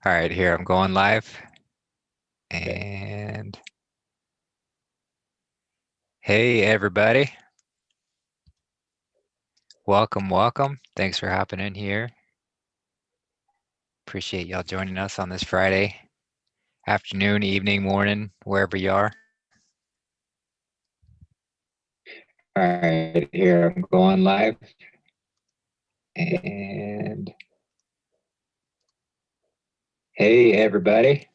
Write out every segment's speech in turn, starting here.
All right, here I'm going live. Okay. And hey, everybody. Welcome, welcome. Thanks for hopping in here. Appreciate y'all joining us on this Friday afternoon, evening, morning, wherever you are. All right, here I'm going live. And hey, everybody.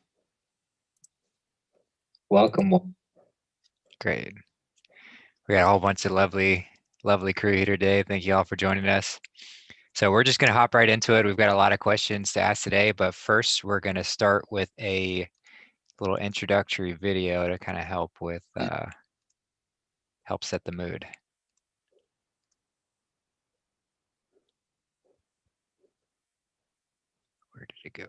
Welcome. Great. We got a whole bunch of lovely crew here today. Thank you all for joining us. So we're just going to hop right into it. We've got a lot of questions to ask today, but first we're going to start with a little introductory video to kind of help set the mood. Where did it go?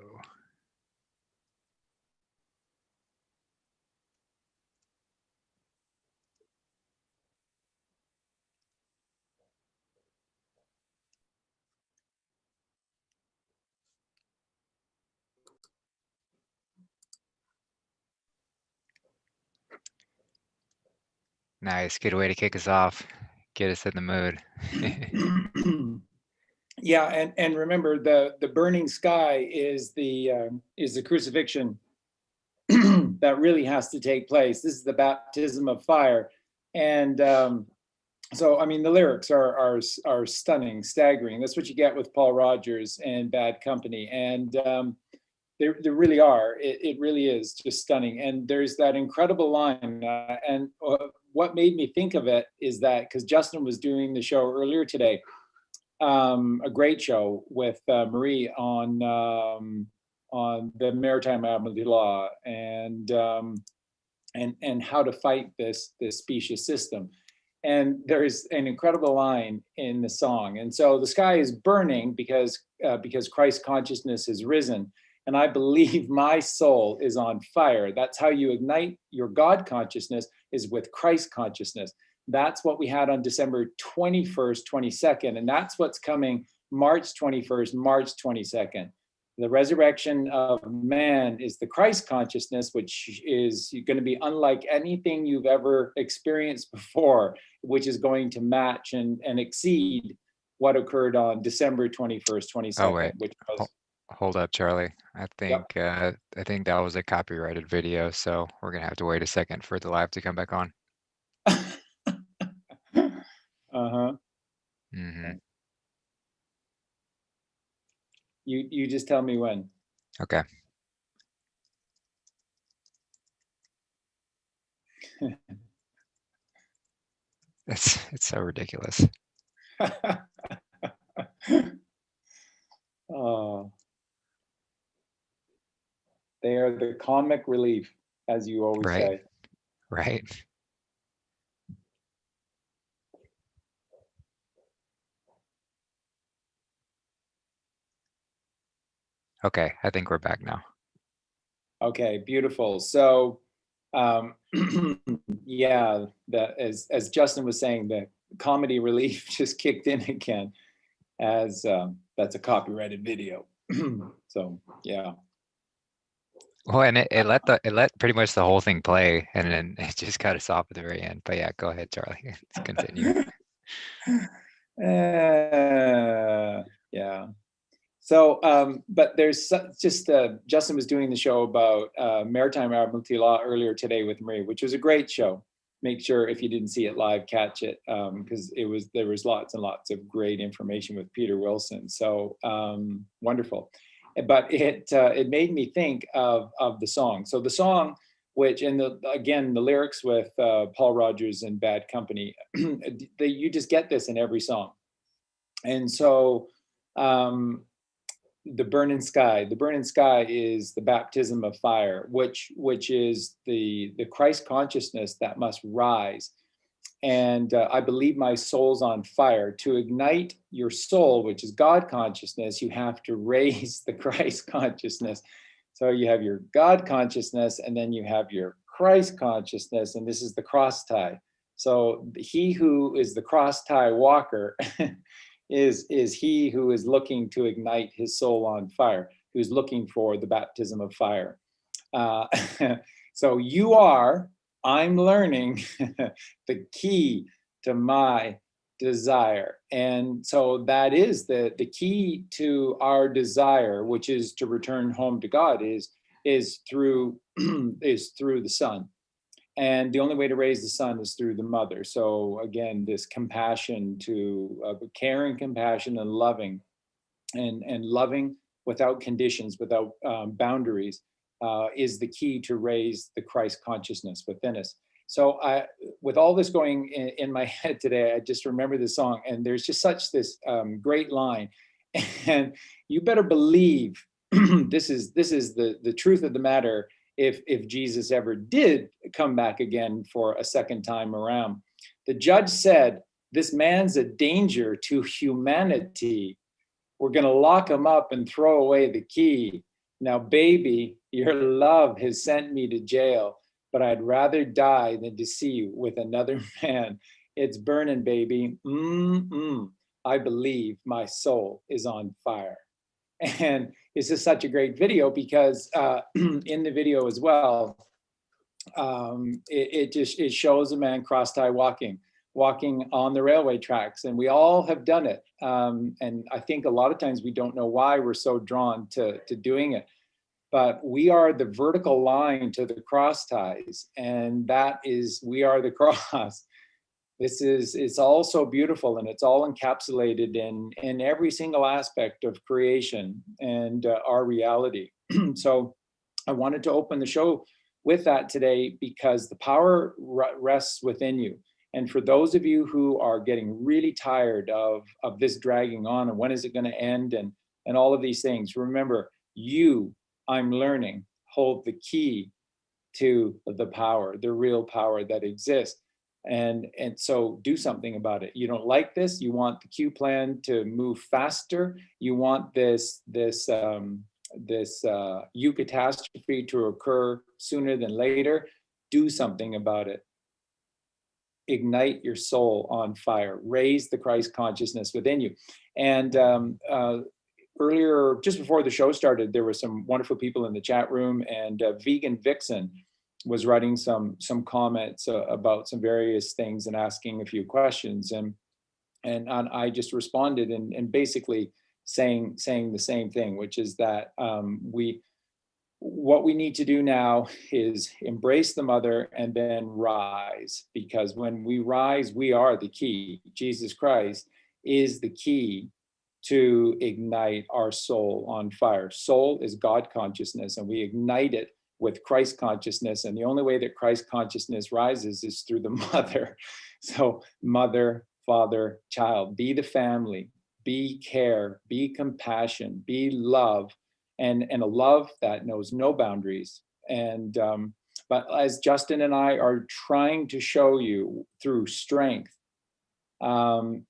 Nice, good way to kick us off. Get us in the mood. Yeah, and remember the burning sky is the crucifixion that really has to take place. This is the baptism of fire, and so I mean the lyrics are stunning, staggering. That's what you get with Paul Rogers and Bad Company, and there really are. It really is just stunning. And there's that incredible line. And what made me think of it is that because Justin was doing the show earlier today, a great show with Marie on the Maritime Admiralty Law and how to fight this specious system. And there's an incredible line in the song. And so the sky is burning because Christ consciousness has risen. And I believe my soul is on fire. That's how you ignite your God consciousness, is with Christ consciousness. That's what we had on December 21st, 22nd. And that's what's coming March 21st, March 22nd. The resurrection of man is the Christ consciousness, which is going to be unlike anything you've ever experienced before, which is going to match and exceed what occurred on December 21st, 22nd. Oh wait, which was hold up, Charlie. I yep. think that was a copyrighted video, so we're gonna have to wait a second for the live to come back on. Uh-huh. Mm-hmm. You just tell me when. Okay. It's so ridiculous. Oh, they are the comic relief, as you always Right. say. Right. Okay, I think we're back now. Okay, beautiful. So, yeah, as Justin was saying, the comedy relief just kicked in again, as that's a copyrighted video. So, yeah. Well, and it let pretty much the whole thing play, and then it just cut us off at the very end. But yeah, go ahead, Charlie. Let's continue. Yeah. So, but there's just Justin was doing the show about maritime admiralty law earlier today with Marie, which was a great show. Make sure if you didn't see it live, catch it, because there was lots and lots of great information with Peter Wilson. So wonderful. But it made me think of the song. So the song, which again the lyrics with Paul Rogers and Bad Company, you just get this in every song. And so the burning sky is the baptism of fire, which is the Christ consciousness that must rise. And I believe my soul's on fire. To ignite your soul, which is God consciousness, you have to raise the Christ consciousness. So you have your God consciousness, and then you have your Christ consciousness, and this is the cross tie. So he who is the cross tie walker is he who is looking to ignite his soul on fire. He was looking for the baptism of fire. So I'm learning the key to my desire. And so that is the key to our desire, which is to return home to God, is through the Son. And the only way to raise the son is through the mother. So again, this compassion caring, compassion, and loving, and loving without conditions, without boundaries, is the key to raise the Christ consciousness within us. So with all this going in my head today, I just remember this song, and there's just such this great line, and you better believe this is the truth of the matter. If Jesus ever did come back again for a second time around, the judge said, "This man's a danger to humanity. We're going to lock him up and throw away the key. Now, baby, your love has sent me to jail, but I'd rather die than to see you with another man. It's burning, baby. I believe my soul is on fire." And it's just such a great video because in the video as well, it shows a man cross-tie walking on the railway tracks, and we all have done it. And I think a lot of times we don't know why we're so drawn to doing it, but we are the vertical line to the cross ties, and we are the cross. It's all so beautiful, and it's all encapsulated in every single aspect of creation and our reality. So I wanted to open the show with that today because the power rests within you. And for those of you who are getting really tired of this dragging on, and when is it going to end, and all of these things, remember, I'm learning, hold the key to the power, the real power that exists. And so do something about it. You don't like this, you want the Q plan to move faster, you want this eucatastrophe to occur sooner than later, do something about it. Ignite your soul on fire, raise the Christ consciousness within you. And earlier, just before the show started, there were some wonderful people in the chat room, and Vegan Vixen was writing some comments about some various things and asking a few questions, and I just responded and basically saying the same thing, which is that what we need to do now is embrace the mother and then rise, because when we rise, we are the key. Jesus Christ is the key to ignite our soul on fire. Soul is God consciousness, and we ignite it with Christ consciousness. And the only way that Christ consciousness rises is through the mother. So mother, father, child, be the family, be care, be compassion, be love, and a love that knows no boundaries. And but as Justin and I are trying to show you through strength,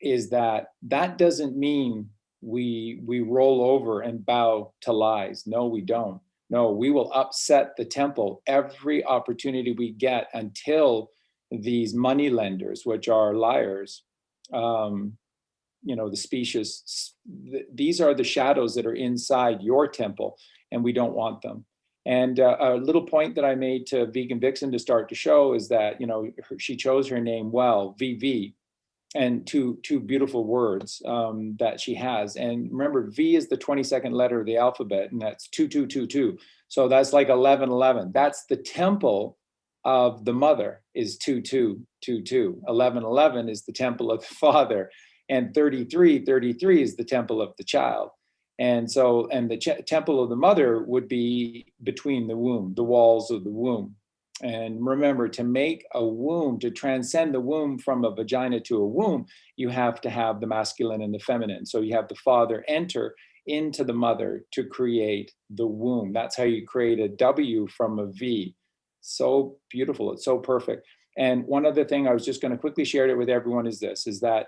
is that doesn't mean we roll over and bow to lies. No, we don't. No, we will upset the temple every opportunity we get until these money lenders, which are liars, the specious, these are the shadows that are inside your temple, and we don't want them. And a little point that I made to Vegan Vixen to start to show is that, she chose her name well, VV, and two beautiful words that she has. And remember, V is the 22nd letter of the alphabet, and that's 2222. So that's like 1111. That's the temple of the mother, is 2222. 1111 is the temple of the father, and 3333 is the temple of the child. And so, and the temple of the mother would be between the womb, the walls of the womb. And remember, to make a womb, to transcend the womb from a vagina to a womb, you have to have the masculine and the feminine. So you have the father enter into the mother to create the womb. That's how you create a W from a V. So beautiful. It's so perfect. And one other thing I was just going to quickly share it with everyone is this, is that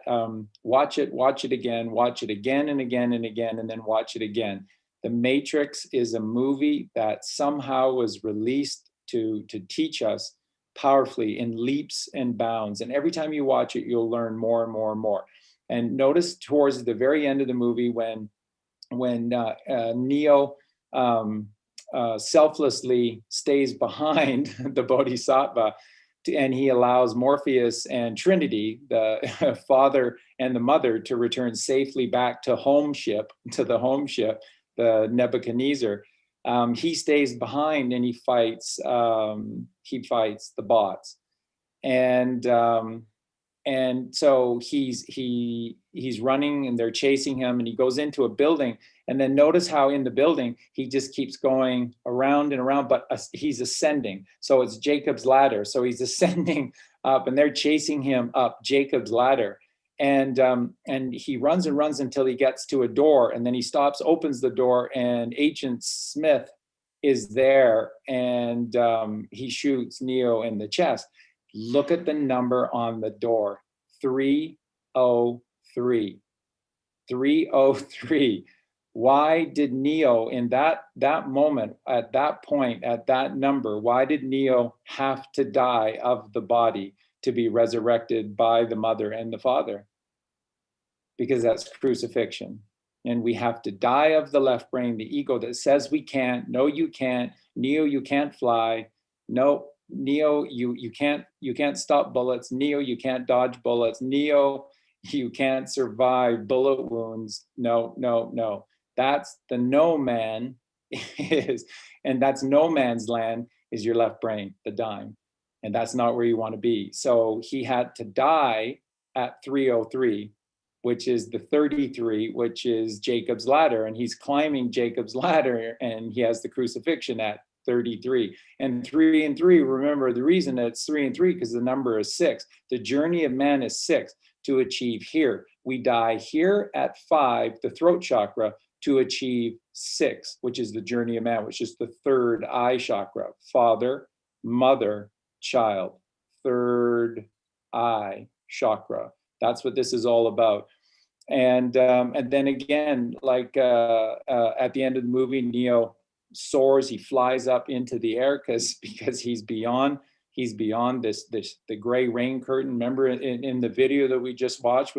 watch it again and again and again, and then watch it again. The Matrix is a movie that somehow was released to teach us powerfully in leaps and bounds. And every time you watch it, you'll learn more and more and more. And notice towards the very end of the movie when Neo selflessly stays behind the Bodhisattva, and he allows Morpheus and Trinity, the father and the mother, to return safely back to the home ship, the Nebuchadnezzar. He stays behind and he fights the bots, and so he's running and they're chasing him, and he goes into a building, and then notice how in the building he just keeps going around and around, but he's ascending. So it's Jacob's ladder. So he's ascending up, and they're chasing him up Jacob's ladder. And he runs and runs until he gets to a door, and then he stops, opens the door, and Agent Smith is there, and he shoots Neo in the chest. Look at the number on the door, 303. 303. Why did Neo, in that moment, at that point, at that number, why did Neo have to die of the body to be resurrected by the mother and the father? Because that's crucifixion. And we have to die of the left brain, the ego that says we can't. No, you can't. Neo, you can't fly. No, Neo, you can't stop bullets. Neo, you can't dodge bullets. Neo, you can't survive bullet wounds. No, no, no. That's the no man is, and that's no man's land is your left brain, the dime. And that's not where you want to be. So he had to die at 303, which is the 33, which is Jacob's ladder. And he's climbing Jacob's ladder, and he has the crucifixion at 33. And 3 and 3, remember the reason that it's 3 and 3, because the number is 6. The journey of man is 6 to achieve here. We die here at 5, the throat chakra, to achieve 6, which is the journey of man, which is the third eye chakra. Father, mother, child, third eye chakra. That's what this is all about. And then again, like at the end of the movie, Neo soars, he flies up into the air because he's beyond the gray rain curtain. Remember in the video that we just watched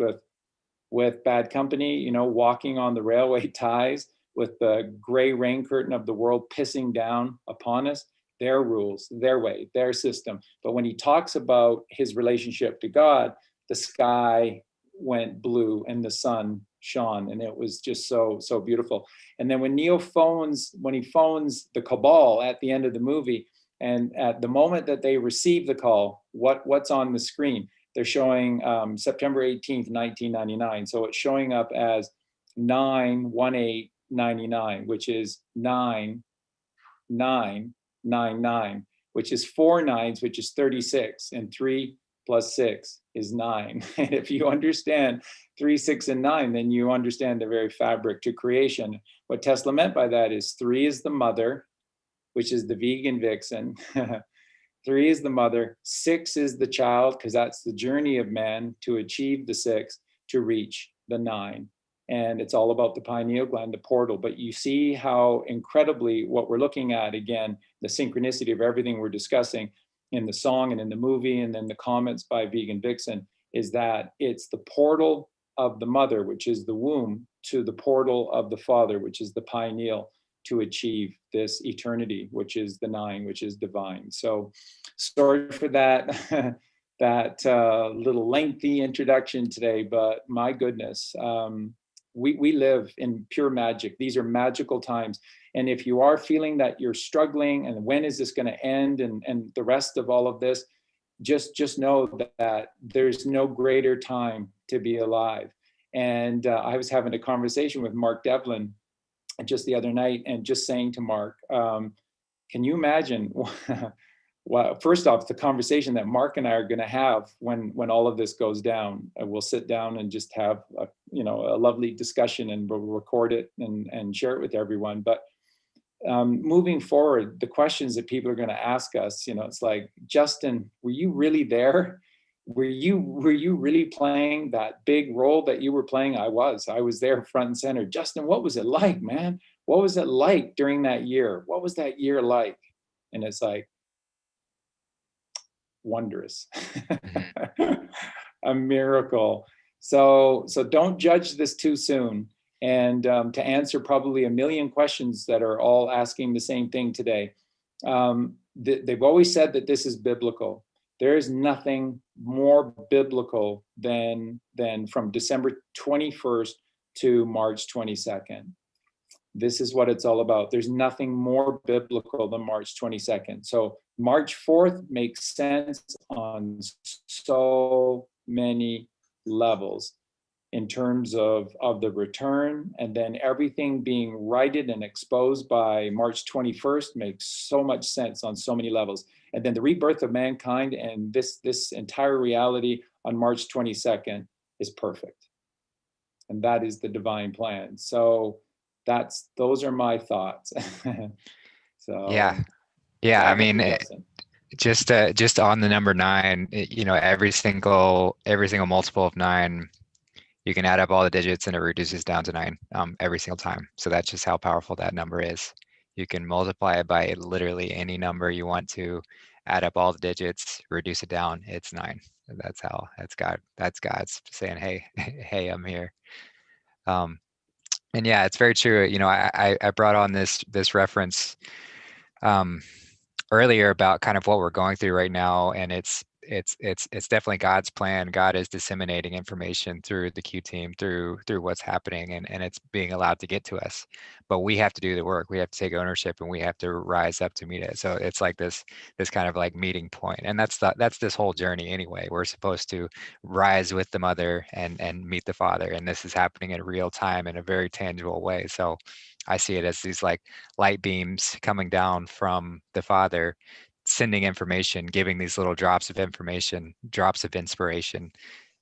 with Bad Company, you know, walking on the railway ties with the gray rain curtain of the world pissing down upon us, their rules, their way, their system. But when he talks about his relationship to God, the sky went blue and the sun shone, and it was just so beautiful. And then when Neo phones the Cabal at the end of the movie, and at the moment that they receive the call, what's on the screen? They're showing September 18th, 1999. So it's showing up as 9/18/99, which is 9/9/99, which is 4 nines, which is 36, and 3 plus 6 is 9. And if you understand 3, 6, and 9, then you understand the very fabric to creation. What Tesla meant by that is 3 is the mother, which is the vegan vixen. 3 is the mother, 6 is the child, because that's the journey of man to achieve the 6, to reach the 9. And it's all about the pineal gland, the portal. But you see how incredibly what we're looking at, again, the synchronicity of everything we're discussing in the song and in the movie, and then the comments by Vegan Vixen, is that it's the portal of the mother, which is the womb, to the portal of the father, which is the pineal, to achieve this eternity, which is the 9, which is divine. So sorry for that little lengthy introduction today, but my goodness, we live in pure magic. These are magical times. And if you are feeling that you're struggling and when is this going to end, and the rest of all of this, just know that there's no greater time to be alive. And I was having a conversation with Mark Devlin just the other night, and just saying to Mark, can you imagine well, first off, the conversation that Mark and I are going to have when all of this goes down. We'll sit down and just have a lovely discussion, and we'll record it and share it with everyone. But moving forward, the questions that people are going to ask us, it's like, Justin, were you really there? Were you really playing that big role that you were playing? I was there front and center. Justin, what was it like, man? What was it like during that year? What was that year like? And it's like, wondrous. A miracle. So don't judge this too soon. And to answer probably a million questions that are all asking the same thing today. They've always said that this is biblical. There is nothing more biblical than from December 21st to March 22nd. This is what it's all about. There's nothing more biblical than March 22nd. So March 4th makes sense on so many levels in terms of the return, and then everything being righted and exposed by March 21st makes so much sense on so many levels. And then the rebirth of mankind and this entire reality on March 22nd is perfect. And that is the divine plan. So those are my thoughts. So yeah. I back to mean, Justin. just on the number 9, you know, every single multiple of 9, you can add up all the digits and it reduces down to 9 every single time. So that's just how powerful that number is. You can multiply it by literally any number you want to, add up all the digits, reduce it down, it's 9. That's God. That's God's saying, hey, hey, I'm here. And yeah, it's very true. You know, I brought on this reference earlier about kind of what we're going through right now, and it's definitely God's plan. God is disseminating information through the Q team, through what's happening, and it's being allowed to get to us. But we have to do the work. We have to take ownership, and we have to rise up to meet it. So it's like this kind of like meeting point, and that's this whole journey anyway. We're supposed to rise with the mother and meet the father, and this is happening in real time in a very tangible way. So I see it as these like light beams coming down from the Father, sending information, giving these little drops of information, drops of inspiration.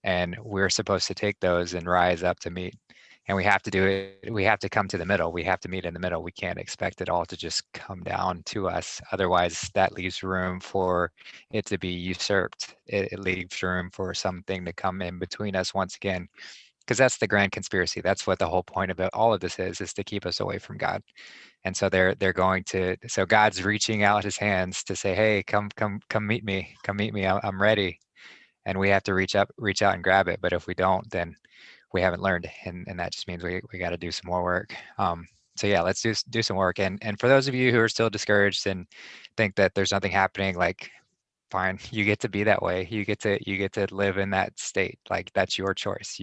And we're supposed to take those and rise up to meet. And we have to do it. We have to come to the middle. We have to meet in the middle. We can't expect it all to just come down to us. Otherwise, that leaves room for it to be usurped. It leaves room for something to come in between us once again, because that's the grand conspiracy. That's what the whole point of it, all of this is to keep us away from God. And so they're going to, so God's reaching out his hands to say, hey, come meet me, I'm ready. And we have to reach out and grab it. But if we don't, then we haven't learned, and that just means we got to do some more work. So yeah, let's do some work. And for those of you who are still discouraged and think that there's nothing happening, like, fine, you get to be that way. You get to live in that state. Like, that's your choice.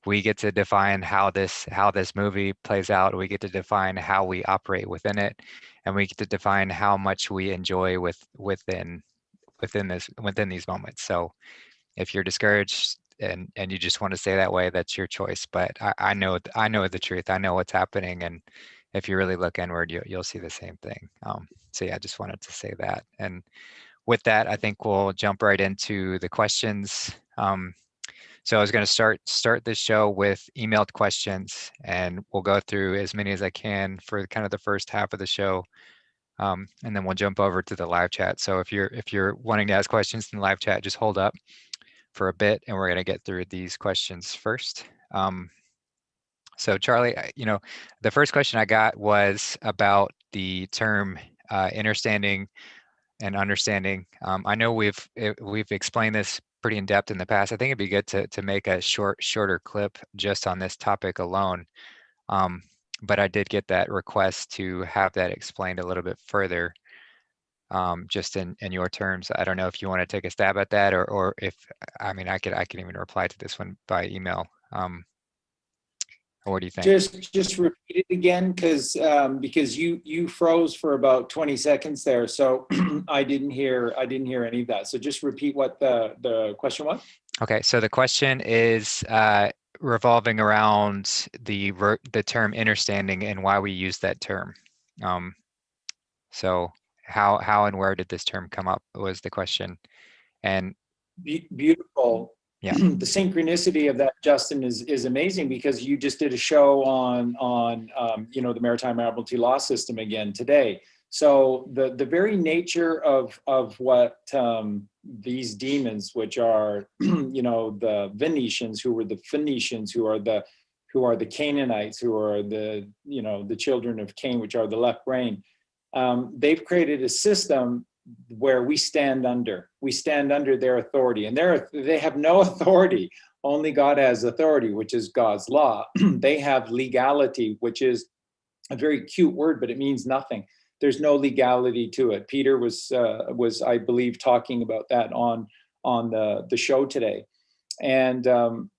We get to define how this movie plays out. We get to define how we operate within it, and we get to define how much we enjoy within these moments. So if you're discouraged and you just want to stay that way, that's your choice. But I know the truth. I know what's happening, and if you really look inward, you'll see the same thing. So yeah, I just wanted to say that. And with that, I think we'll jump right into the questions. So I was going to start this show with emailed questions, and we'll go through as many as I can for kind of the first half of the show, and then we'll jump over to the live chat. So if you're wanting to ask questions in the live chat, just hold up for a bit, and we're going to get through these questions first. So Charlie, the first question I got was about the term understanding and understanding. I know we've explained this pretty in depth in the past. I think it'd be good to make a shorter clip just on this topic alone. But I did get that request to have that explained a little bit further, just in your terms. I don't know if you want to take a stab at that, or if, I mean, I can even reply to this one by email. What do you think? Just repeat it again, because you froze for about 20 seconds there, so I didn't hear any of that. So just repeat what the question was. Okay, so the question is revolving around the term understanding and why we use that term. So how and where did this term come up was the question. And beautiful. Yeah. The synchronicity of that, Justin, is amazing, because you just did a show on the Maritime Admiralty Law System again today. So the very nature of what these demons, which are the Venetians, who were the Phoenicians, who are the Canaanites, who are the children of Cain, which are the left brain. They've created a system where we stand under their authority, and they have no authority Only God has authority, which is God's law. They have legality, which is a very cute word, but it means nothing. There's no legality to it. Peter was I believe, talking about that on the show today. And and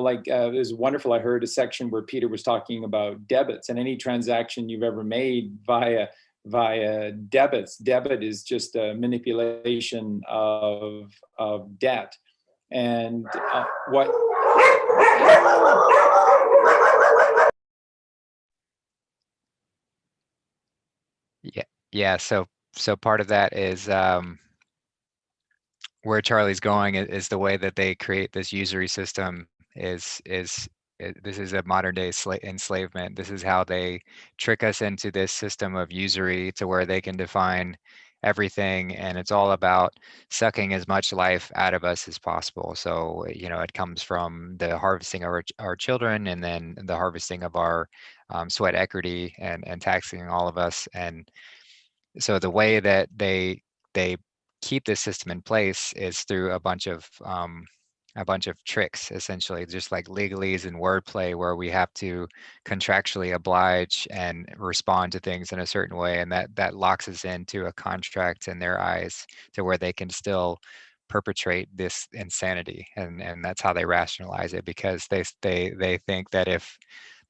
like, it was wonderful. I heard a section where Peter was talking about debits, and any transaction you've ever made via debits. Debit is just a manipulation of debt. And what Yeah, yeah. So part of that is where Charlie's going is the way that they create this usury system this is a modern day enslavement. This is how they trick us into this system of usury to where they can define everything, and it's all about sucking as much life out of us as possible. So, it comes from the harvesting of our children, and then the harvesting of our sweat equity, and taxing all of us. And so the way that they keep this system in place is through a bunch of tricks, essentially, just like legalese and wordplay, where we have to contractually oblige and respond to things in a certain way, and that locks us into a contract in their eyes to where they can still perpetrate this insanity, and that's how they rationalize it, because they think that if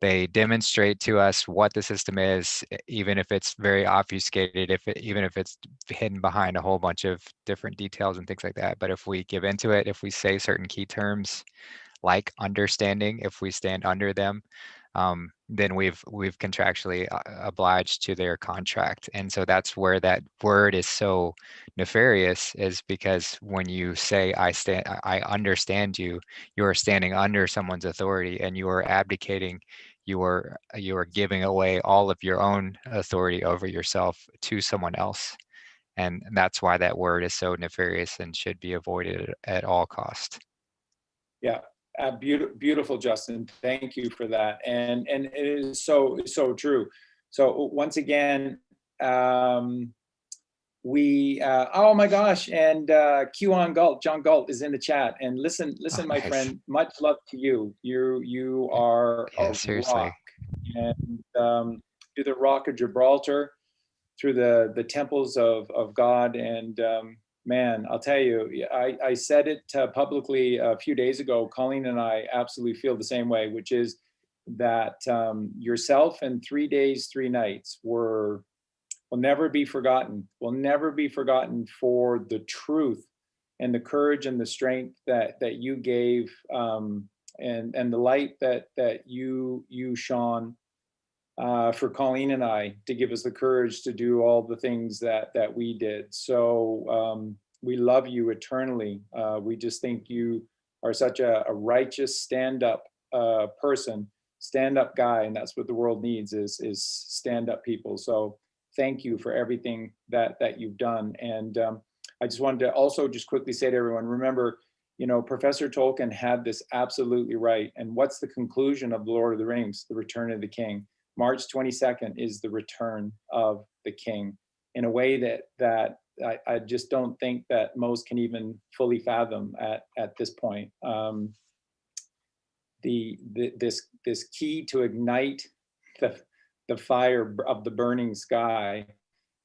they demonstrate to us what the system is, even if it's very obfuscated, even if it's hidden behind a whole bunch of different details and things like that. But if we give into it, if we say certain key terms like understanding, if we stand under them, then we've contractually obliged to their contract. And so that's where that word is so nefarious, is because when you say I understand you, you are standing under someone's authority, and you are abdicating, you are giving away all of your own authority over yourself to someone else. And that's why that word is so nefarious and should be avoided at all cost. Yeah, beautiful, Justin. Thank you for that. And it is so true. So once again, we oh my gosh, and Q Galt, John Galt is in the chat. And listen, Oh, my nice. friend, much love to you. You are Yeah, a rock, seriously. and you're the rock of Gibraltar, through the temples of God. And man, I'll tell you, I said it publicly a few days ago. Colleen and I absolutely feel the same way, which is that yourself and 3 days, 3 nights will never be forgotten. Will never be forgotten for the truth and the courage and the strength that you gave, and the light that you shone, for Colleen and I, to give us the courage to do all the things that we did. So we love you eternally. We just think you are such a righteous, stand-up person, stand-up guy, and that's what the world needs, is stand-up people. So thank you for everything that you've done. And I just wanted to also just quickly say to everyone, remember, Professor Tolkien had this absolutely right. And what's the conclusion of The Lord of the Rings? The Return of the King. March 22nd is the return of the King, in a way that I just don't think that most can even fully fathom at this point. This key to ignite the fire of the burning sky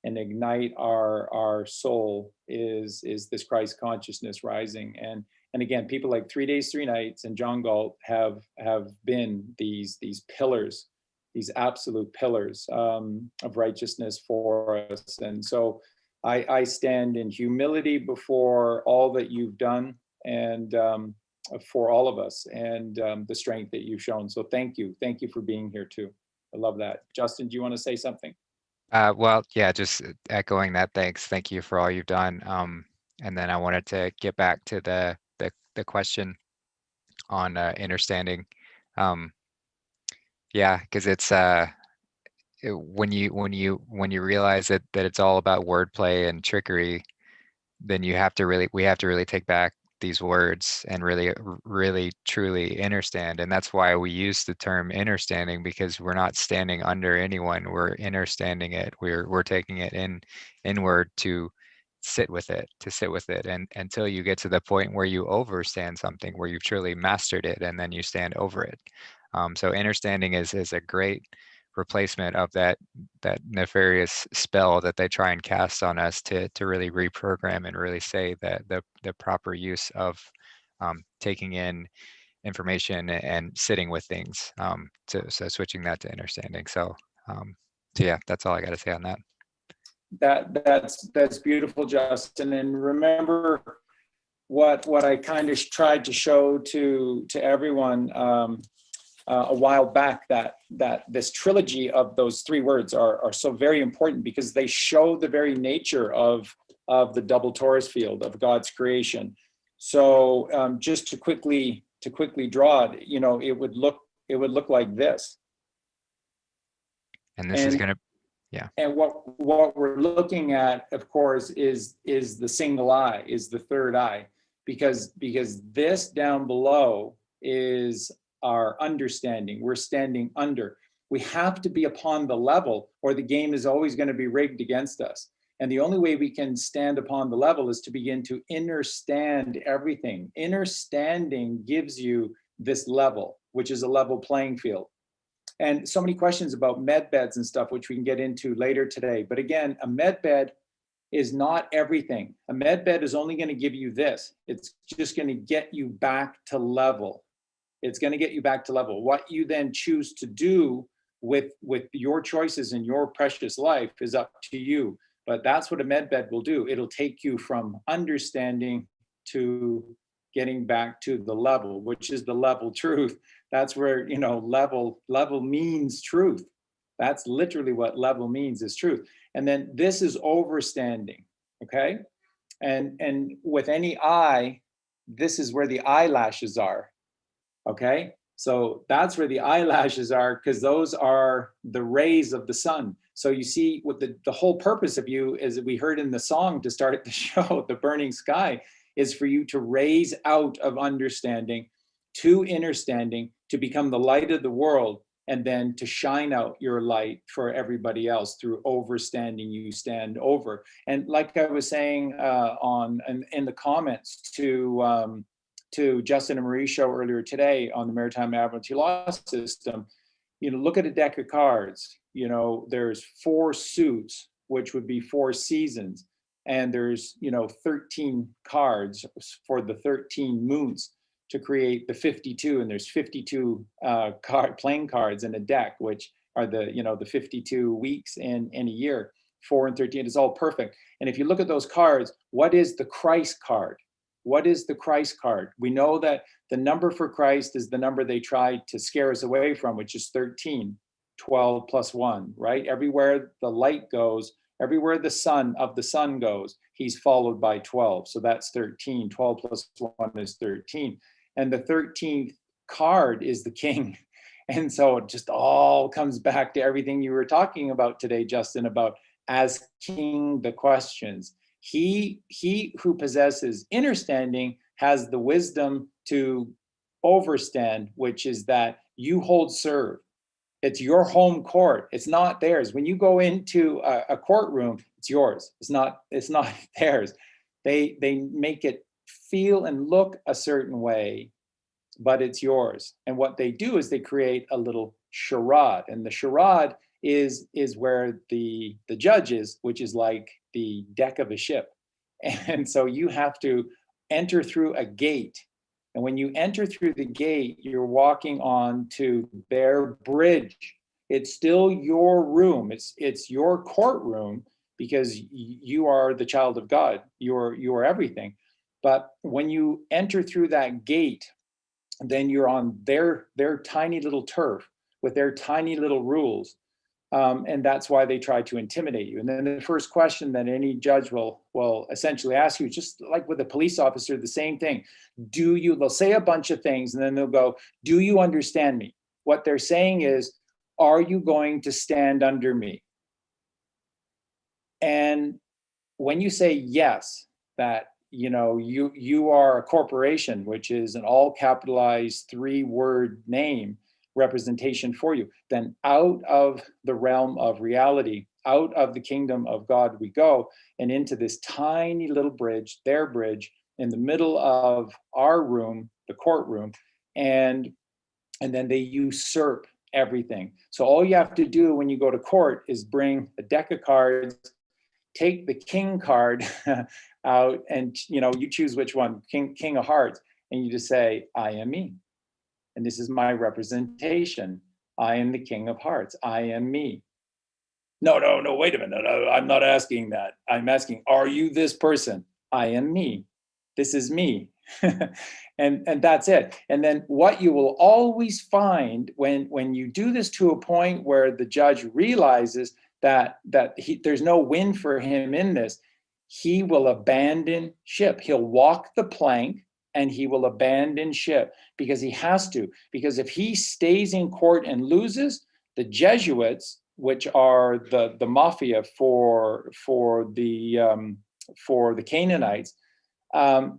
and ignite our soul is this Christ consciousness rising. And again, people like 3 days, 3 nights and John Galt have been these pillars, these absolute pillars, of righteousness for us. And so I stand in humility before all that you've done, and for all of us, and the strength that you've shown. So thank you for being here too. I love that. Justin, do you want to say something? Well, yeah, just echoing that. Thank you for all you've done. And then I wanted to get back to the question on understanding. Um, yeah, because it's when you realize that it's all about wordplay and trickery, then we have to really take back these words and really truly understand. And that's why we use the term understanding, because we're not standing under anyone, we're understanding it, we're taking it inward to sit with it, and until you get to the point where you overstand something, where you've truly mastered it, and then you stand over it. So understanding is a great replacement of that nefarious spell that they try and cast on us to really reprogram and really say that the proper use of taking in information and sitting with things. So switching that to understanding. So yeah, that's all I got to say on that. That's beautiful, Justin. And remember what I kind of tried to show to everyone a while back, that this trilogy of those three words are so very important, because they show the very nature of the double torus field of God's creation. So just to quickly draw it, it would look like this. And this is going to, yeah. And what we're looking at, of course, is the single eye, is the third eye, because this down below is our understanding. We're standing under. We have to be upon the level, or the game is always going to be rigged against us. And the only way we can stand upon the level is to begin to understand everything. Understanding gives you this level, which is a level playing field. And so many questions about med beds and stuff, which we can get into later today. But again, a med bed is not everything. A med bed is only going to give you this. It's just going to get you back to level. It's going to get you back to level. What you then choose to do with your choices in your precious life is up to you. But that's what a med bed will do. It'll take you from understanding to getting back to the level, which is the level truth. That's where, level means truth. That's literally what level means, is truth. And then this is overstanding, okay? And with any eye, this is where the eyelashes are, okay? So that's where the eyelashes are, because those are the rays of the sun. So you see, what the whole purpose of you, as we heard in the song to start the show, The Burning Sky, is for you to raise out of understanding to understanding, to become the light of the world, and then to shine out your light for everybody else through overstanding. You stand over. And like I was saying in the comments to Justin and Marie's show earlier today on the Maritime Admiralty Law System, look at a deck of cards. There's 4 suits, which would be 4 seasons. And there's, 13 cards for the 13 moons to create the 52. And there's 52 playing cards in a deck, which are the 52 weeks in a year. 4 and 13 is all perfect. And if you look at those cards, what is the Christ card? What is the Christ card? We know that the number for Christ is the number they tried to scare us away from, which is 13, 12 plus 1, right? Everywhere the light goes, everywhere the sun goes, he's followed by 12. So that's 13. 12 plus 1 is 13. And the 13th card is the king. And so it just all comes back to everything you were talking about today, Justin, about asking the questions. He who possesses understanding has the wisdom to overstand, which is that you hold serve. It's your home court. It's not theirs. When you go into a courtroom, it's yours. It's not theirs. They make it feel and look a certain way, but it's yours. And what they do is they create a little charade. And the charade is where the judge is, which is like the deck of a ship. And so you have to enter through a gate. And when you enter through the gate, you're walking on to their bridge. It's still your room. It's your courtroom, because you are the child of God. You are everything. But when you enter through that gate, then you're on their tiny little turf with their tiny little rules. And that's why they try to intimidate you. And then the first question that any judge will essentially ask you, just like with a police officer, the same thing. They'll say a bunch of things, and then they'll go, do you understand me? What they're saying is, are you going to stand under me? And when you say yes, that you are a corporation, which is an all capitalized 3-word name representation for you, then out of the realm of reality, out of the kingdom of God we go, and into this tiny little bridge, their bridge, in the middle of our room, the courtroom, and then they usurp everything. So all you have to do when you go to court is bring a deck of cards, take the king card out, and you choose which one, king of hearts, and you just say, I am me, and this is my representation. I am the king of hearts. I am me. No, no, no, wait a minute. No, I'm not asking that. I'm asking, are you this person? I am me. This is me. and that's it. And then what you will always find when you do this to a point where the judge realizes that there's no win for him in this, he will abandon ship. He'll walk the plank and he will abandon ship because he has to. Because if he stays in court and loses, the Jesuits, which are the mafia for the Canaanites,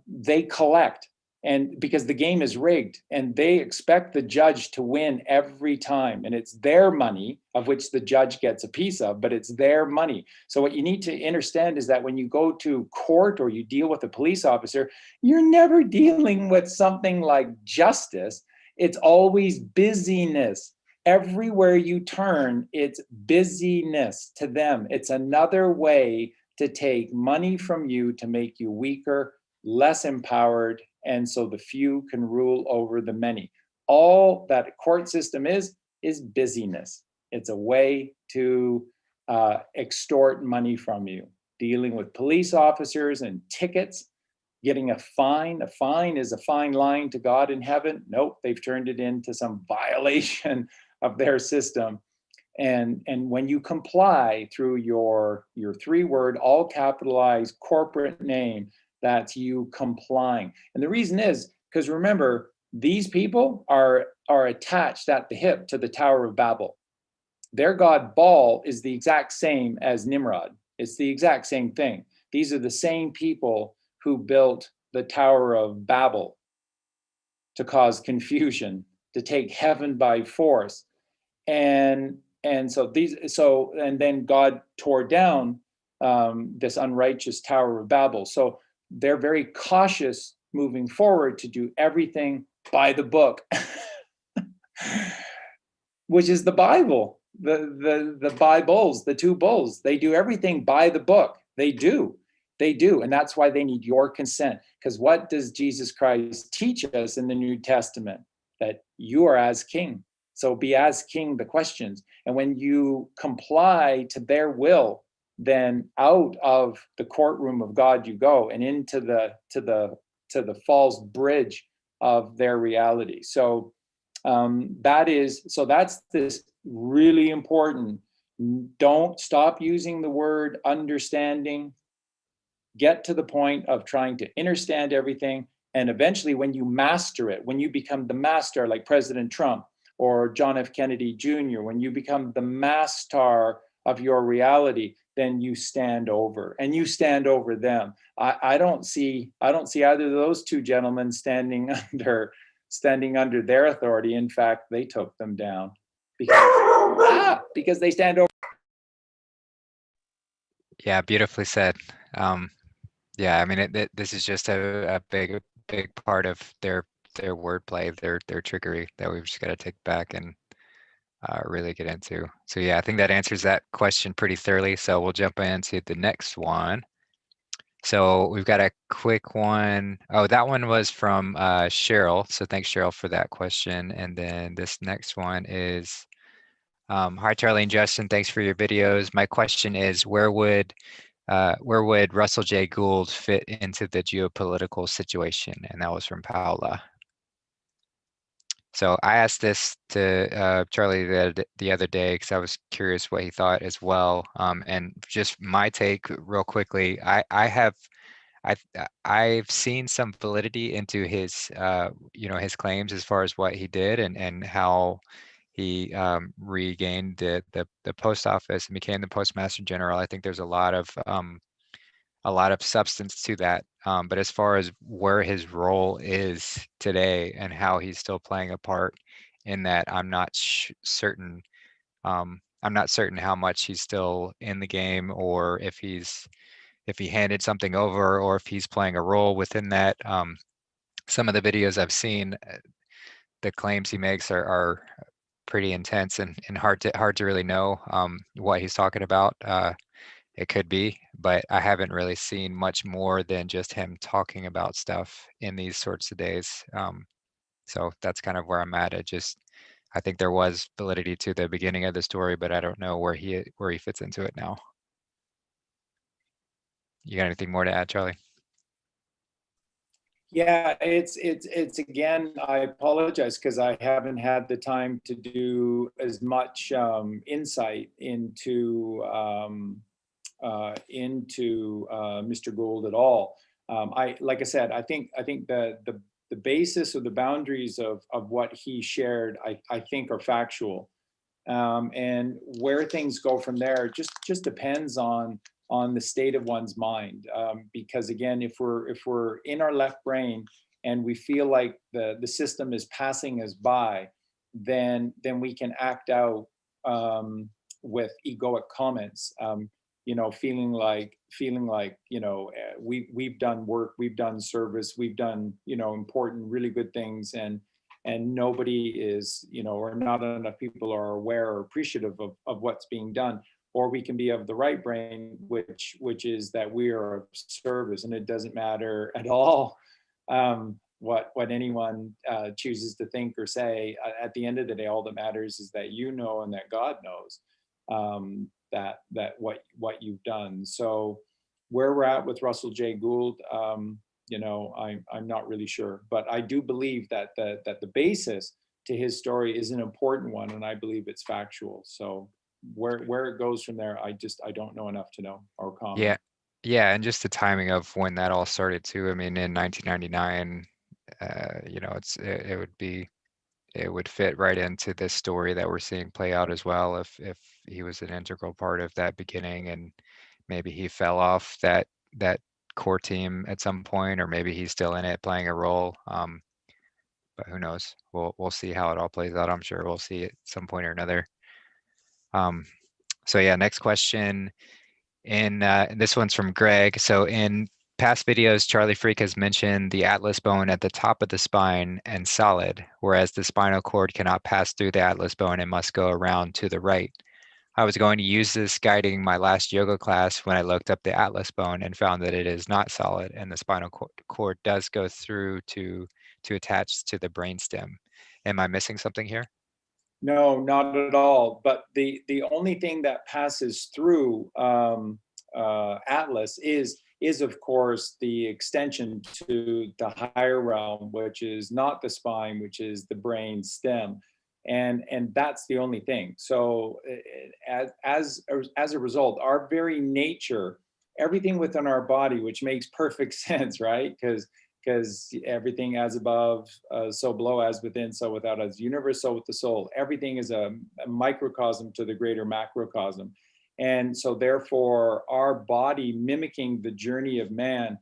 they collect, and because the game is rigged, and they expect the judge to win every time, and it's their money of which the judge gets a piece of, but it's their money. So what you need to understand is that when you go to court or you deal with a police officer, you're never dealing with something like justice. It's always busyness. Everywhere you turn, it's busyness to them. It's another way to take money from you to make you weaker, less empowered, and so the few can rule over the many. All that court system is busyness. It's a way to extort money from you. Dealing with police officers and tickets, getting a fine. A fine is a fine line to God in heaven. Nope, they've turned it into some violation of their system. And when you comply through your 3-word, all capitalized corporate name, that's you complying. And the reason is because remember, these people are attached at the hip to the Tower of Babel. Their god Baal is the exact same as Nimrod. It's the exact same thing. These are the same people who built the Tower of Babel to cause confusion, to take heaven by force. And then God tore down this unrighteous Tower of Babel. So they're very cautious moving forward to do everything by the book, which is the Bible, the Bibles, the 2 bowls. They do everything by the book. They do. And that's why they need your consent. Because what does Jesus Christ teach us in the New Testament? That you are as king. So be as king the questions. And when you comply to their will, then out of the courtroom of God you go, and into the false bridge of their reality. So that's this really important. Don't stop using the word understanding. Get to the point of trying to understand everything. And eventually, when you master it, when you become the master, like President Trump or John F. Kennedy Jr., when you become the master of your reality, then you stand over, and you stand over them. I don't see either of those 2 gentlemen standing under their authority. In fact, they took them down because they stand over. Yeah, beautifully said. Yeah, I mean, this is just a big part of their wordplay, their trickery that we've just got to take back and really get into. So yeah, I think that answers that question pretty thoroughly. So we'll jump into the next one. So we've got a quick one. Oh, that one was from Cheryl. So thanks, Cheryl, for that question. And then this next one is, hi, Charlie and Justin. Thanks for your videos. My question is, where would Russell J. Gould fit into the geopolitical situation? And that was from Paula. So I asked this to Charlie the other day because I was curious what he thought as well. And just my take real quickly, I've seen some validity into his his claims as far as what he did and how he regained the post office and became the postmaster general. I think there's a lot of substance to that. But as far as where his role is today and how he's still playing a part in that, I'm not certain I'm not certain how much he's still in the game, or if he handed something over, or if he's playing a role within that. Some of the videos I've seen, the claims he makes are pretty intense and hard to really know what he's talking about. It could be, but I haven't really seen much more than just him talking about stuff in these sorts of days. So that's kind of where I'm at. I think there was validity to the beginning of the story, but I don't know where he fits into it now. You got anything more to add, Charlie? Yeah, it's again, I apologize because I haven't had the time to do as much insight into Mr. Gould at all. Like I said, I think the basis or the boundaries of what he shared, I think are factual. And where things go from there just depends on the state of one's mind. Because again, if we're in our left brain and we feel like the system is passing us by, then we can act out with egoic comments. Feeling like we've done work, we've done service, we've done important, really good things, and nobody is, or not enough people are aware or appreciative of what's being done. Or we can be of the right brain, which is that we are of service, and it doesn't matter at all what anyone chooses to think or say. At the end of the day, all that matters is that and that God knows that what you've done. So where we're at with Russell J. Gould, I'm not really sure, but I do believe that the basis to his story is an important one, and I believe it's factual. So where it goes from there, I don't know enough to know or comment. Yeah, yeah, and just the timing of when that all started too. I mean, in 1999, it would fit right into this story that we're seeing play out as well. If he was an integral part of that beginning, and maybe he fell off that core team at some point, or maybe he's still in it playing a role. But who knows? We'll see how it all plays out. I'm sure we'll see at some point or another. Um, so yeah, next question. And this one's from Greg. So in past videos, Charlie Freak has mentioned the atlas bone at the top of the spine and solid, whereas the spinal cord cannot pass through the atlas bone and must go around to the right. I was going to use this guiding my last yoga class when I looked up the atlas bone and found that it is not solid, and the spinal cord does go through to attach to the brainstem. Am I missing something here? No, not at all. But the only thing that passes through Atlas is of course the extension to the higher realm, which is not the spine, which is the brain stem, and that's the only thing. So as a result, our very nature, everything within our body, which makes perfect sense, right? Because everything as above, so below, as within, so without, as universe, so with the soul. Everything is a microcosm to the greater macrocosm. And so therefore, our body mimicking the journey of man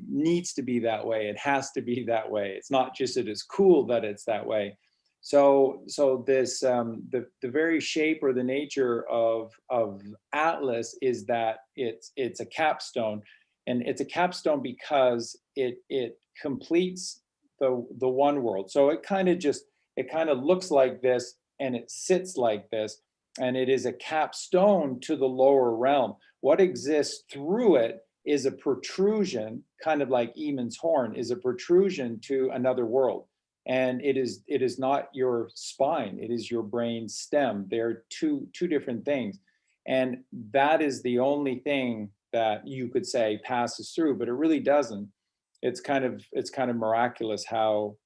needs to be that way. It has to be that way. It's not just it is cool that it's that way. So this the very shape or the nature of Atlas is that it's a capstone, and it's a capstone because it completes the one world. So it kind of looks like this, and it sits like this, and it is a capstone to the lower realm. What exists through it is a protrusion, kind of like Eamon's horn, is a protrusion to another world. And it is not your spine, it is your brain stem. They're two different things. And that is the only thing that you could say passes through, but it really doesn't. It's kind of miraculous how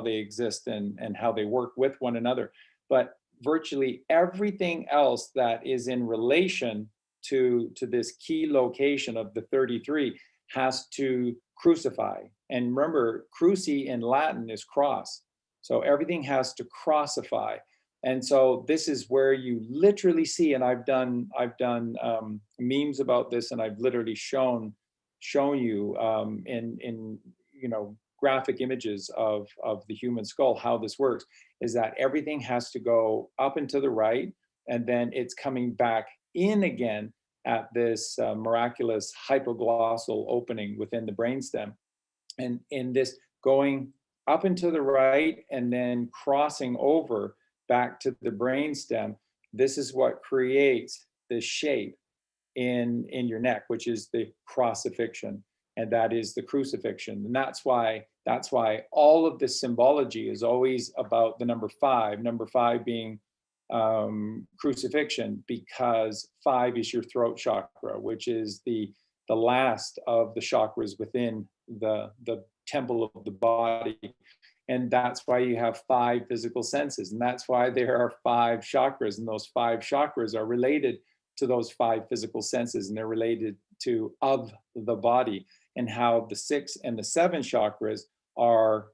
they exist and how they work with one another. But virtually everything else that is in relation to this key location of the 33 has to crucify. And remember, cruci in Latin is cross. So everything has to crossify. And so this is where you literally see, and I've done memes about this, and I've literally shown you in graphic images of the human skull how this works, is that everything has to go up and to the right, and then it's coming back in again at this miraculous hypoglossal opening within the brainstem. And in this going up and to the right and then crossing over back to the brainstem, this is what creates the shape in your neck, which is the crucifixion, and that is the crucifixion. And that's why all of this symbology is always about the number five being crucifixion, because 5 is your throat chakra, which is the last of the chakras within the temple of the body. And that's why you have 5 physical senses, and that's why there are 5 chakras, and those 5 chakras are related to those 5 physical senses, and they're related to of the body, and how the 6 and the 7 chakras are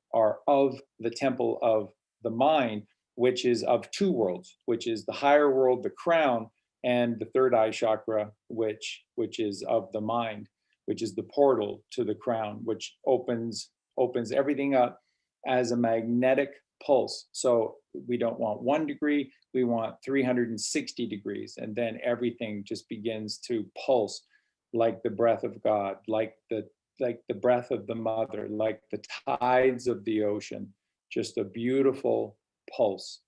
of the temple of the mind, which is of 2 worlds, which is the higher world, the crown, and the third eye chakra, which is of the mind, which is the portal to the crown, which opens everything up as a magnetic pulse. So we don't want 1 degree, we want 360 degrees, and then everything just begins to pulse like the breath of God, like the breath of the mother, like the tides of the ocean. Just a beautiful pulse,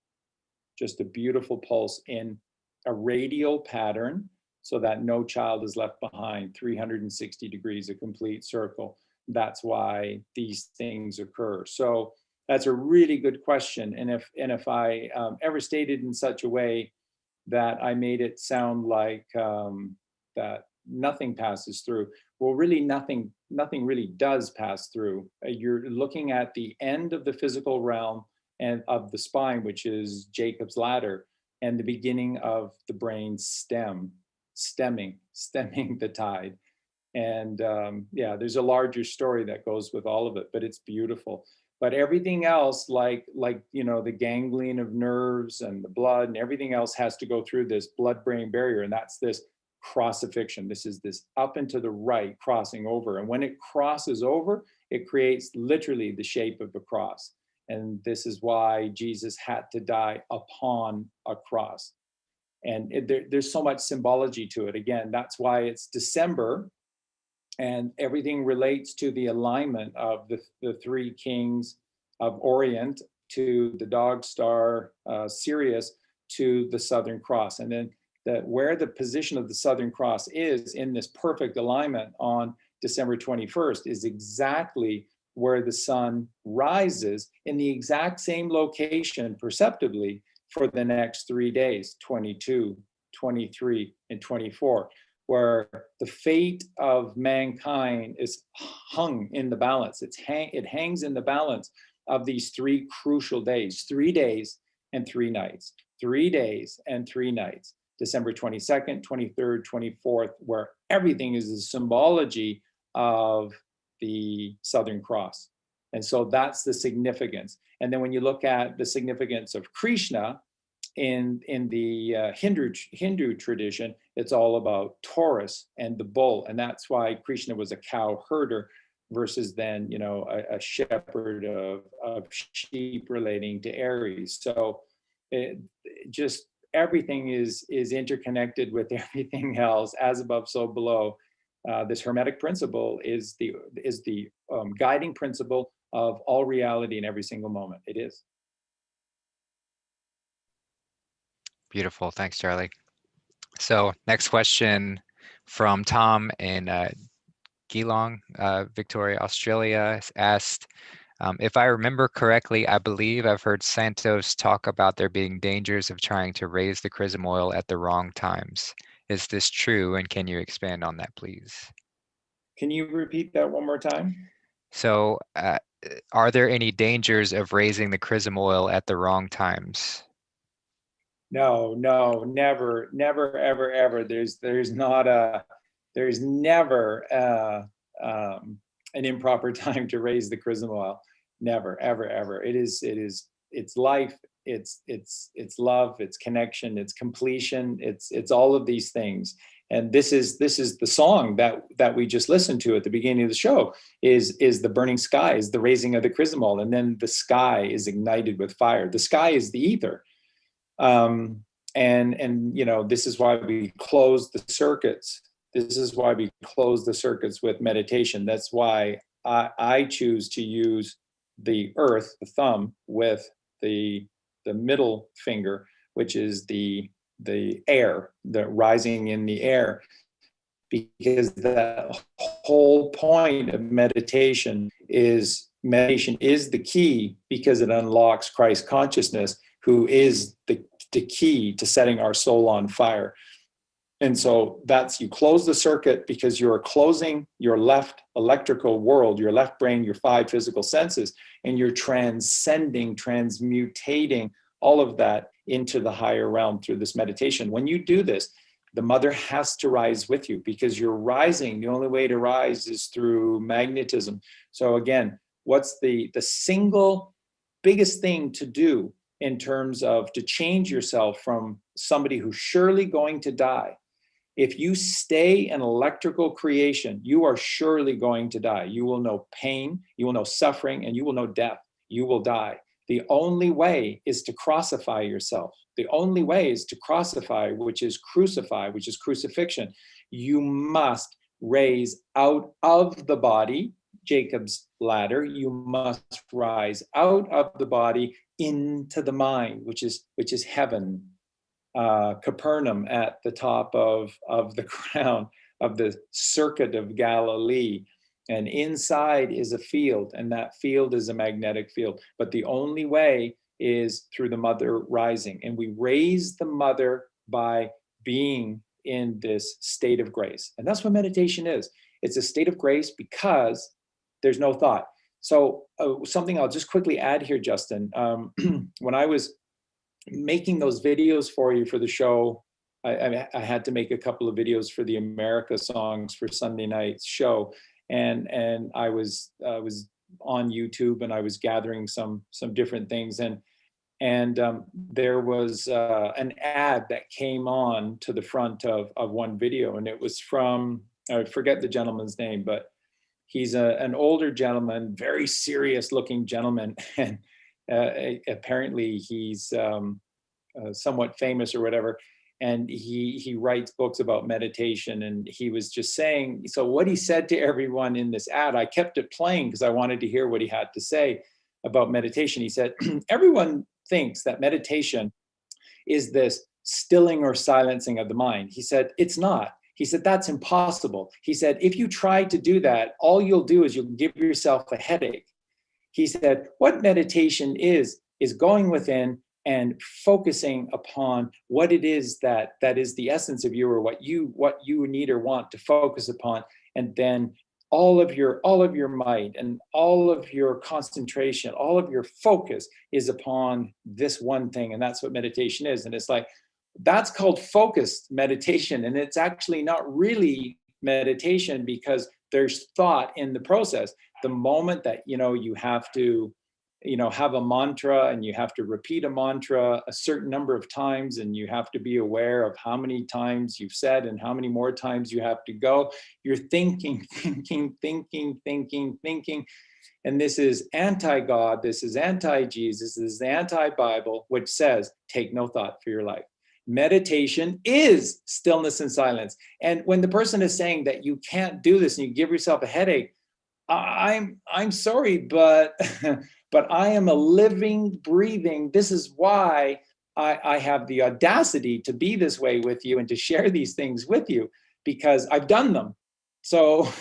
in a radial pattern, so that no child is left behind. 360 degrees, a complete circle. That's why these things occur. So that's a really good question. And if I ever stated in such a way that I made it sound like that nothing passes through, well, really nothing really does pass through. You're looking at the end of the physical realm and of the spine, which is Jacob's ladder, and the beginning of the brain stem, stemming the tide. And yeah, there's a larger story that goes with all of it, but it's beautiful. But everything else, like the ganglion of nerves and the blood and everything else, has to go through this blood-brain barrier, and that's this crucifixion. This is this up and to the right crossing over, and when it crosses over, it creates literally the shape of a cross. And this is why Jesus had to die upon a cross. And there's so much symbology to it. Again, that's why it's December, and everything relates to the alignment of the 3 kings of Orient, to the dog star Sirius, to the Southern Cross. And then where the position of the Southern Cross is in this perfect alignment on December 21st is exactly where the sun rises, in the exact same location perceptibly for the next 3 days, 22, 23, and 24, where the fate of mankind is hung in the balance. It hangs in the balance of these 3 crucial days, 3 days and 3 nights, 3 days and 3 nights, December 22nd, 23rd, 24th, where everything is the symbology of the Southern Cross. And so that's the significance. And then when you look at the significance of Krishna in the Hindu tradition, it's all about Taurus and the bull. And that's why Krishna was a cow herder versus then, a shepherd of sheep relating to Aries. So just everything is interconnected with everything else, as above, so below. This Hermetic principle is the guiding principle of all reality in every single moment. It is. Beautiful. Thanks, Charlie. So next question from Tom in Geelong, Victoria, Australia, asked, if I remember correctly, I believe I've heard Santos talk about there being dangers of trying to raise the chrism oil at the wrong times. Is this true? And can you expand on that, please? Can you repeat that one more time? So are there any dangers of raising the chrism oil at the wrong times? No, never, ever, ever. There's never an improper time to raise the chrism oil. Never, ever, ever. It's life, it's love, it's connection, it's completion, it's all of these things. And this is the song that we just listened to at the beginning of the show, is the burning sky, is the raising of the chrism oil, and then the sky is ignited with fire. The sky is the ether. And And this is why we close the circuits. This is why we close the circuits with meditation. That's why I choose to use the earth, the thumb, with the middle finger, which is the air, the rising in the air, because the whole point of meditation is the key, because it unlocks Christ consciousness, who is the key to setting our soul on fire. And so that's, you close the circuit because you're closing your left electrical world, your left brain, your 5 physical senses, and you're transmutating all of that into the higher realm through this meditation. When you do this, the mother has to rise with you, because you're rising. The only way to rise is through magnetism. So again, what's the single biggest thing to do in terms of to change yourself from somebody who's surely going to die? If you stay an electrical creation, you are surely going to die. You will know pain, you will know suffering, and you will know death. You will die. The only way is to crucify yourself. The only way is to crucify, which is crucify, which is crucifixion. You must raise out of the body, Jacob's ladder. You must rise out of the body into the mind, which is heaven. Capernaum, at the top of the crown of the circuit of Galilee. And inside is a field, and that field is a magnetic field. But the only way is through the mother rising. And we raise the mother by being in this state of grace. And that's what meditation is. It's a state of grace because there's no thought. So something I'll just quickly add here, Justin. When I was making those videos for you for the show, I had to make a couple of videos for the America songs for Sunday night's show, and I was on YouTube, and I was gathering some different things, and there was an ad that came on to the front of one video, and it was from, I forget the gentleman's name, but he's an older gentleman, very serious looking gentleman, and apparently he's somewhat famous or whatever, and he writes books about meditation. And he was just saying, so what he said to everyone in this ad, I kept it playing because I wanted to hear what he had to say about meditation. He said, everyone thinks that meditation is this stilling or silencing of the mind. He said, it's not. He said, that's impossible. He said, if you try to do that, all you'll do is you'll give yourself a headache. He said, what meditation is going within and focusing upon what it is that is the essence of you, or what you need or want to focus upon. And then all of your might and all of your concentration, all of your focus is upon this one thing. And that's what meditation is. And it's like, that's called focused meditation. And it's actually not really meditation, because there's thought in the process. The moment that, you have to, have a mantra, and you have to repeat a mantra a certain number of times, and you have to be aware of how many times you've said and how many more times you have to go. You're thinking. And this is anti-God, this is anti-Jesus, this is anti-Bible, which says, take no thought for your life. Meditation is stillness and silence. And when the person is saying that you can't do this and you give yourself a headache, I'm sorry, but but I am a living, breathing. This is why I have the audacity to be this way with you and to share these things with you, because I've done them. So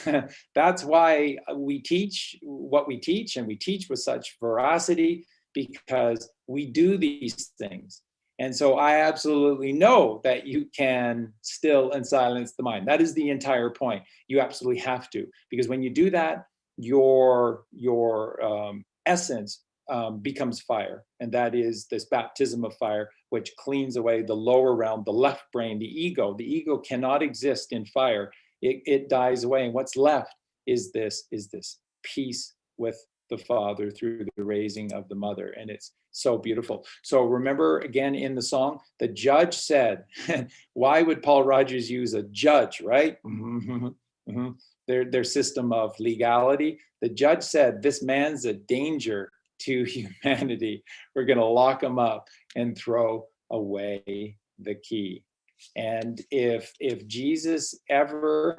that's why we teach what we teach, and we teach with such veracity, because we do these things. And so I absolutely know that you can still and silence the mind. That is the entire point. You absolutely have to, because when you do that, your essence becomes fire. And that is this baptism of fire, which cleans away the lower realm, the left brain, the ego. The ego cannot exist in fire. It dies away. And what's left is this peace with the Father through the raising of the mother. And it's so beautiful. So remember, again, in the song, the judge said, why would Paul Rogers use a judge, right? Their system of legality. The judge said, this man's a danger to humanity. We're going to lock him up and throw away the key. And if Jesus ever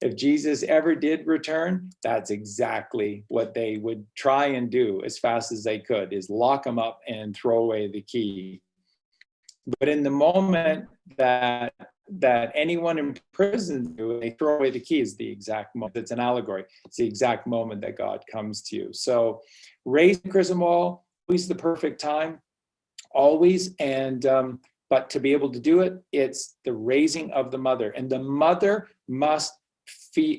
if Jesus ever did return, that's exactly what they would try and do as fast as they could, is lock him up and throw away the key. But in the moment that anyone in prison do, they throw away the key, is the exact moment. It's an allegory. It's the exact moment that God comes to you. So raise the chrism wall, always the perfect time, always. And but to be able to do it, it's the raising of the mother. And the mother must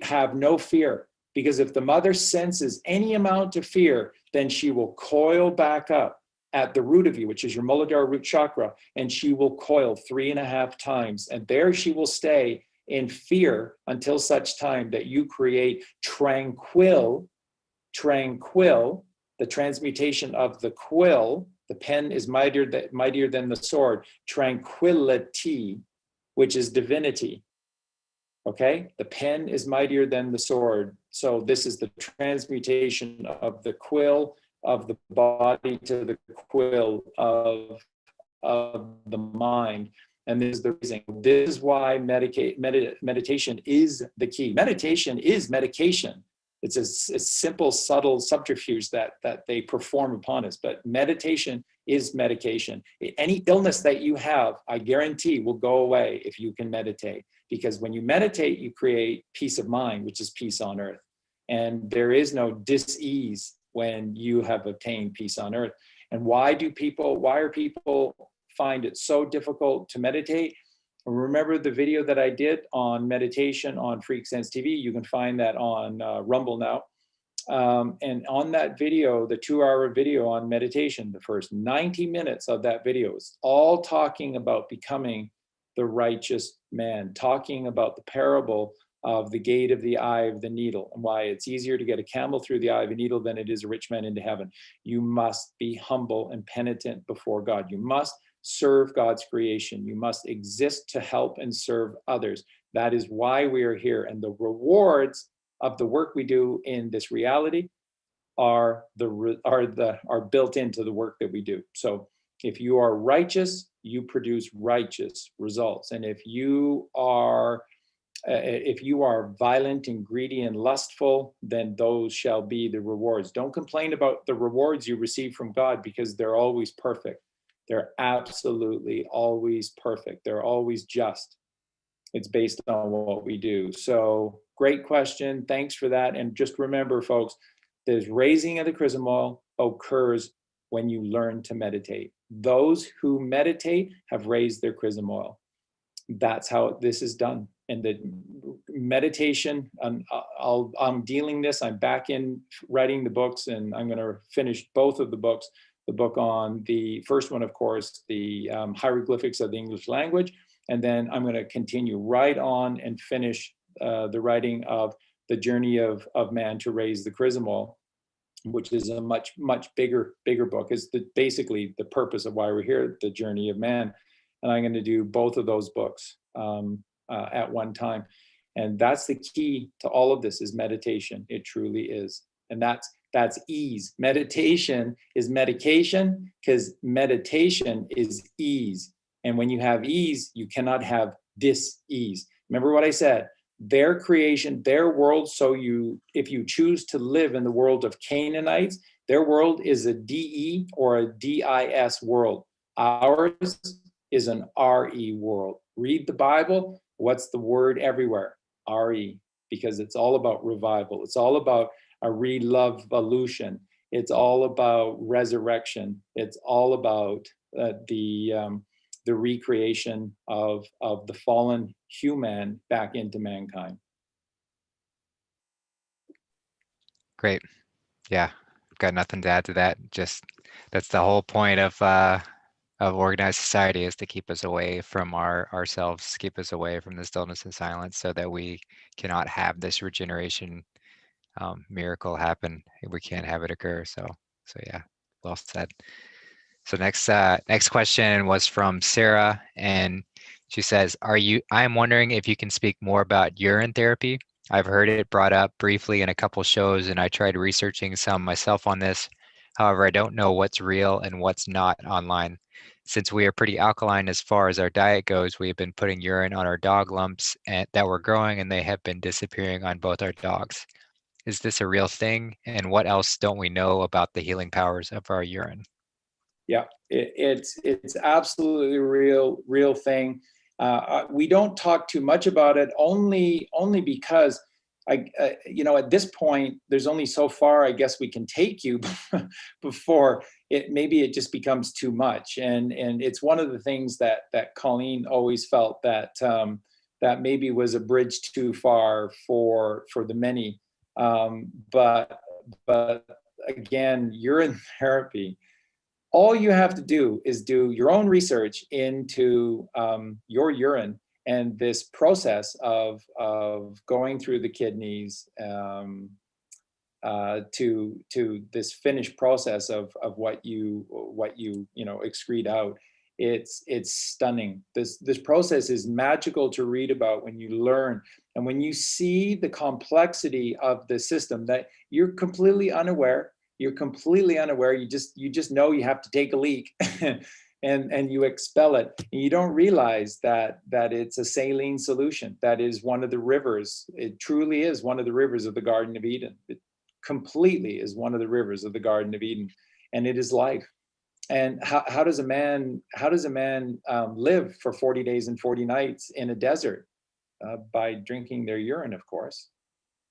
have no fear, because if the mother senses any amount of fear, then she will coil back up at the root of you, which is your Muladhara root chakra, and she will coil 3.5 times. And there she will stay in fear until such time that you create tranquil, the transmutation of the quill. The pen is mightier than the sword. Tranquility, which is divinity. Okay, the pen is mightier than the sword. So this is the transmutation of the quill of the body to the quill of the mind. And this is the reason. This is why meditation is the key. Meditation is medication. It's a simple, subtle subterfuge that they perform upon us. But meditation is medication. Any illness that you have, I guarantee, will go away if you can meditate. Because when you meditate, you create peace of mind, which is peace on earth. And there is no dis-ease when you have obtained peace on earth. And why are people find it so difficult to meditate? Remember the video that I did on meditation on Freak Sense TV? You can find that on Rumble now. And on that video, the 2-hour video on meditation, the first 90 minutes of that video is all talking about becoming the righteous man, talking about the parable of the gate of the eye of the needle, and why it's easier to get a camel through the eye of a needle than it is a rich man into heaven. You must be humble and penitent before God. You must serve God's creation. You must exist to help and serve others. That is why we are here. And the rewards of the work we do in this reality are built into the work that we do. So if you are righteous, you produce righteous results. And if you are violent and greedy and lustful, then those shall be the rewards. Don't complain about the rewards you receive from God, because they're always perfect. They're absolutely always perfect. They're always just. It's based on what we do. So great question. Thanks for that. And just remember, folks, this raising of the chrism wall occurs when you learn to meditate. Those who meditate have raised their chrism wall. That's how this is done. And the meditation, I'm dealing this. I'm back in writing the books, and I'm going to finish both of the books. The book on the first one, of course, the hieroglyphics of the English language. And then I'm going to continue right on and finish the writing of the journey of man to raise the chrism wall, which is a much, much bigger book. It's basically the purpose of why we're here, the journey of man. And I'm going to do both of those books at one time. And that's the key to all of this, is meditation. It truly is. And that's ease. Meditation is medication, because meditation is ease. And when you have ease, you cannot have dis-ease. Remember what I said, their creation, their world. So if you choose to live in the world of Canaanites, their world is a DE or a DIS world. Ours is an RE world. Read the Bible. What's the word everywhere? RE, because it's all about revival. It's all about a re-love-volution. It's all about resurrection. It's all about the recreation of the fallen human back into mankind. Great. Yeah, I've got nothing to add to that. Just that's the whole point of organized society, is to keep us away from ourselves, keep us away from the stillness and silence, so that we cannot have this regeneration miracle happen. We can't have it occur. So yeah, well said. So next question was from Sarah, and she says, I'm wondering if you can speak more about urine therapy. I've heard it brought up briefly in a couple shows, and I tried researching some myself on this, However, I don't know what's real and what's not online. Since we are pretty alkaline as far as our diet goes, we have been putting urine on our dog lumps that were growing, and they have been disappearing on both our dogs. Is this a real thing? And what else don't we know about the healing powers of our urine? Yeah, it's absolutely real thing. We don't talk too much about it, only because at this point, there's only so far I guess we can take you before it just becomes too much. And it's one of the things that Colleen always felt that maybe was a bridge too far for the many. But again, urine therapy, all you have to do is do your own research into your urine and this process of going through the kidneys to this finished process of what you excrete out. It's stunning. This process is magical to read about when you learn and when you see the complexity of the system that you're completely unaware. You're completely unaware. You just know you have to take a leak and you expel it. And you don't realize that it's a saline solution. That is one of the rivers. It truly is one of the rivers of the Garden of Eden. It completely is one of the rivers of the Garden of Eden, and it is life. And how does a man live for 40 days and 40 nights in a desert? By drinking their urine, of course.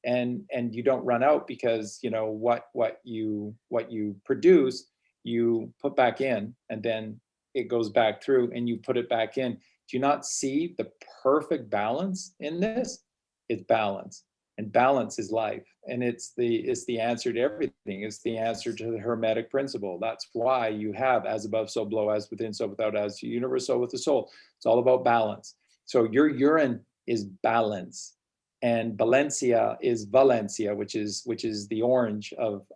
And you don't run out because what you produce, you put back in, and then it goes back through and you put it back in. Do you not see the perfect balance in this? It's balance, and balance is life, and it's the answer to everything. It's the answer to the Hermetic principle. That's why you have as above, so below, as within, so without, as the universe, so with the soul. It's all about balance. So your urine is balance. And Valencia is Valencia, which is the orange of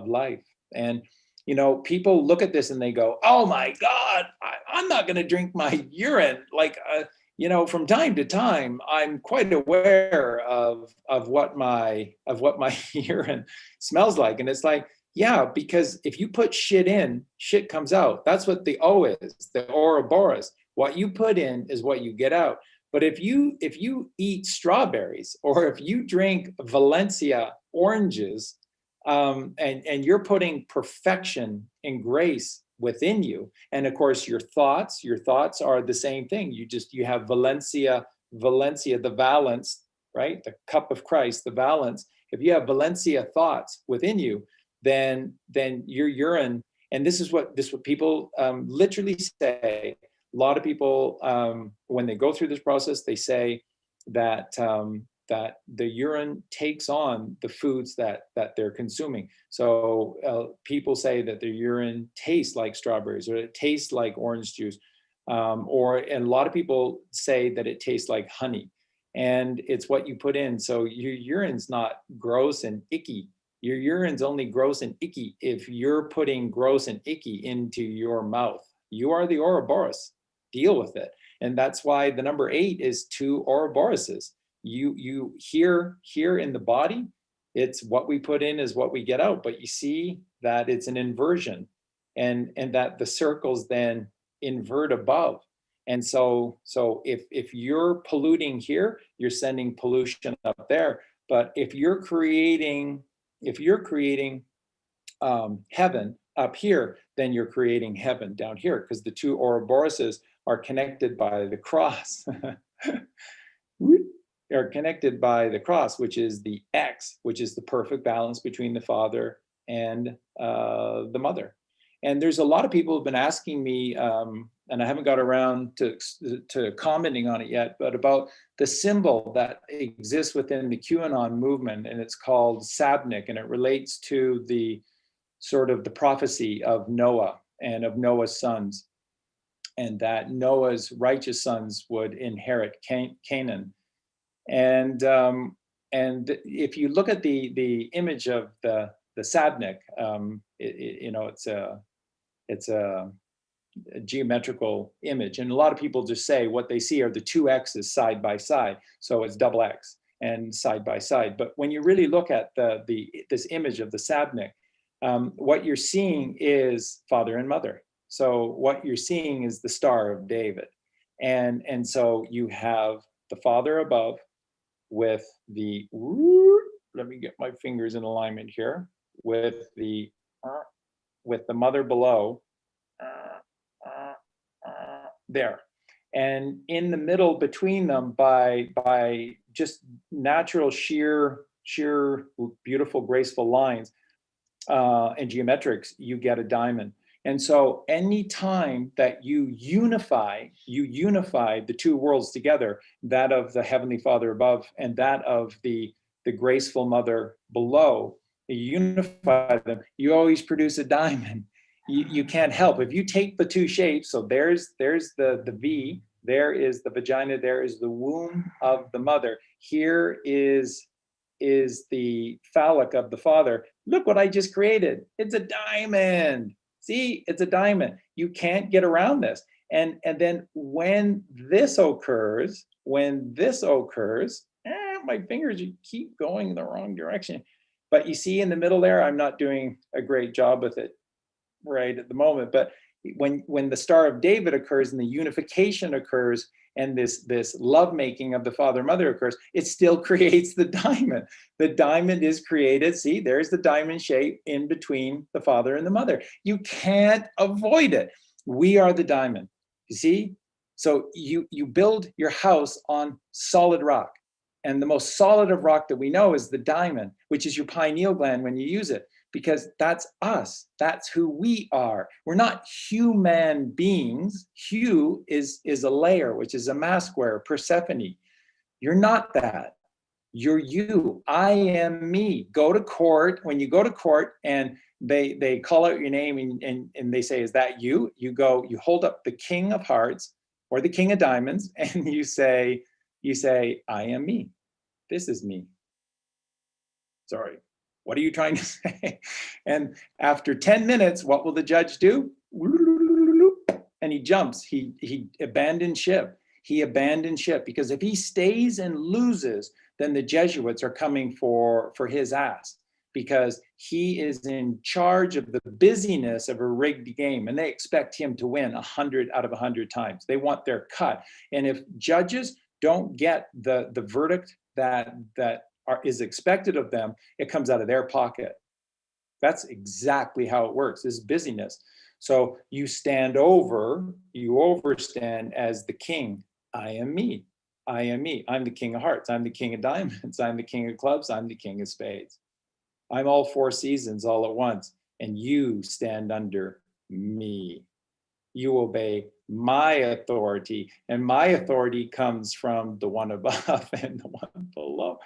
life. And people look at this and they go, "Oh my God, I'm not going to drink my urine." Like, from time to time, I'm quite aware of what my urine smells like, and it's like, yeah, because if you put shit in, shit comes out. That's what the O is, the Ouroboros. What you put in is what you get out. But if you eat strawberries, or if you drink Valencia oranges, and you're putting perfection and grace within you, and of course your thoughts are the same thing. You have Valencia, the valence, right? The cup of Christ, the valence. If you have Valencia thoughts within you, then your urine, and this is what people literally say. A lot of people, when they go through this process, they say that the urine takes on the foods that they're consuming. So people say that their urine tastes like strawberries, or it tastes like orange juice, and a lot of people say that it tastes like honey. And it's what you put in. So your urine's not gross and icky. Your urine's only gross and icky if you're putting gross and icky into your mouth. You are the Ouroboros. Deal with it. And that's why the number 8 is 2 Ouroboroses. You here in the body, it's what we put in is what we get out. But you see that it's an inversion, and that the circles then invert above. And so if you're polluting here, you're sending pollution up there. But if you're creating heaven up here, then you're creating heaven down here, because the 2 Ouroboroses are connected by the cross. Are connected by the cross, which is the X, which is the perfect balance between the Father and the Mother. And there's a lot of people who've been asking me, and I haven't got around to commenting on it yet, but about the symbol that exists within the QAnon movement, and it's called Sabnik, and it relates to the sort of the prophecy of Noah and of Noah's sons, and that Noah's righteous sons would inherit Canaan. And if you look at the image of the Sabnik, it's a geometrical image, and a lot of people just say what they see are the 2 X's side by side, so it's double X and side by side. But when you really look at this image of the Sabnik, What you're seeing is father and mother. So what you're seeing is the Star of David. And so you have the father above with the, let me get my fingers in alignment here, with the mother below, there. And in the middle between them, by just natural, sheer, beautiful, graceful lines, and geometrics, you get a diamond. And so anytime that you unify the two worlds together, that of the Heavenly Father above and that of the graceful mother below, you unify them, you always produce a diamond. You can't help. If you take the two shapes, so there's the V, there is the vagina, there is the womb of the mother. Here is the phallic of the father. Look what I just created. It's a diamond. See, it's a diamond. You can't get around this. And then when this occurs, my fingers keep going in the wrong direction. But you see in the middle there, I'm not doing a great job with it right at the moment. But when the Star of David occurs and the unification occurs, and this lovemaking of the father and mother occurs, it still creates the diamond. The diamond is created. See, there's the diamond shape in between the father and the mother. You can't avoid it. We are the diamond. You see? So you build your house on solid rock. And the most solid of rock that we know is the diamond, which is your pineal gland when you use it, because that's us. That's who we are. We're not human beings. Hue is a layer, which is a mask wearer, Persephone. You're not that. You're you. I am me. Go to court. When you go to court and they call out your name and they say, is that you? You go, you hold up the King of Hearts or the King of Diamonds, and you say, I am me. This is me. Sorry. What are you trying to say? And after 10 minutes, what will the judge do? And he jumps. He abandons ship. He abandoned ship, because if he stays and loses, then the Jesuits are coming for his ass, because he is in charge of the busyness of a rigged game, and they expect him to win 100 out of 100 times. They want their cut. And if judges don't get the verdict that is expected of them, it comes out of their pocket. That's exactly how it works, this busyness. So you overstand as the king. I am me. I am me. I'm the King of Hearts. I'm the King of Diamonds. I'm the King of Clubs. I'm the King of Spades. I'm all four seasons all at once. And you stand under me. You obey my authority. And my authority comes from the one above and the one below.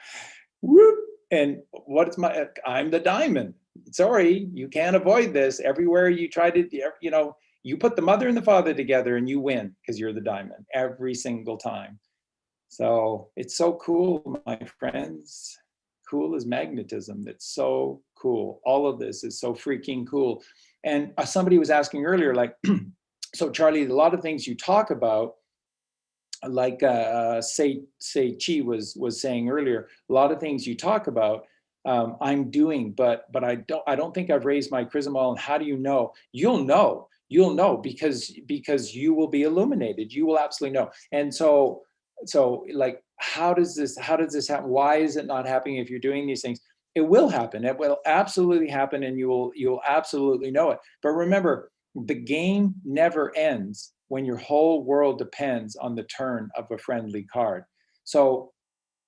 Whoop. And what's I'm the diamond. Sorry, you can't avoid this. Everywhere you try to, you put the mother and the father together and you win, because you're the diamond every single time. So it's so cool, my friends. Cool as magnetism. It's so cool. All of this is so freaking cool. And somebody was asking earlier, like, so Charlie, a lot of things you talk about, like Sei Chi was saying earlier, a lot of things you talk about, I'm doing, but I don't think I've raised my chrismal. And how do you know? You'll know because you will be illuminated. You will absolutely know. And so like, how does this happen? Why is it not happening if you're doing these things? It will happen. It will absolutely happen, and you'll absolutely know it. But remember, the game never ends when your whole world depends on the turn of a friendly card. So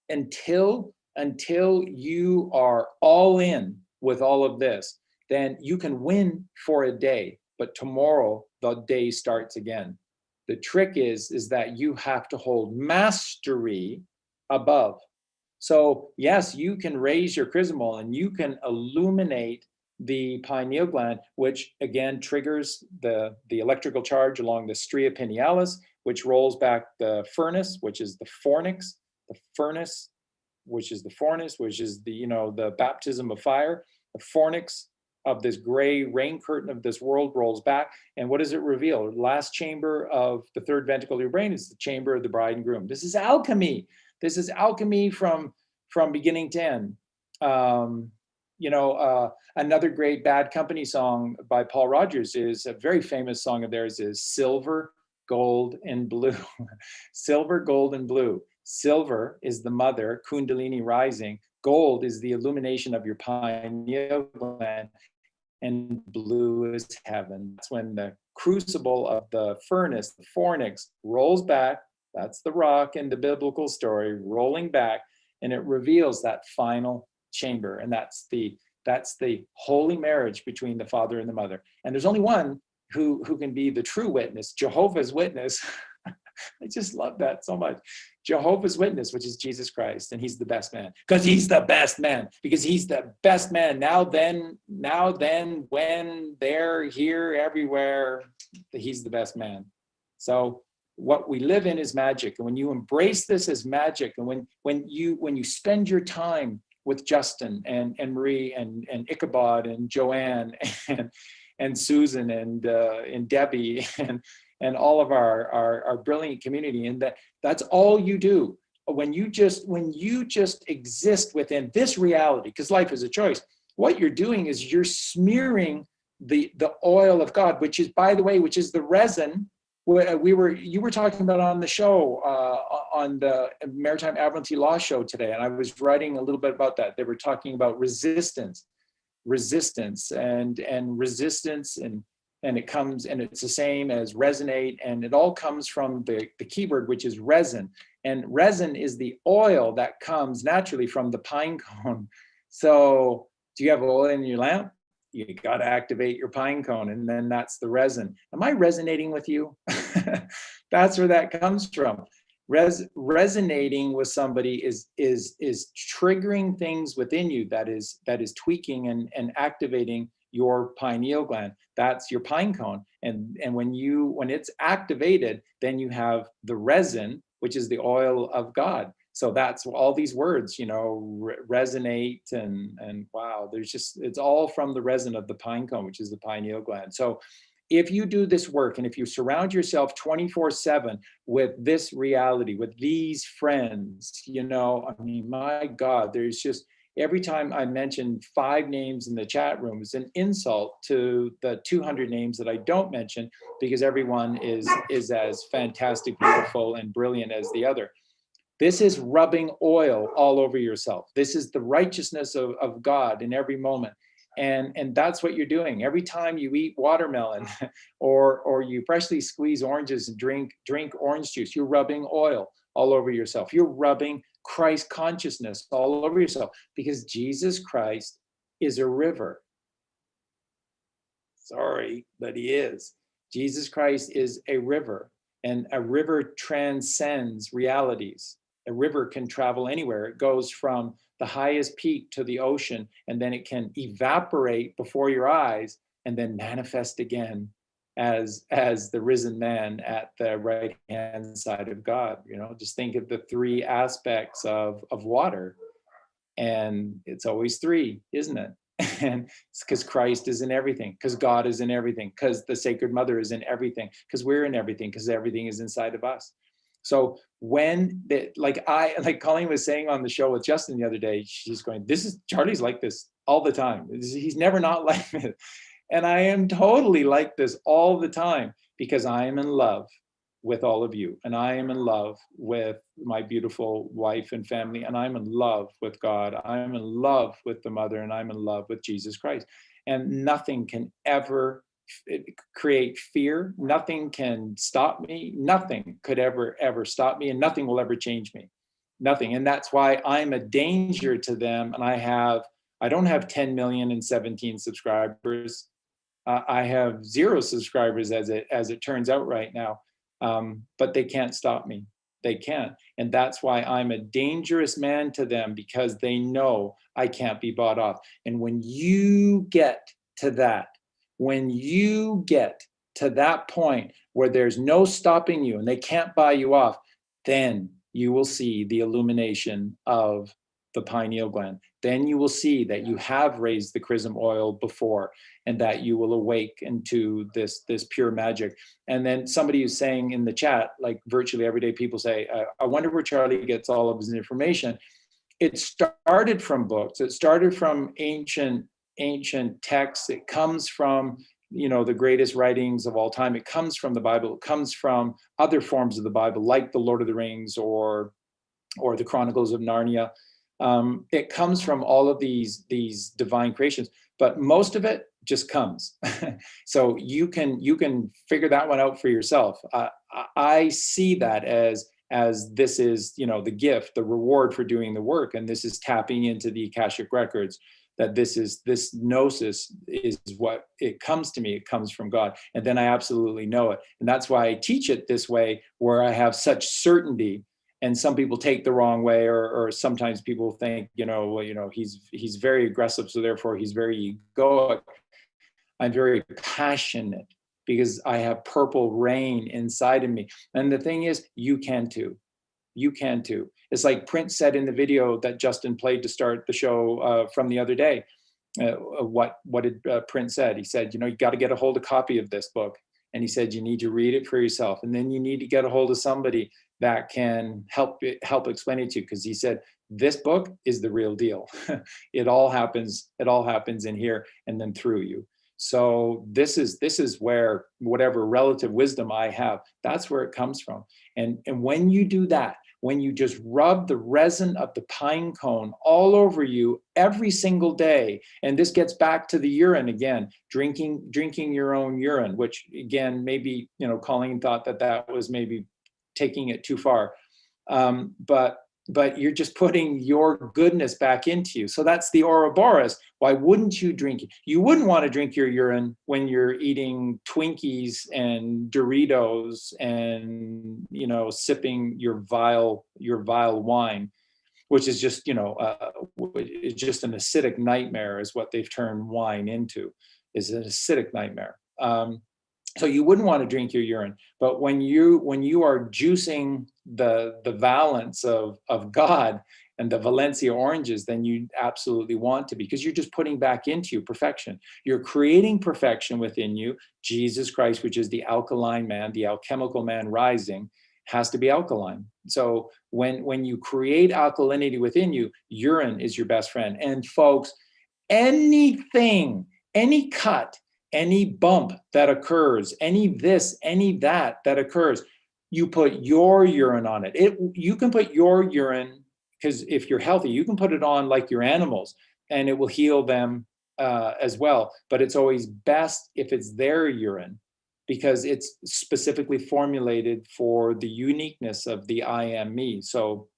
until you are all in with all of this, then you can win for a day, but tomorrow the day starts again. The trick is that you have to hold mastery above. So yes, you can raise your chrismal and you can illuminate the pineal gland, which again triggers the electrical charge along the stria pinealis, which rolls back the furnace, which is the fornix, the furnace, which is the fornix, which is the baptism of fire. The fornix of this gray rain curtain of this world rolls back. And what does it reveal? The last chamber of the third ventricle of your brain is the chamber of the bride and groom. This is alchemy. This is alchemy from beginning to end. Another great Bad Company song by Paul Rogers is a very famous song of theirs is Silver, Gold, and Blue. Silver, gold, and blue. Silver is the mother, Kundalini rising. Gold is the illumination of your pineal gland, and blue is heaven. That's when the crucible of the furnace, the fornix, rolls back. That's the rock in the biblical story, rolling back, and it reveals that final chamber. And that's the holy marriage between the father and the mother. And there's only one who can be the true witness, Jehovah's Witness. I just love that so much. Jehovah's Witness, which is Jesus Christ, and he's the best man because he's the best man, because he's the best man. Now, then, when, there, here, everywhere, he's the best man. So what we live in is magic. And when you embrace this as magic, and when you spend your time with Justin and Marie and Ichabod and Joanne and Susan and Debbie and all of our brilliant community, and that's all you do. When you just exist within this reality, because life is a choice, what you're doing is you're smearing the oil of God, which is, by the way, which is the resin. You were talking about on the show, on the Maritime Admiralty Law show today, and I was writing a little bit about that. They were talking about resistance and resistance, and it comes, and it's the same as resonate, and it all comes from the keyword, which is resin. And resin is the oil that comes naturally from the pine cone. So do you have oil in your lamp? You got to activate your pine cone, and then that's the resin. Am I resonating with you? That's where that comes from. Resonating with somebody is triggering things within you that is tweaking and activating your pineal gland. That's your pine cone. And when it's activated, then you have the resin, which is the oil of God. So that's all these words, resonate and wow, it's all from the resin of the pine cone, which is the pineal gland. So if you do this work, and if you surround yourself 24/7 with this reality, with these friends, my God, there's just, every time I mention 5 names in the chat room, it's an insult to the 200 names that I don't mention, because everyone is as fantastic, beautiful, and brilliant as the other. This is rubbing oil all over yourself. This is the righteousness of God in every moment. And that's what you're doing. Every time you eat watermelon or you freshly squeeze oranges and drink orange juice, you're rubbing oil all over yourself. You're rubbing Christ consciousness all over yourself, because Jesus Christ is a river. Sorry, but he is. Jesus Christ is a river, and a river transcends realities. A river can travel anywhere. It goes from the highest peak to the ocean, and then it can evaporate before your eyes and then manifest again as the risen man at the right hand side of God. Just think of the 3 aspects of water, and it's always 3, isn't it? And it's because Christ is in everything, because God is in everything, because the Sacred Mother is in everything, because we're in everything, because everything is inside of us. So like Colleen was saying on the show with Justin the other day, she's going, Charlie's like this all the time. He's never not like this. And I am totally like this all the time, because I am in love with all of you. And I am in love with my beautiful wife and family. And I'm in love with God. I'm in love with the Mother, and I'm in love with Jesus Christ. And nothing can ever create fear. Nothing can stop me. Nothing could ever stop me, and nothing will ever change me. Nothing. And that's why I'm a danger to them. And I don't have 10 million and 17 subscribers. I have 0 subscribers as it turns out right now. But they can't stop me. They can't. And that's why I'm a dangerous man to them, because they know I can't be bought off. And when you get to that point where there's no stopping you and they can't buy you off, then you will see the illumination of the pineal gland. Then you will see that you have raised the chrism oil before, and that you will awake into this pure magic. And then somebody is saying in the chat, like virtually every day, people say, I wonder where Charlie gets all of his information. it started from books. It started from ancient texts. It comes from, you know, the greatest writings of all time. It comes from the Bible. It comes from other forms of the Bible, like the Lord of the Rings or the Chronicles of Narnia. It comes from all of these divine creations, but most of it just comes. So you can figure that one out for yourself. I see that as this is, you know, the gift, the reward for doing the work, and this is tapping into the Akashic records. That this gnosis is what it comes to me. It comes from God, and then I absolutely know it, and that's why I teach it this way, where I have such certainty. And some people take the wrong way, or sometimes people think, you know, he's very aggressive, so therefore he's very egoic. I'm very passionate because I have purple rain inside of me. And the thing is, you can too. You can too. It's like Prince said in the video that Justin played to start the show from the other day. What did Prince said? He said, you know, you got to get a hold of a copy of this book. And he said, you need to read it for yourself. And then you need to get a hold of somebody that can help explain it to you. Because he said, this book is the real deal. It all happens in here and then through you. So this is where whatever relative wisdom I have, that's where it comes from. And when you do that, when you just rub the resin of the pine cone all over you every single day, and this gets back to the urine again, drinking your own urine, which again, maybe, you know, Colleen thought that was maybe taking it too far. But you're just putting your goodness back into you. So that's the Ouroboros. Why wouldn't you drink it? You wouldn't want to drink your urine when you're eating Twinkies and Doritos and, you know, sipping your vile wine, which is just, you know, it's just an acidic nightmare is what they've turned wine into, is an acidic nightmare. So you wouldn't want to drink your urine, but when you are juicing the valence of God and the Valencia oranges, then you absolutely want to, because you're just putting back into you perfection. You're creating perfection within you. Jesus Christ, which is the alkaline man, the alchemical man rising, has to be alkaline. So when you create alkalinity within you, urine is your best friend. And folks, anything, any cut, any bump that occurs, any this, any that occurs, you put your urine on it. You can put your urine, because if you're healthy, you can put it on like your animals, and it will heal them as well. But it's always best if it's their urine, because it's specifically formulated for the uniqueness of the I am me. So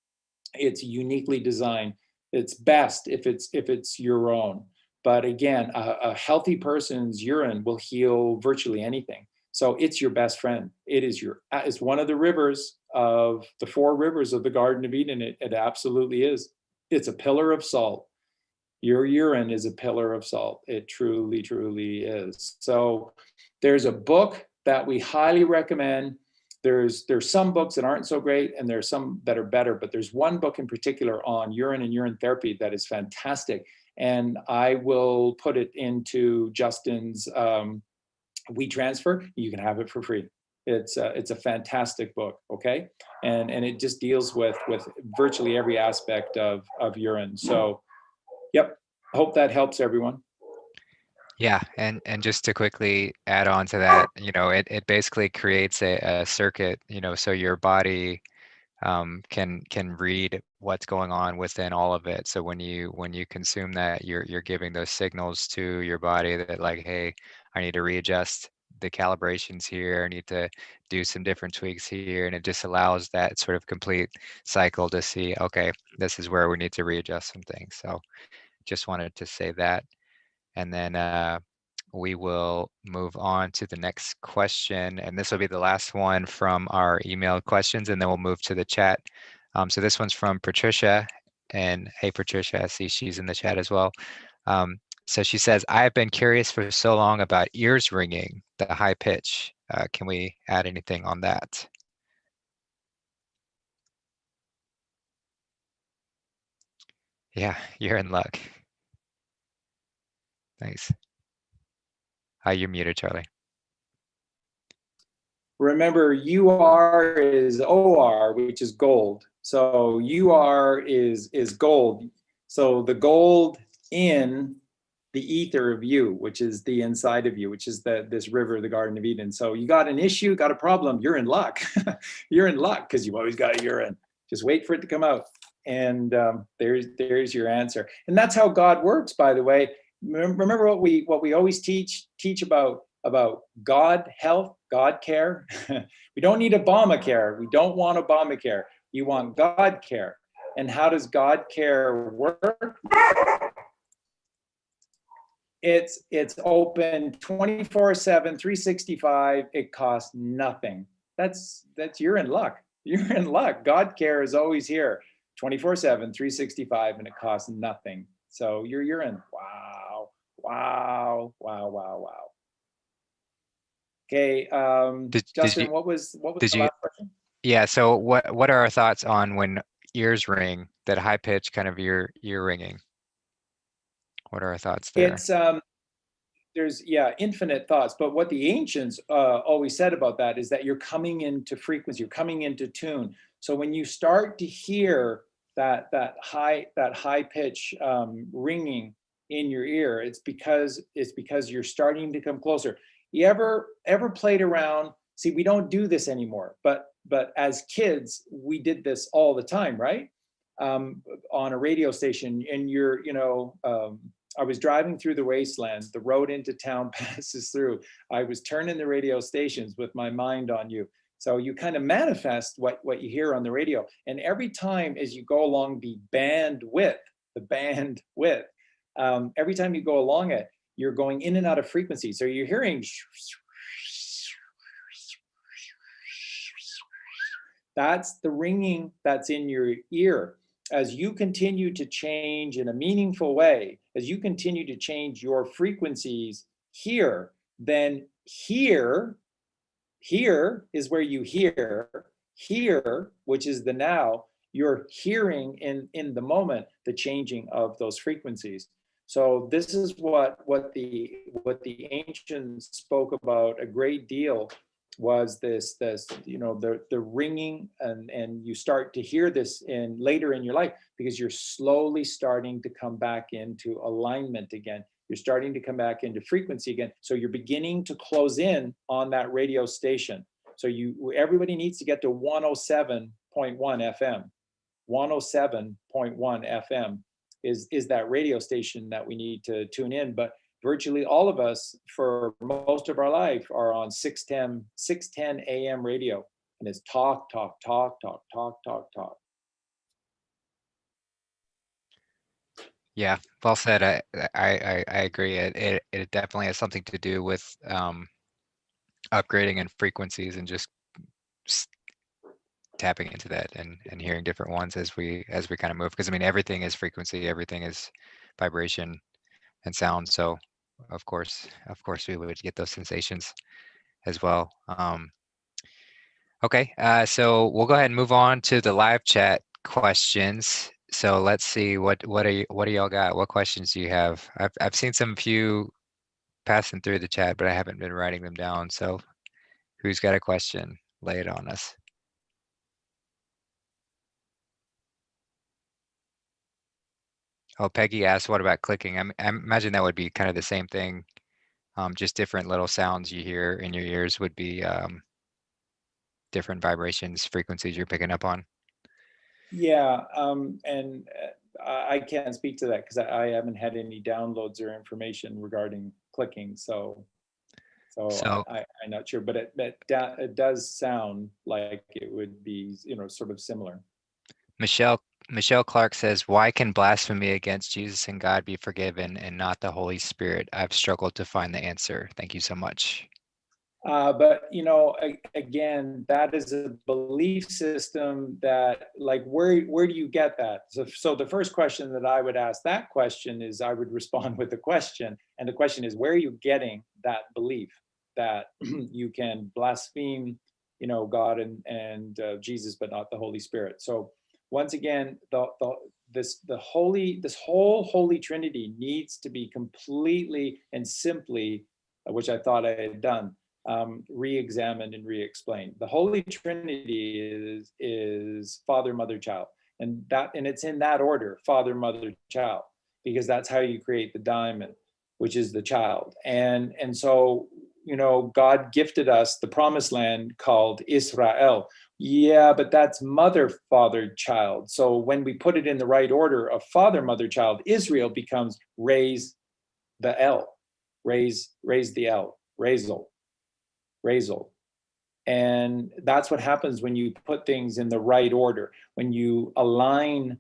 it's uniquely designed. It's best if it's your own. But again, a healthy person's urine will heal virtually anything. So it's your best friend. It's one of the rivers of the 4 rivers of the Garden of Eden. It absolutely is. It's a pillar of salt. Your urine is a pillar of salt. It truly, truly is. So there's a book that we highly recommend. There's some books that aren't so great, and there's some that are better, but there's one book in particular on urine and urine therapy that is fantastic. And I will put it into Justin's WeTransfer. You can have it for free. It's a fantastic book, okay? And it just deals with virtually every aspect of urine. So, yep, hope that helps everyone. Yeah, and just to quickly add on to that, you know, it basically creates a circuit, you know, so your body can read what's going on within all of it. So when you consume that, you're giving those signals to your body that, like, hey, I need to readjust the calibrations here. I need to do some different tweaks here, and it just allows that sort of complete cycle to see, okay, this is where we need to readjust some things. So just wanted to say that, and then we will move on to the next question, and this will be the last one from our email questions, and then we'll move to the chat. So this one's from Patricia, and hey, Patricia, I see she's in the chat as well. So she says, I have been curious for so long about ears ringing, the high pitch. Can we add anything on that? Yeah, you're in luck. Nice. You're muted, Charlie. Remember, UR is OR, which is gold. So you are is gold. So the gold in the ether of you, which is the inside of you, which is this river, the Garden of Eden. So you got an issue, got a problem, you're in luck. You're in luck because you've always got urine. Just wait for it to come out. And there's your answer. And that's how God works, by the way. Remember what we always teach about God health, God care. We don't need Obamacare. We don't want Obamacare. You want God care. And how does God care work? It's open 24/7, 365. It costs nothing. That's you're in luck. You're in luck. God care is always here, 24/7, 365, and it costs nothing. So you're in. Wow, wow, wow, wow, wow. Okay, Did you Justin, what was did the you last question? yeah, so what are our thoughts on when ears ring, that high pitch kind of ear ringing? What are our thoughts there? It's there's infinite thoughts, but what the ancients always said about that is that you're coming into frequency, you're coming into tune. So when you start to hear that high pitch ringing in your ear, it's because you're starting to come closer. You ever played around? See, we don't do this anymore, but as kids we did this all the time, right? On a radio station, and I was driving through the wasteland. The road into town passes through. I was turning the radio stations with my mind on you. So you kind of manifest what you hear on the radio. And every time as you go along the bandwidth, every time you go along it, you're going in and out of frequency. So you're hearing, that's the ringing that's in your ear. As you continue to change in a meaningful way, as you continue to change your frequencies here, then here is where you hear, here, which is the now, you're hearing in the moment the changing of those frequencies. So this is what the ancients spoke about a great deal, was this the ringing, and you start to hear this in later in your life because you're slowly starting to come back into alignment again. You're starting to come back into frequency again. So you're beginning to close in on that radio station. So everybody needs to get to 107.1 FM. 107.1 FM is that radio station that we need to tune in. But virtually all of us, for most of our life, are on 610 AM radio, and it's talk. Yeah, well said. I agree. It definitely has something to do with upgrading and frequencies, and just tapping into that and hearing different ones as we kind of move. Because I mean, everything is frequency, everything is vibration and sound. So of course we would get those sensations as well. Okay, so we'll go ahead and move on to the live chat questions. So let's see, what do y'all got? What questions do you have? I've seen some few passing through the chat, but I haven't been writing them down. So who's got a question? Lay it on us. Oh, Peggy asked, what about clicking? I imagine that would be kind of the same thing. Just different little sounds you hear in your ears would be different vibrations, frequencies you're picking up on. Yeah, and I can't speak to that because I haven't had any downloads or information regarding clicking. So I'm not sure, but it does sound like it would be, sort of similar. Michelle Clark says, why can blasphemy against Jesus and God be forgiven and not the Holy Spirit? I've struggled to find the answer. Thank you so much. But again, that is a belief system that, like, where do you get that? So the first question that I would ask that question is, I would respond with a question, and the question is, where are you getting that belief that you can blaspheme, God and Jesus, but not the Holy Spirit? So once again, this whole Holy Trinity needs to be completely and simply, which I thought I had done, re-examined and re-explained. The Holy Trinity is Father, Mother, Child, and it's in that order: Father, Mother, Child, because that's how you create the diamond, which is the child. And so, God gifted us the promised land called Israel. Yeah, but that's mother, father, child. So when we put it in the right order of father, mother, child, Israel becomes raise the L, raise the L, Razel. And that's what happens when you put things in the right order, when you align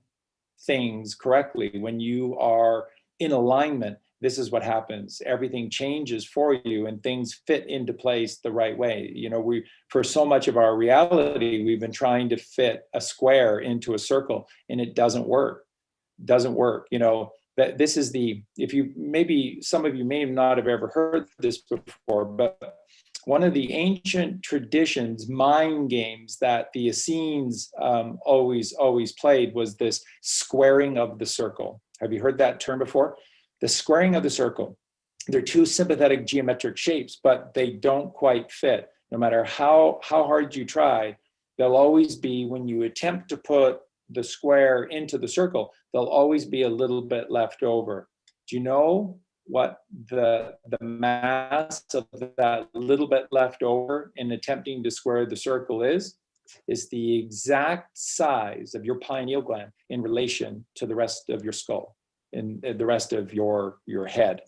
things correctly, when you are in alignment. This is what happens. Everything changes for you and things fit into place the right way. We, for so much of our reality, we've been trying to fit a square into a circle, and it doesn't work. That this is if you, maybe some of you may not have ever heard this before, but one of the ancient traditions, mind games that the Essenes always played, was this squaring of the circle. Have you heard that term before? The squaring of the circle. They're two sympathetic geometric shapes, but they don't quite fit. No matter how hard you try, they'll always be, when you attempt to put the square into the circle, there'll always be a little bit left over. Do you know what the mass of that little bit left over in attempting to square the circle is the exact size of your pineal gland in relation to the rest of your skull and the rest of your head.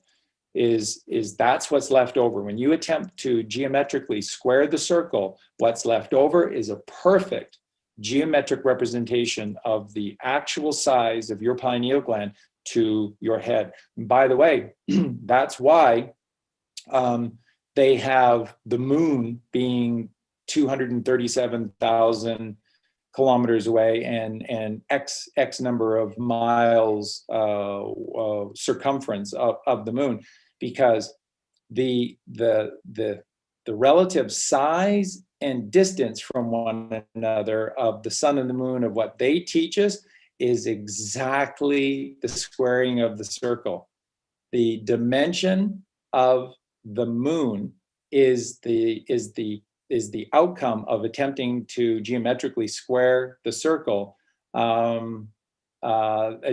That's what's left over. When you attempt to geometrically square the circle, what's left over is a perfect geometric representation of the actual size of your pineal gland to your head. And by the way, that's why they have the moon being 237,000 kilometers away and X number of miles circumference of the moon, because the relative size and distance from one another of the sun and the moon, of what they teach us, is exactly the squaring of the circle. The dimension of the moon is the outcome of attempting to geometrically square the circle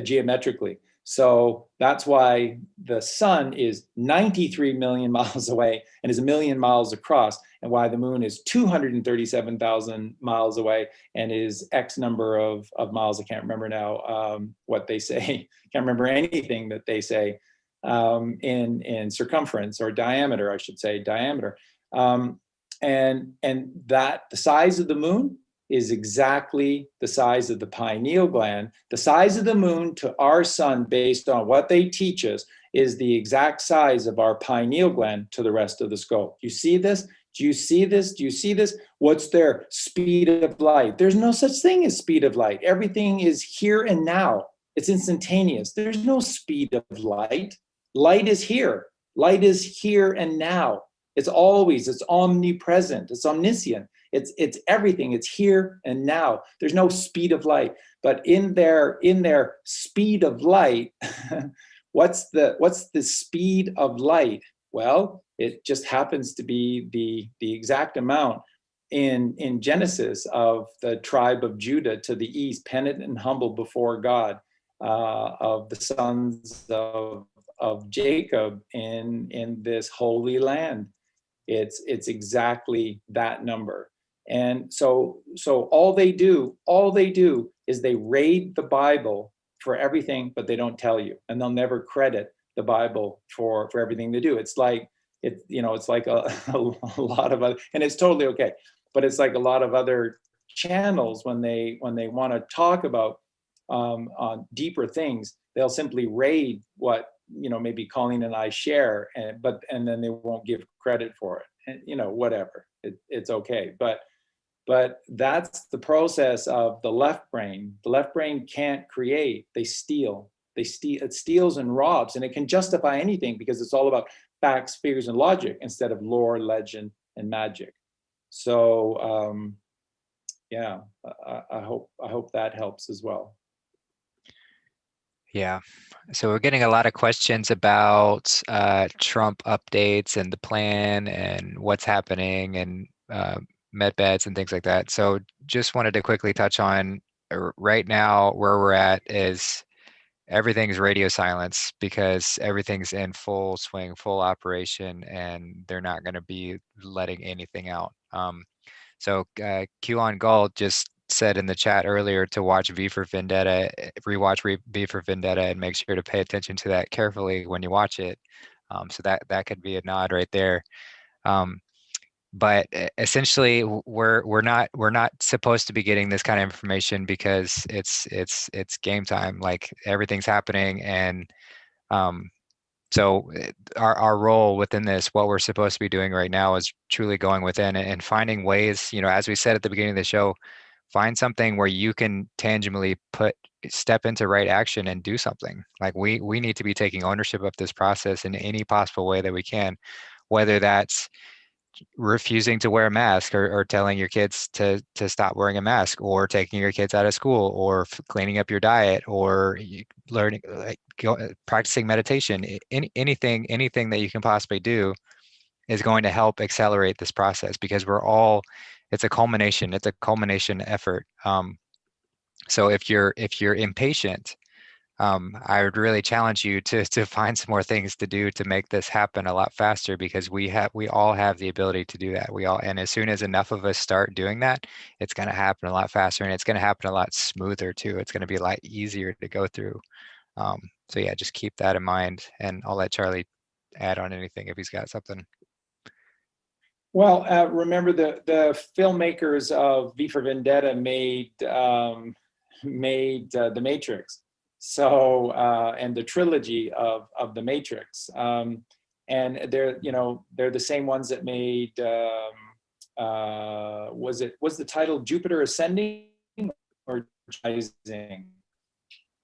geometrically. So that's why the sun is 93 million miles away and is 1 million miles across, and why the moon is 237,000 miles away and is X number of miles. I can't remember now what they say. Can't remember anything that they say in circumference, or diameter, I should say, diameter. And that the size of the moon is exactly the size of the pineal gland. The size of the moon to our sun, based on what they teach us, is the exact size of our pineal gland to the rest of the skull. Do you see this? Do you see this? Do you see this? What's their speed of light? There's no such thing as speed of light. Everything is here and now. It's instantaneous. There's no speed of light. Light is here. Light is here and now. It's always, it's omnipresent, it's omniscient, it's everything, it's here and now. There's no speed of light. But in their speed of light, what's the speed of light? Well, it just happens to be the exact amount in Genesis of the tribe of Judah to the east, penitent and humble before God, of the sons of Jacob in this holy land. It's exactly that number. And so all they do is they raid the Bible for everything, but they don't tell you, and they'll never credit the Bible for everything they do. It's like it's like a lot of other, and it's totally okay, but it's like a lot of other channels, when they want to talk about on deeper things, they'll simply raid what maybe Colleen and I share, and then they won't give credit for it, and whatever. It's okay, but that's the process of the left brain. The left brain can't create; they steal. It steals and robs, and it can justify anything because it's all about facts, figures, and logic instead of lore, legend, and magic. So yeah, I hope that helps as well. Yeah. So we're getting a lot of questions about Trump updates and the plan and what's happening and med beds and things like that. So just wanted to quickly touch on right now where we're at is everything's radio silence because everything's in full swing, full operation, and they're not going to be letting anything out. So Q on Gold just said in the chat earlier to watch V for Vendetta, rewatch V for Vendetta, and make sure to pay attention to that carefully when you watch it. So that could be a nod right there. Um, but essentially, we're not supposed to be getting this kind of information because it's game time. Like everything's happening, and um, so our role within this, what we're supposed to be doing right now is truly going within and finding ways, as we said at the beginning of the show, find something where you can tangibly step into right action and do something. Like we need to be taking ownership of this process in any possible way that we can, whether that's refusing to wear a mask or telling your kids to stop wearing a mask or taking your kids out of school or cleaning up your diet or learning like practicing meditation. Anything that you can possibly do is going to help accelerate this process because it's a culmination effort. So if you're impatient, I would really challenge you to find some more things to do to make this happen a lot faster because we all have the ability to do that. And as soon as enough of us start doing that, it's going to happen a lot faster and it's going to happen a lot smoother too. It's going to be a lot easier to go through. So yeah, just keep that in mind, and I'll let Charlie add on anything if he's got something. Well, remember the filmmakers of V for Vendetta made The Matrix, so and the trilogy of The Matrix, and they're the same ones that made was the title Jupiter Ascending or Rising?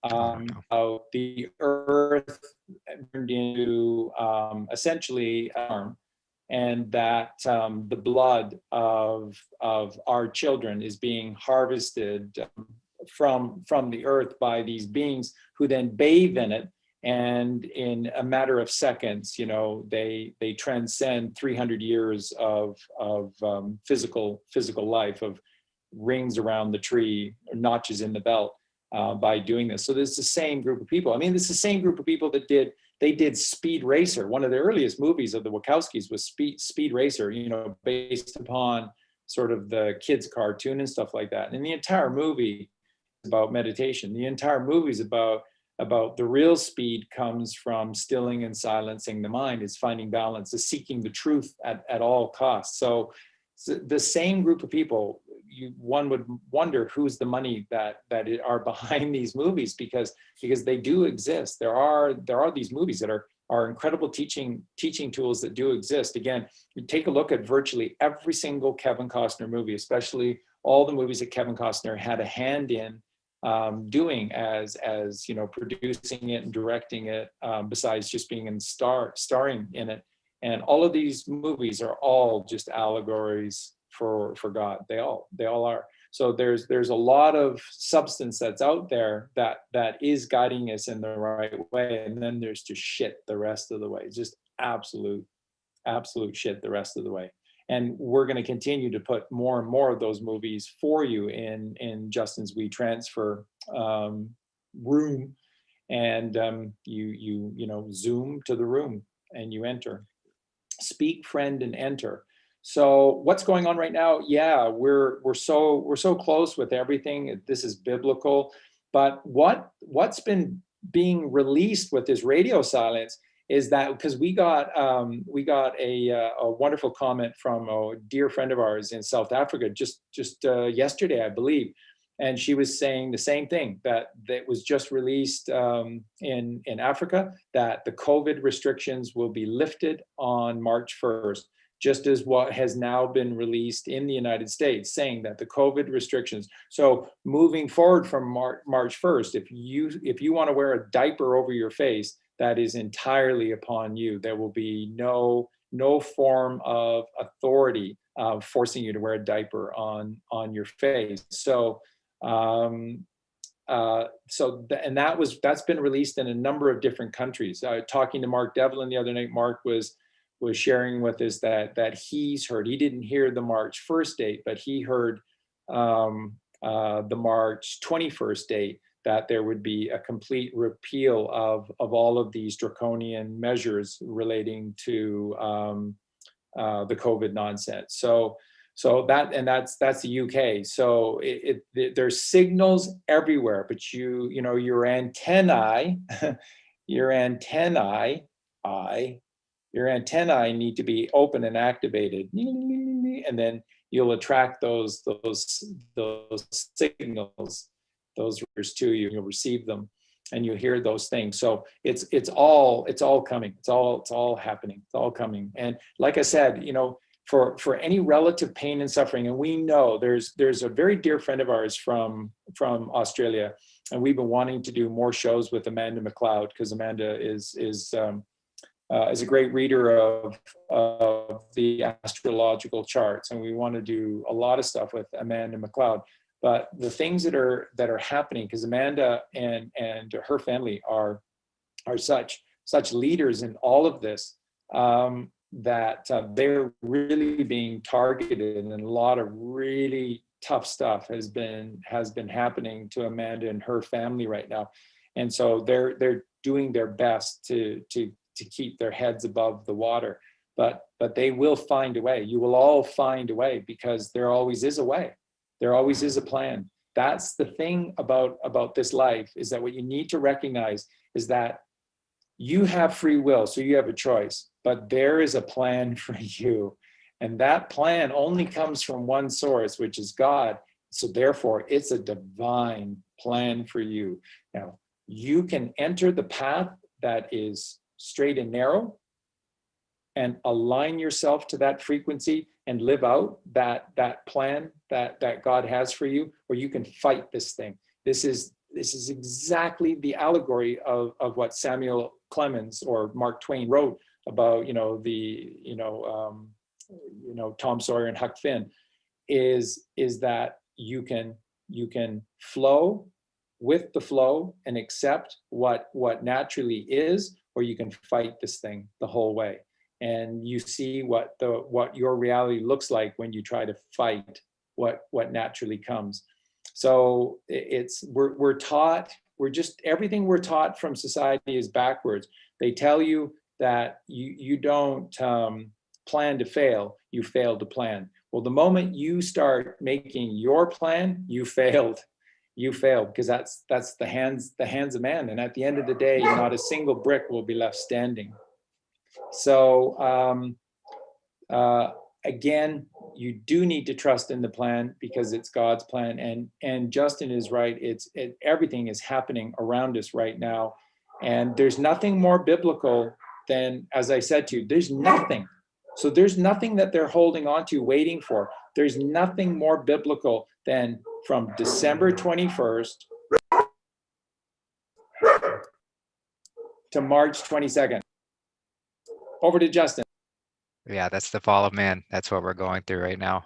I don't know. The Earth turned into essentially and that the blood of our children is being harvested from the earth by these beings who then bathe in it, and in a matter of seconds, they transcend 300 years of physical life, of rings around the tree, or notches in the belt, by doing this. So there's the same group of people. I mean, it's the same group of people that did Speed Racer. One of the earliest movies of the Wachowskis was Speed Racer, based upon sort of the kids' cartoon and stuff like that. And the entire movie is about meditation. The entire movie is about the real speed comes from stilling and silencing the mind, is finding balance, is seeking the truth at all costs. So the same group of people, one would wonder who's the money that are behind these movies, because they do exist. There are these movies that are incredible teaching tools that do exist. Again, you take a look at virtually every single Kevin Costner movie, especially all the movies that Kevin Costner had a hand in doing as producing it and directing it, besides just being starring in it. And all of these movies are all just allegories for God. They all are. So there's a lot of substance that's out there that is guiding us in the right way. And then there's just shit the rest of the way. Just absolute shit the rest of the way. And we're going to continue to put more and more of those movies for you in Justin's WeTransfer room. And you zoom to the room and you enter. Speak, friend, and enter. So what's going on right now? Yeah, we're so close with everything. This is biblical. But what's been being released with this radio silence is that, because we got a wonderful comment from a dear friend of ours in South Africa just yesterday, I believe. And she was saying the same thing, that was just released in Africa, that the COVID restrictions will be lifted on March 1st, just as what has now been released in the United States, saying that the COVID restrictions. So moving forward from March 1st, if you want to wear a diaper over your face, that is entirely upon you. There will be no form of authority forcing you to wear a diaper on your face. So And that's been released in a number of different countries. Talking to Mark Devlin the other night, Mark was sharing with us that he's heard. He didn't hear the March 1st date, but he heard the March 21st date, that there would be a complete repeal of all of these draconian measures relating to the COVID nonsense. That's the UK. So there's signals everywhere, but your antennae, your antennae, your antennae need to be open and activated, and then you'll attract those signals, those words to you. You'll receive them, and you hear those things. So it's all coming. It's all happening. It's all coming. And like I said, for any relative pain and suffering, and we know there's a very dear friend of ours from Australia, and we've been wanting to do more shows with Amanda McLeod, because Amanda is a great reader of the astrological charts, and we want to do a lot of stuff with Amanda McLeod. But the things that are happening, because Amanda and her family are such leaders in all of this, that they're really being targeted, and a lot of really tough stuff has been happening to Amanda and her family right now. And so they're doing their best to keep their heads above the water, but they will find a way. You will all find a way, because there always is a way. There always is a plan. That's the thing about this life, is that what you need to recognize is that you have free will, so you have a choice, but there is a plan for you. And that plan only comes from one source, which is God. So therefore, it's a divine plan for you. Now, you can enter the path that is straight and narrow and align yourself to that frequency and live out that plan that God has for you, or you can fight this thing. This is exactly the allegory of what Samuel Clemens or Mark Twain wrote about, Tom Sawyer and Huck Finn, is that you can flow with the flow and accept what naturally is, or you can fight this thing the whole way. And you see what your reality looks like when you try to fight what naturally comes. So we're taught, everything we're taught from society is backwards. They tell you that you don't plan to fail, you fail to plan. Well, the moment you start making your plan, you failed, because that's the hands of man. And at the end of the day, not a single brick will be left standing. So again, you do need to trust in the plan, because it's God's plan. And Justin is right. Everything is happening around us right now. And there's nothing more biblical than, as I said to you, there's nothing. So there's nothing that they're holding on to, waiting for. There's nothing more biblical than from December 21st to March 22nd. Over to Justin. Yeah, that's the fall of man. That's what we're going through right now.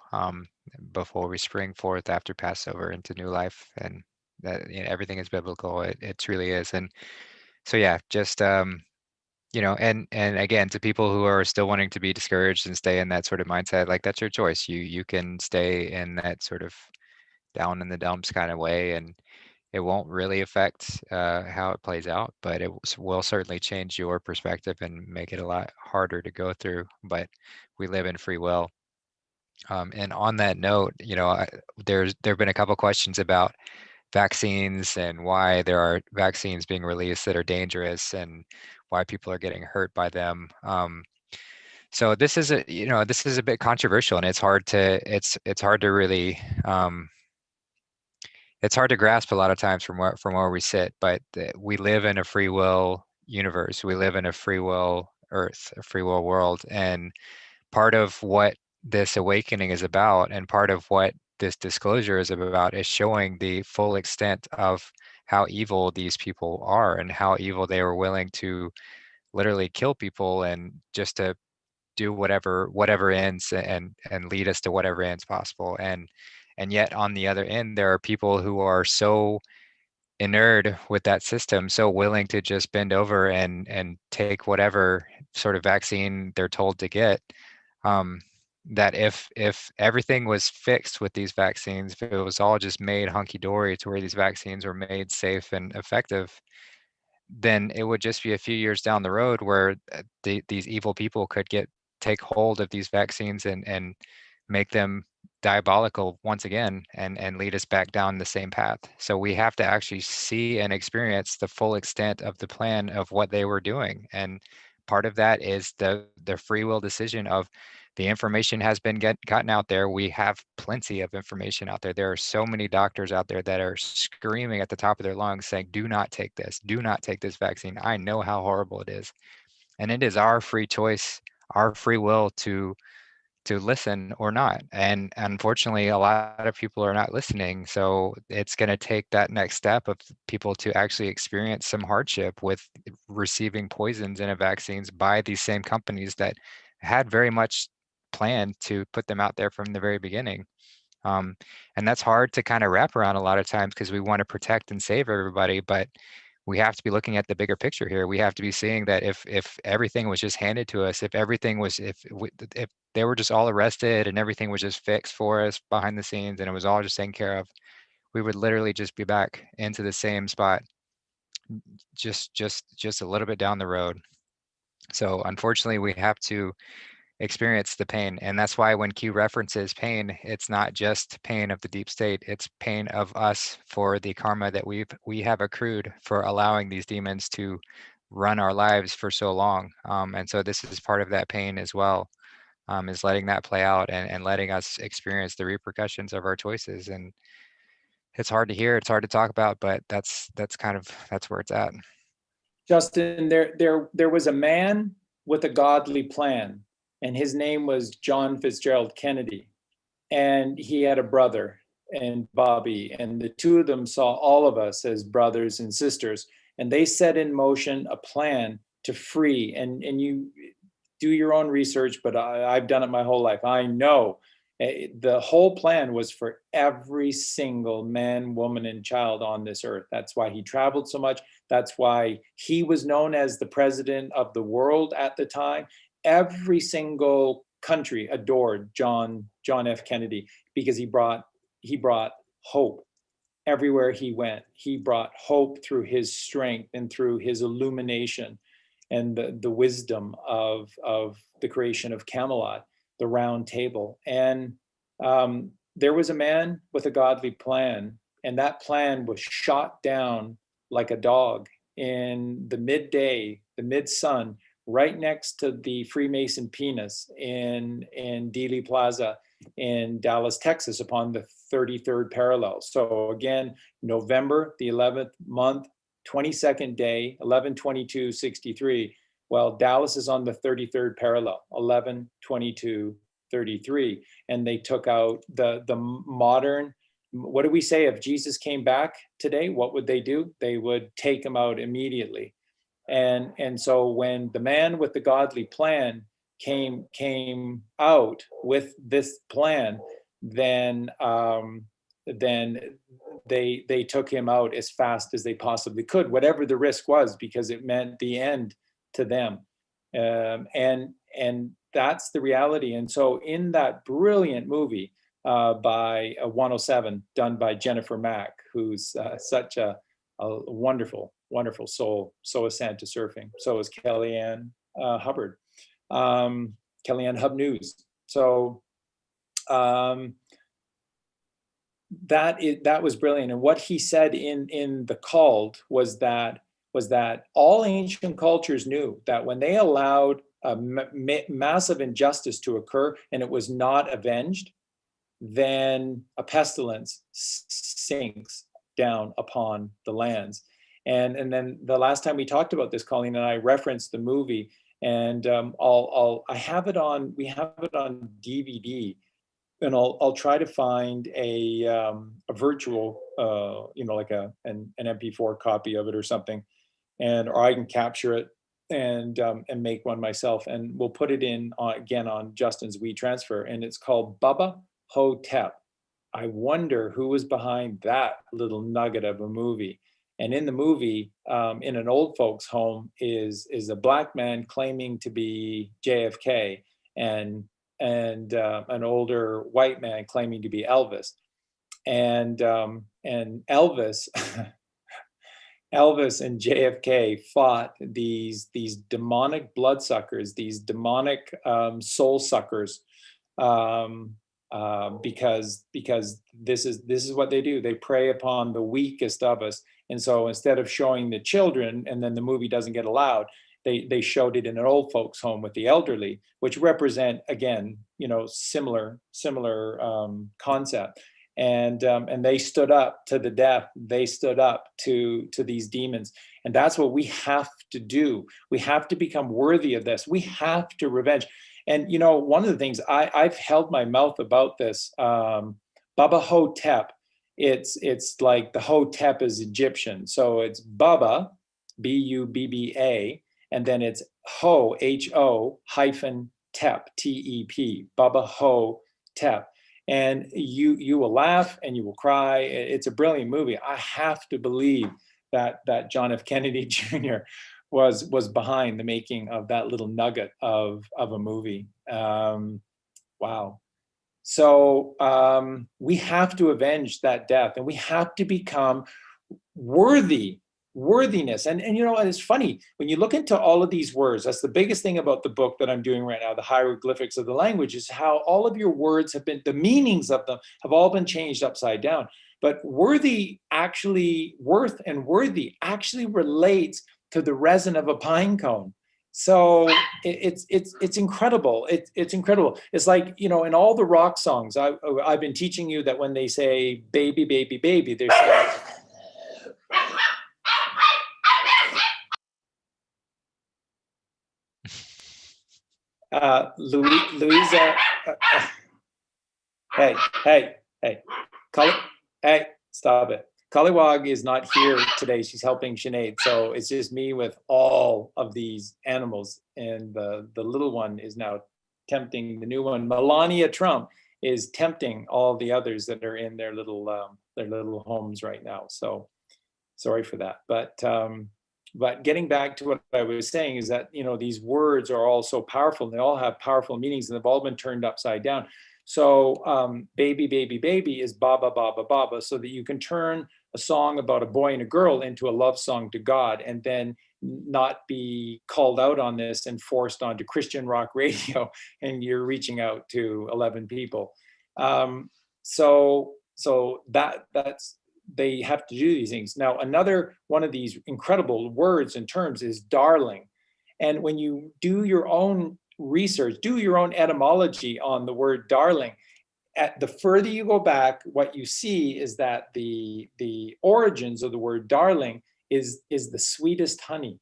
Before we spring forth after Passover into new life, and that everything is biblical. It truly is. And so yeah, just and again, to people who are still wanting to be discouraged and stay in that sort of mindset, like, that's your choice. You can stay in that sort of down in the dumps kind of way, and it won't really affect how it plays out, but it will certainly change your perspective and make it a lot harder to go through. But we live in free will. And on that note, there have been a couple questions about vaccines and why there are vaccines being released that are dangerous and why people are getting hurt by them. So this is a bit controversial, and it's hard to really it's hard to grasp a lot of times from where we sit. But we live in a free will universe. We live in a free will earth, a free will world, and part of what this awakening is about, and part of what this disclosure is about, is showing the full extent of how evil these people are, and how evil they were willing to literally kill people, and just to do whatever ends, and lead us to whatever ends possible. And yet on the other end, there are people who are so inured with that system, so willing to just bend over and take whatever sort of vaccine they're told to get, um, that if everything was fixed with these vaccines, if it was all just made hunky-dory to where these vaccines were made safe and effective, then it would just be a few years down the road where these evil people could take hold of these vaccines and make them diabolical once again and lead us back down the same path. So we have to actually see and experience the full extent of the plan of what they were doing. And part of that is the free will decision of the information has been gotten out there. We have plenty of information out there. There are so many doctors out there that are screaming at the top of their lungs saying, do not take this, do not take this vaccine. I know how horrible it is. And it is our free choice, our free will to listen or not. And unfortunately, a lot of people are not listening. So it's going to take that next step of people to actually experience some hardship with receiving poisons in a vaccines by these same companies that had very much planned to put them out there from the very beginning. Um, and that's hard to kind of wrap around a lot of times because we want to protect and save everybody, but we have to be looking at the bigger picture here. We have to be seeing that if everything was just handed to us, if everything was if they were just all arrested and everything was just fixed for us behind the scenes and it was all just taken care of, we would literally just be back into the same spot, just a little bit down the road. So unfortunately, we have to experience the pain. And that's why when Q references pain, it's not just pain of the deep state, it's pain of us for the karma that we have accrued for allowing these demons to run our lives for so long. And so this is part of that pain as well, is letting that play out and letting us experience the repercussions of our choices. And it's hard to hear, it's hard to talk about, but that's that's where it's at. Justin, there was a man with a godly plan, and his name was John Fitzgerald Kennedy. And he had a brother, and Bobby, and the two of them saw all of us as brothers and sisters. And they set in motion a plan to free. And you do your own research, but I've done it my whole life. I know the whole plan was for every single man, woman, and child on this earth. That's why he traveled so much. That's why he was known as the president of the world at the time. Every single country adored John F. Kennedy because he brought hope everywhere he went. He brought hope through his strength and through his illumination and the wisdom of the creation of Camelot, the round table. And there was a man with a godly plan, and that plan was shot down like a dog in the midday, the mid-sun, right next to the Freemason penis in Dealey Plaza in Dallas, Texas, upon the 33rd parallel. So again, November the 11th month, 22nd day, 11/22/63. Well, Dallas is on the 33rd parallel, 11/22/33, and they took out the modern. What do we say if Jesus came back today? What would they do? They would take him out immediately. And so when the man with the godly plan came out with this plan, then they took him out as fast as they possibly could, whatever the risk was, because it meant the end to them. And that's the reality. And so in that brilliant movie by 107, done by Jennifer Mack, who's such a wonderful, wonderful soul. So is Santa Surfing. So is Kellyanne Hubbard, Kellyanne Hub News. So that was brilliant. And what he said in The Called was that all ancient cultures knew that when they allowed a massive injustice to occur and it was not avenged, then a pestilence sinks down upon the lands. And then the last time we talked about this, Colleen and I referenced the movie, and I have it on. We have it on DVD, and I'll try to find a virtual, like an MP4 copy of it or something, or I can capture it and make one myself, and we'll put it in again on Justin's WeTransfer, and it's called Bubba Hotep. I wonder who was behind that little nugget of a movie. And in the movie, in an old folks home is a black man claiming to be JFK, and an older white man claiming to be Elvis. And Elvis Elvis and JFK fought these demonic bloodsuckers, these demonic soul suckers, um, because this is what they do. They prey upon the weakest of us. And so instead of showing the children, and then the movie doesn't get allowed, they showed it in an old folks home with the elderly, which represent, again, similar concept. And they stood up to the death. They stood up to these demons, and that's what we have to do. We have to become worthy of this. We have to revenge. And one of the things I've held my mouth about this, Baba Hotep. It's like the Hotep is Egyptian, so it's Baba, Bubba, and then it's Ho hyphen Tep, Tep, Baba Hotep. And you will laugh and you will cry. It's a brilliant movie. I have to believe that John F. Kennedy Jr. was behind the making of that little nugget of a movie. Wow. So we have to avenge that death, and we have to become worthiness. And it's funny when you look into all of these words. That's the biggest thing about the book that I'm doing right now, the hieroglyphics of the language, is how all of your words have been, the meanings of them have all been changed upside down. But worth and worthy actually relates to the resin of a pine cone. So it's incredible. It's incredible. It's like, in all the rock songs, I've been teaching you that when they say baby, baby, baby, they're saying, Louisa, hey, hey, stop it. Kaliwag is not here today. She's helping Sinead. So it's just me with all of these animals. And the little one is now tempting the new one. Melania Trump is tempting all the others that are in their little homes right now. So sorry for that. But getting back to what I was saying is that, these words are all so powerful. They all have powerful meanings, and they've all been turned upside down. So baby, baby, baby is Baba, Baba, Baba, so that you can turn a song about a boy and a girl into a love song to God, and then not be called out on this and forced onto Christian rock radio, and you're reaching out to 11 people. So that's, they have to do these things. Now, another one of these incredible words and terms is darling. And when you do your own research, do your own etymology on the word darling, at the further you go back, what you see is that the origins of the word darling is the sweetest honey.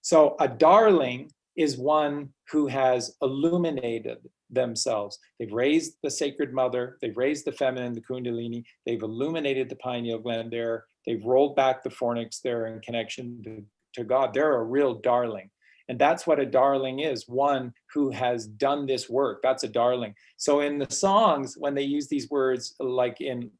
So a darling is one who has illuminated themselves. They've raised the sacred mother, they've raised the feminine, the kundalini, they've illuminated the pineal gland there, they've rolled back the fornix there in connection to God. They're a real darling. And that's what a darling is, one who has done this work. That's a darling. So in the songs, when they use these words, like in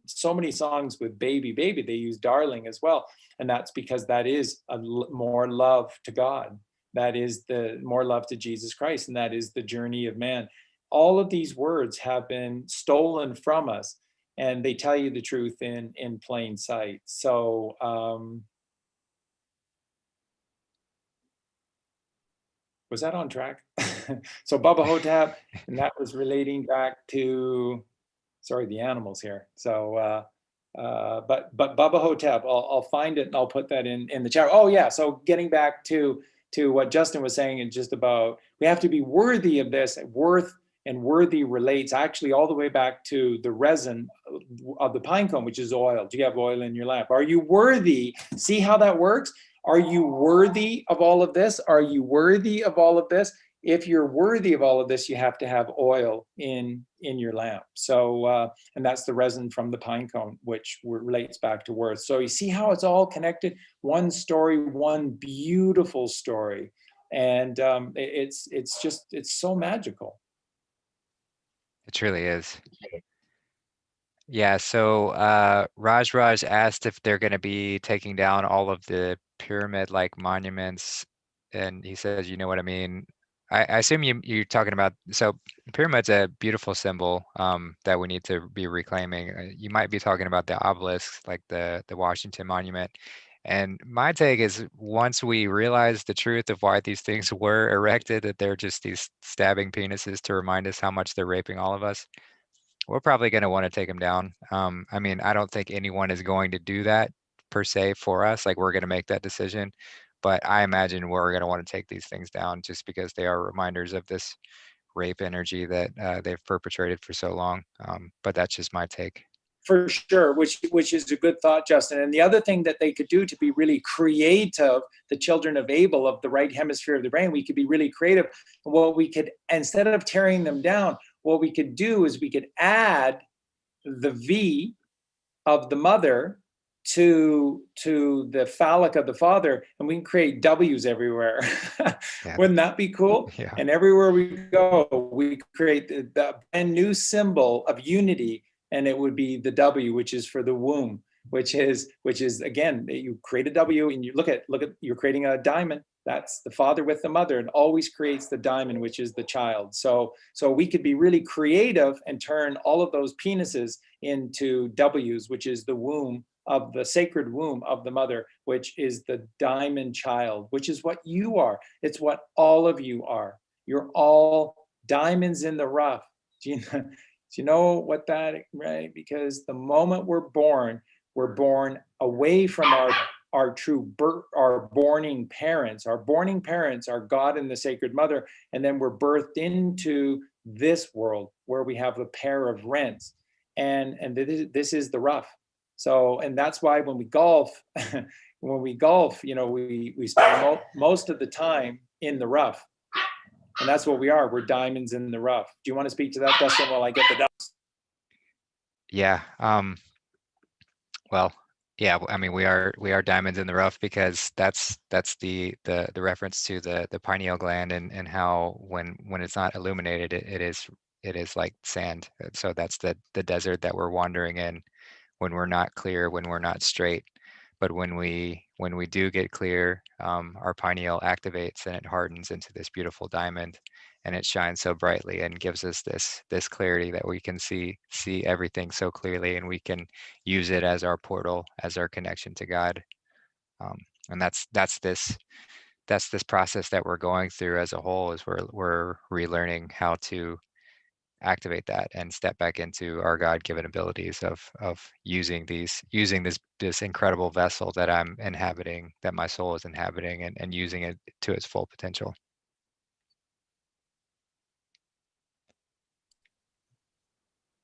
so many songs with baby, baby, they use darling as well. And that's because that is more love to God. That is the more love to Jesus Christ, and that is the journey of man. All of these words have been stolen from us, and they tell you the truth in plain sight. So was that on track? So Baba Hotep, and that was relating back to, sorry, the animals here. So but Baba Hotep, I'll find it and I'll put that in the chat. Oh yeah, so getting back to what Justin was saying, and just about, we have to be worthy of this. Worth and worthy relates actually all the way back to the resin of the pine cone, which is oil. Do you have oil in your lamp? Are you worthy? See how that works? Are you worthy of all of this? Are you worthy of all of this? If you're worthy of all of this, you have to have oil in your lamp. So, and that's the resin from the pine cone, which relates back to worth. So you see how it's all connected? One story, one beautiful story. And it's so magical. It truly is. Yeah, so Raj asked if they're going to be taking down all of the pyramid-like monuments, and he says, you know what I mean. I assume you're talking about, so pyramid's a beautiful symbol that we need to be reclaiming. You might be talking about the obelisks, like the Washington Monument. And my take is once we realize the truth of why these things were erected, that they're just these stabbing penises to remind us how much they're raping all of us, we're probably going to want to take them down. I mean, I don't think anyone is going to do that per se for us. Like we're going to make that decision, but I imagine we're going to want to take these things down just because they are reminders of this rape energy that they've perpetrated for so long. But that's just my take. For sure, which is a good thought, Justin. And the other thing that they could do to be really creative, the children of Abel of the right hemisphere of the brain, we could be really creative. What we could, instead of tearing them down, what we could do is we could add the V of the mother to the phallic of the father, and we can create W's everywhere. Yeah. Wouldn't that be cool? Yeah. And everywhere we go, we create the brand new symbol of unity, and it would be the W, which is for the womb, which is again, you create a W and you look at you're creating a diamond. That's the father with the mother, and always creates the diamond, which is the child. So we could be really creative and turn all of those penises into W's, which is the womb of the sacred womb of the mother, which is the diamond child, which is what you are. It's what all of you are. You're all diamonds in the rough. Do you know what that, right? Because the moment we're born away from our true birth, our borning parents. Our borning parents are God and the Sacred Mother, and then we're birthed into this world where we have a pair of rents, and this is the rough. So, and that's why when we golf, you know, we spend most of the time in the rough, and that's what we are. We're diamonds in the rough. Do you want to speak to that, Dustin, while I get the dust? Yeah. Well, yeah, I mean we are diamonds in the rough because that's the reference to the pineal gland and how when it's not illuminated it is like sand. So that's the desert that we're wandering in when we're not clear, when we're not straight. But when we do get clear, our pineal activates and it hardens into this beautiful diamond, and it shines so brightly and gives us this clarity that we can see everything so clearly, and we can use it as our portal, as our connection to God. Um, and that's this process that we're going through as a whole, is we're relearning how to activate that and step back into our God-given abilities of using this incredible vessel that I'm inhabiting, that my soul is inhabiting, and using it to its full potential.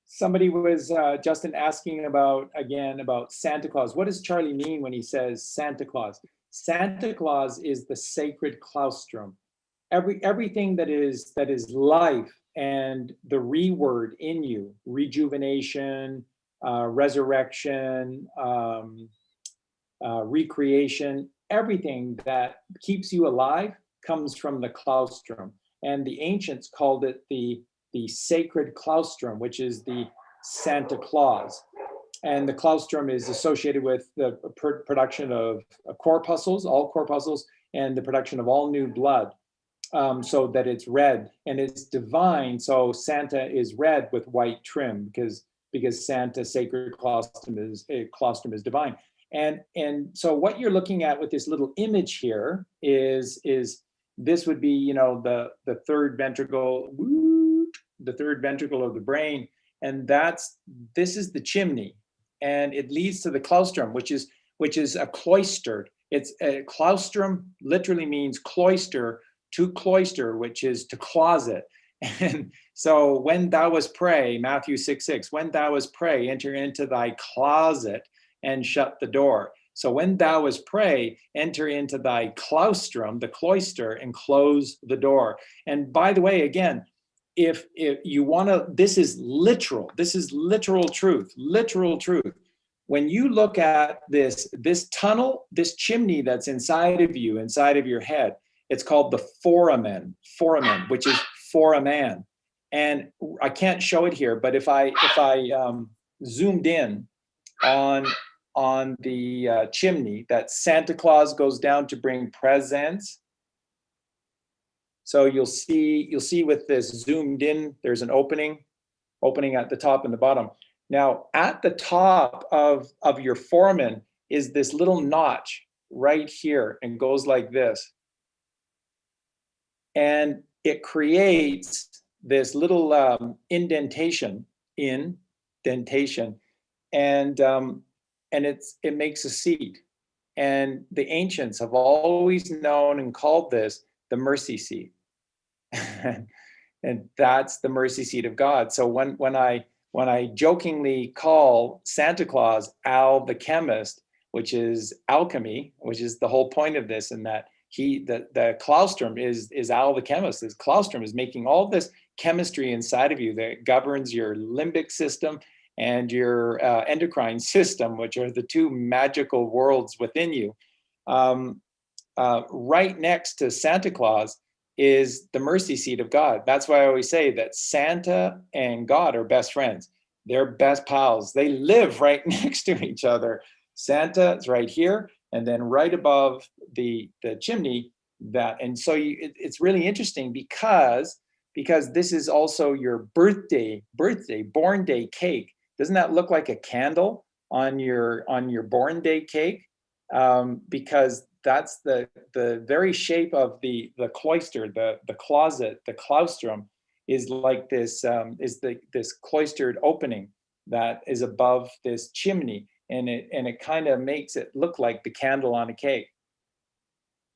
Somebody was Justin asking about Santa Claus. What does Charlie mean when he says Santa Claus? Santa Claus is the sacred claustrum. Everything that is life and the re-word in you, rejuvenation, resurrection, recreation, everything that keeps you alive comes from the claustrum. And the ancients called it the sacred claustrum, which is the Santa Claus. And the claustrum is associated with the production of corpuscles, all corpuscles, and the production of all new blood. So that it's red and it's divine. So Santa is red with white trim because Santa sacred claustrum is divine. And so what you're looking at with this little image here is this would be, you know, the third ventricle, the third ventricle of the brain, and this is the chimney, and it leads to the claustrum, which is a cloistered. It's a claustrum literally means cloister, to cloister, which is to closet. And so when thou wast pray, Matthew 6:6, when thou wast pray, enter into thy closet and shut the door. So when thou wast pray, enter into thy claustrum, the cloister, and close the door. And by the way, again, if you want to, this is literal truth, literal truth. When you look at this tunnel, this chimney that's inside of you, inside of your head, it's called the foramen, which is for a man. And I can't show it here, but if I zoomed in on the chimney that Santa Claus goes down to bring presents. So you'll see with this zoomed in, there's an opening at the top and the bottom. Now at the top of your foreman is this little notch right here and goes like this. And it creates this little indentation, and it makes a seat. And the ancients have always known and called this the mercy seat. And that's the mercy seat of God. So when I jokingly call Santa Claus Al the chemist, which is alchemy, which is the whole point of this, and that the claustrum is Al the chemist. This claustrum is making all this chemistry inside of you that governs your limbic system and your endocrine system, which are the two magical worlds within you. Right next to Santa Claus is the mercy seat of God. That's why I always say that Santa and God are best friends. They're best pals. They live right next to each other. Santa is right here, and then right above the chimney. It's really interesting because this is also your birthday, born day cake. Doesn't that look like a candle on your born day cake? Because that's the very shape of the cloister, the closet, the claustrum is like this, this cloistered opening that is above this chimney, and it kind of makes it look like the candle on a cake.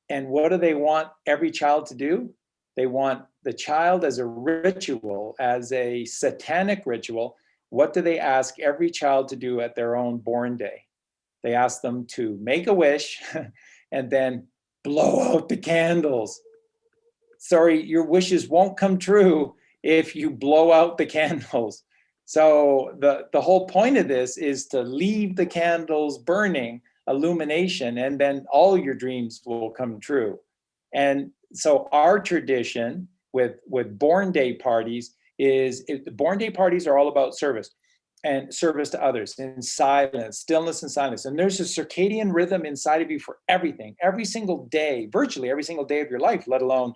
And what do they want every child to do? They want the child as a ritual, as a satanic ritual. What do they ask every child to do at their own born day? They ask them to make a wish and then blow out the candles. Sorry, your wishes won't come true if you blow out the candles. So the whole point of this is to leave the candles burning, illumination, and then all your dreams will come true. And so our tradition with born day parties is, the born day parties are all about service. And service to others in silence, stillness and silence. And there's a circadian rhythm inside of you for everything, every single day, virtually every single day of your life, let alone,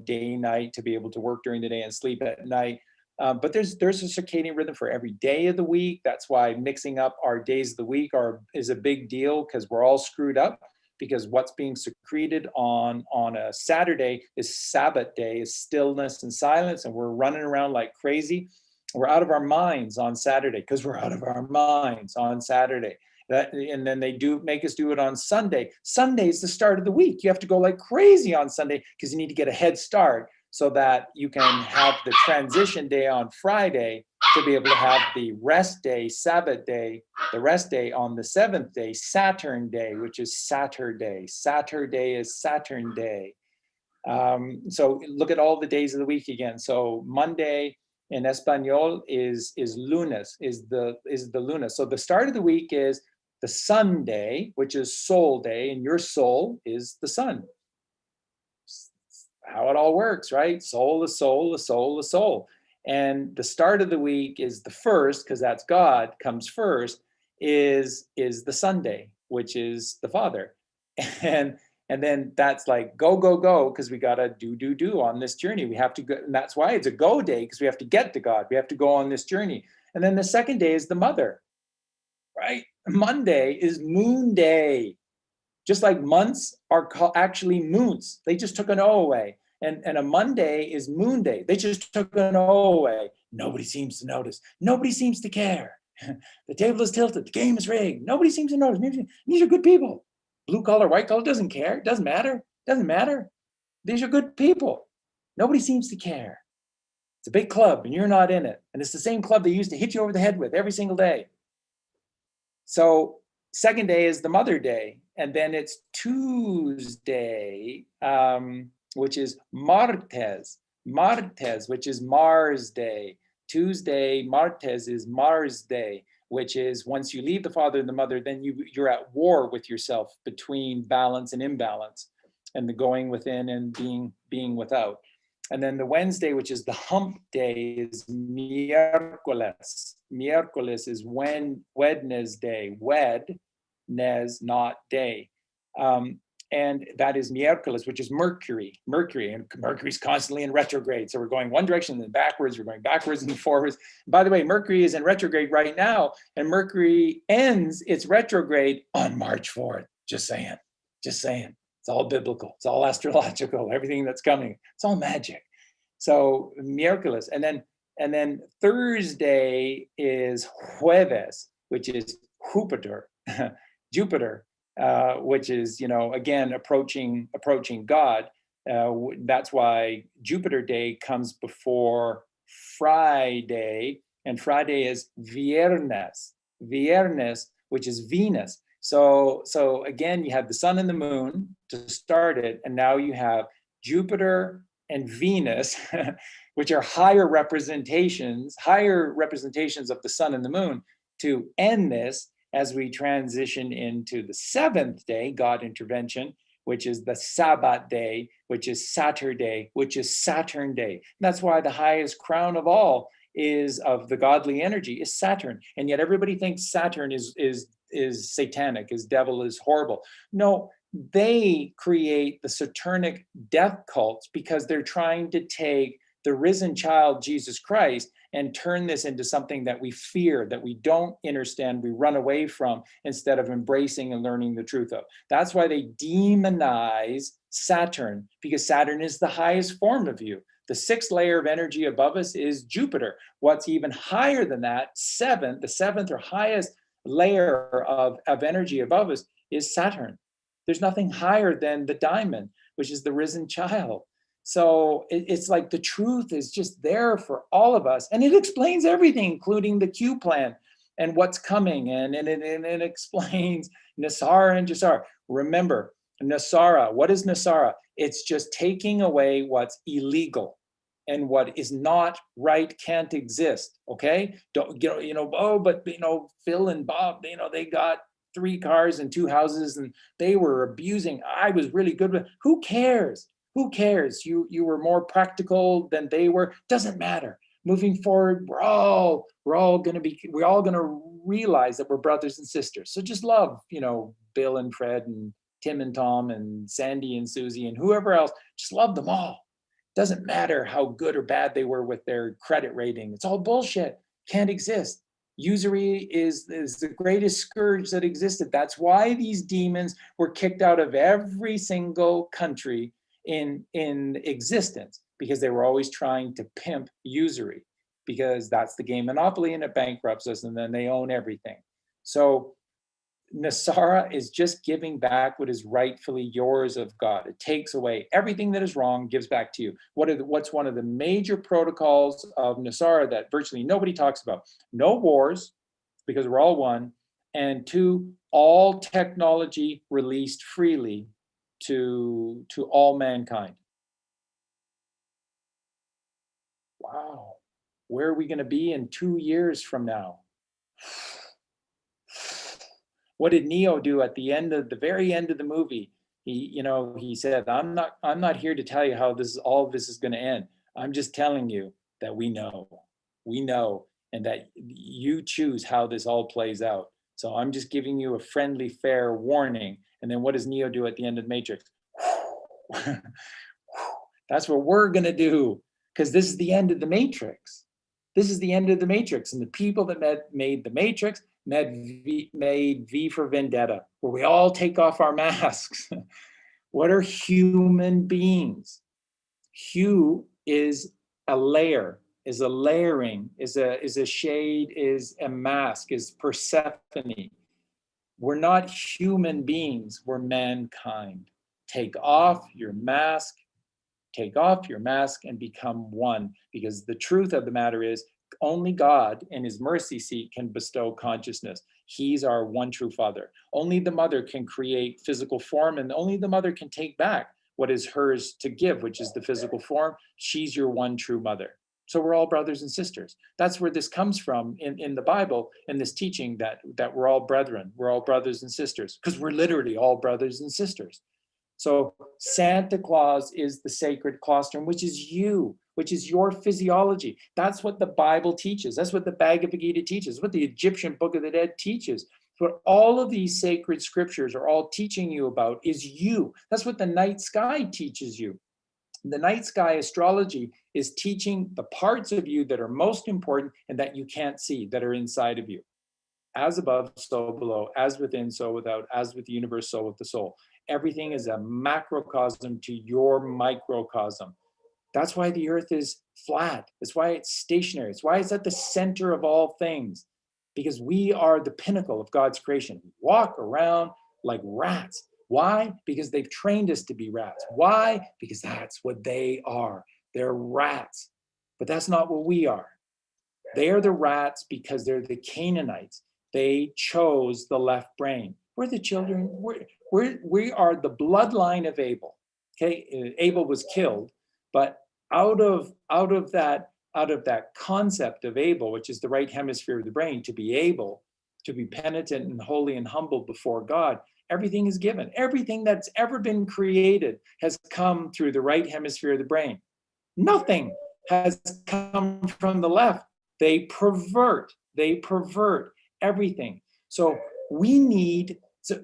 day, night, to be able to work during the day and sleep at night. But there's a circadian rhythm for every day of the week. That's why mixing up our days of the week is a big deal, because we're all screwed up, because what's being secreted on a Saturday is Sabbath day, is stillness and silence, and we're running around like crazy. We're out of our minds on Saturday because we're out of our minds on Saturday. And then they do make us do it on Sunday. Sunday is the start of the week. You have to go like crazy on Sunday because you need to get a head start so that you can have the transition day on Friday to be able to have the rest day, Sabbath day, the rest day on the seventh day, Saturn day, which is Saturday. Saturday is Saturn day. So look at all the days of the week again. So Monday in Espanol is lunes, is the lunes. So the start of the week is the Sunday, which is soul day, and your soul is the sun. How it all works, right? Soul is soul, the soul is soul. And the start of the week is the first, because that's God, comes first, is the Sunday, which is the Father. And then that's like go, go, go, because we got to do on this journey. We have to go. And that's why it's a go day, because we have to get to God. We have to go on this journey. And then the second day is the mother, right? Monday is moon day. Just like months are actually moons. They just took an O away. And a Monday is moon day. They just took an O away. Nobody seems to notice. Nobody seems to care. The table is tilted. The game is rigged. Nobody seems to notice. These are good people. Blue collar, white collar, doesn't care. Doesn't matter. Doesn't matter. These are good people. Nobody seems to care. It's a big club and you're not in it. And it's the same club they used to hit you over the head with every single day. So second day is the mother day. And then it's Tuesday, which is Martes. Martes, which is Mars day. Tuesday, Martes is Mars day, which is once you leave the father and the mother, then you're at war with yourself between balance and imbalance, and the going within and being without. And then the Wednesday, which is the hump day, is Miércoles. Miércoles is Wednesday, Wednes, not day. And that is miércoles, which is Mercury, and Mercury's constantly in retrograde. So we're going one direction and then backwards, we're going backwards and forwards. By the way, Mercury is in retrograde right now, and Mercury ends its retrograde on March 4th. Just saying. It's all biblical, it's all astrological, everything that's coming, it's all magic. So miércoles, and then Thursday is jueves, which is Jupiter, Jupiter, which is, again, approaching God. That's why Jupiter Day comes before Friday, and Friday is Viernes, which is Venus. So again, you have the sun and the moon to start it, and now you have Jupiter and Venus, which are higher representations of the sun and the moon, to end this as we transition into the seventh day, God intervention, which is the Sabbath day, which is Saturday, which is Saturn day. And that's why the highest crown of all is of the godly energy is Saturn. And yet everybody thinks Saturn is satanic, is devil, is horrible. No, they create the Saturnic death cults because they're trying to take the risen child, Jesus Christ, and turn this into something that we fear, that we don't understand, we run away from, instead of embracing and learning the truth of. That's why they demonize Saturn, because Saturn is the highest form of you. The sixth layer of energy above us is Jupiter. What's even higher than that, the seventh or highest layer of energy above us is Saturn. There's nothing higher than the diamond, which is the risen child. So it's like the truth is just there for all of us. And it explains everything, including the Q plan and what's coming. And it explains Nasara and Jasara. Remember, Nasara, what is Nasara? It's just taking away what's illegal, and what is not right can't exist. Okay? Don't, but Phil and Bob, they got 3 cars and 2 houses and they were abusing. I was really good with, who cares? Who cares? You were more practical than they were. Doesn't matter. Moving forward, we're all gonna realize that we're brothers and sisters. So just love, Bill and Fred and Tim and Tom and Sandy and Susie and whoever else. Just love them all. Doesn't matter how good or bad they were with their credit rating. It's all bullshit. Can't exist. Usury is the greatest scourge that existed. That's why these demons were kicked out of every single country in existence, because they were always trying to pimp usury, because that's the game Monopoly, and it bankrupts us, and then they own everything. So Nasara is just giving back what is rightfully yours of God. It takes away everything that is wrong, gives back to you. What's one of the major protocols of Nasara that virtually nobody talks about? No wars, because we're all one. And 2, all technology released freely to all mankind. Wow. Where are we going to be in 2 years from now? What did Neo do at the very end of the movie? He said, I'm not here to tell you how all of this is going to end. I'm just telling you that we know, and that you choose how this all plays out. So I'm just giving you a friendly, fair warning. And then what does Neo do at the end of the Matrix? That's what we're going to do, because this is the end of the Matrix. This is the end of the Matrix. And the people that made the Matrix made V for Vendetta, where we all take off our masks. What are human beings? Hue is a layer, is a layering, is a shade, is a mask, is Persephone. We're not human beings, we're mankind. Take off your mask and become one, because the truth of the matter is only God in his mercy seat can bestow consciousness. He's our one true Father. Only the mother can create physical form, and only the mother can take back what is hers to give, which is the physical form. She's your one true mother. So we're all brothers and sisters. That's where this comes from in the Bible, in this teaching that we're all brethren, we're all brothers and sisters, because we're literally all brothers and sisters. So Santa Claus is the sacred claustrum, which is you. which is your physiology. That's what the Bible teaches. That's what the Bhagavad Gita teaches, what the Egyptian Book of the Dead teaches. What all of these sacred scriptures are all teaching you about is you. That's what the night sky teaches you. The night sky astrology is teaching the parts of you that are most important and that you can't see, that are inside of you. As above, so below, as within, so without, as with the universe, so with the soul. Everything is a macrocosm to your microcosm. That's why the earth is flat. That's why it's stationary. It's why it's at the center of all things, because we are the pinnacle of God's creation. We walk around like rats. Why? Because they've trained us to be rats. Why? Because that's what they are. They're rats. But that's not what we are. They are the rats because they're the Canaanites. They chose the left brain. We're the children. We are the bloodline of Abel. Okay, Abel was killed, but out of that concept of Abel, which is the right hemisphere of the brain, to be able to be penitent and holy and humble before God, everything is given. Everything that's ever been created has come through the right hemisphere of the brain. Nothing has come from the left. They pervert everything. So we need,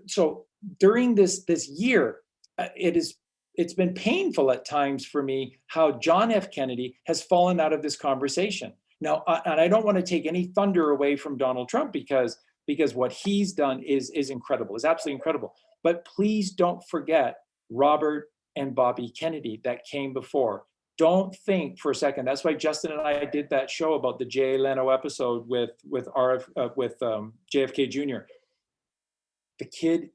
so during this year, it's been painful at times for me how John F. Kennedy has fallen out of this conversation. Now, and I don't want to take any thunder away from Donald Trump because what he's done is incredible, is absolutely incredible. But please don't forget Robert and Bobby Kennedy that came before. Don't think for a second. That's why Justin and I did that show about the Jay Leno episode with JFK Jr. The kid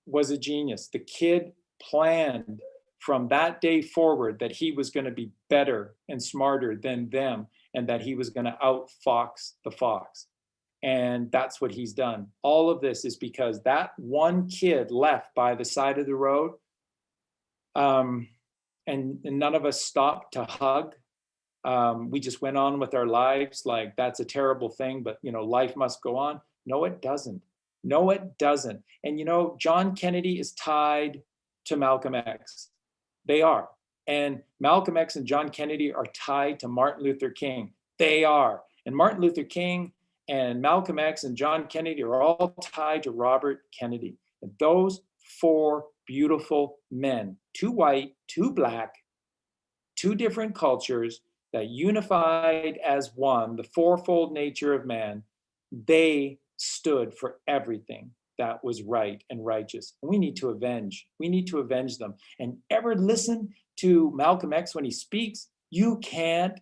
was a genius. The kid planned from that day forward that he was going to be better and smarter than them, and that he was going to outfox the fox. And that's what he's done. All of this is because that one kid left by the side of the road, and none of us stopped to hug. We just went on with our lives like that's a terrible thing, but life must go on. No, it doesn't. No, it doesn't. And John Kennedy is tied to Malcolm X. They are. And Malcolm X and John Kennedy are tied to Martin Luther King. They are. And Martin Luther King and Malcolm X and John Kennedy are all tied to Robert Kennedy. And those four beautiful men, two white, two black, two different cultures that unified as one, the fourfold nature of man, they stood for everything that was right and righteous. And we need to avenge them. And ever listen to Malcolm X when he speaks? You can't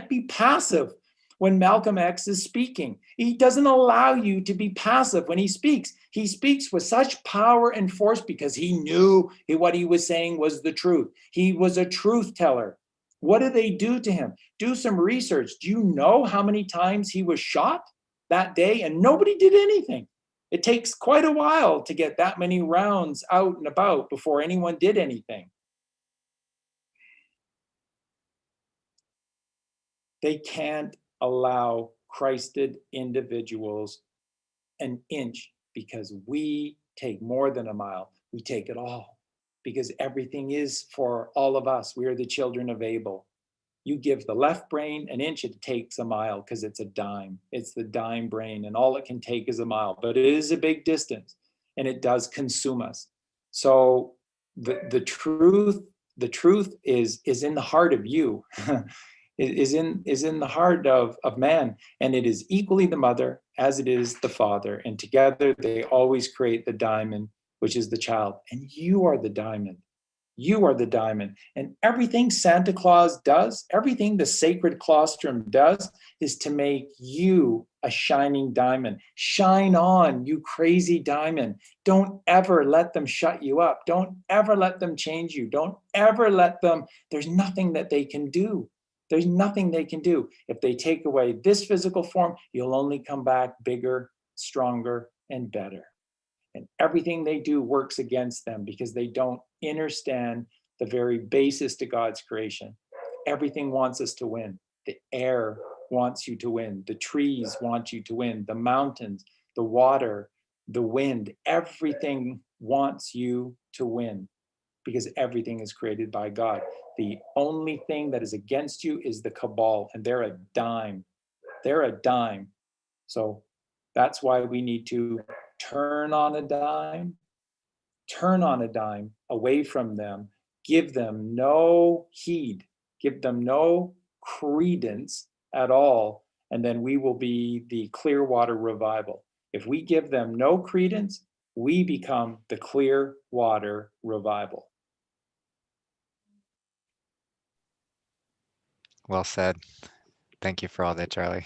be passive when Malcolm X is speaking. He doesn't allow you to be passive when he speaks. He speaks with such power and force because he knew what he was saying was the truth. He was a truth teller. What did they do to him? Do some research. Do you know how many times he was shot that day? And nobody did anything. It takes quite a while to get that many rounds out and about before anyone did anything. They can't allow Christed individuals an inch because we take more than a mile. We take it all because everything is for all of us. We are the children of Abel. You give the left brain an inch, it takes a mile because it's a dime. It's the dime brain, and all it can take is a mile, but it is a big distance and it does consume us. So the truth is in the heart of you. is in the heart of man, and it is equally the mother as it is the father, and together they always create the diamond, which is the child. And you are the diamond. You are the diamond. And everything Santa Claus does, everything the sacred claustrum does, is to make you a shining diamond. Shine on, you crazy diamond. Don't ever let them shut you up. Don't ever let them change you. Don't ever let them, there's nothing that they can do. There's nothing they can do. If they take away this physical form, you'll only come back bigger, stronger, and better. And everything they do works against them because they don't understand the very basis to God's creation. Everything wants us to win. The air wants you to win. The trees want you to win. The mountains, the water, the wind, everything wants you to win because everything is created by God. The only thing that is against you is the cabal, and they're a dime. They're a dime. So that's why we need to turn on a dime, away from them, give them no heed, give them no credence at all, and then we will be the Clearwater Revival. If we give them no credence, we become the Clearwater Revival. Well said. Thank you for all that, Charlie.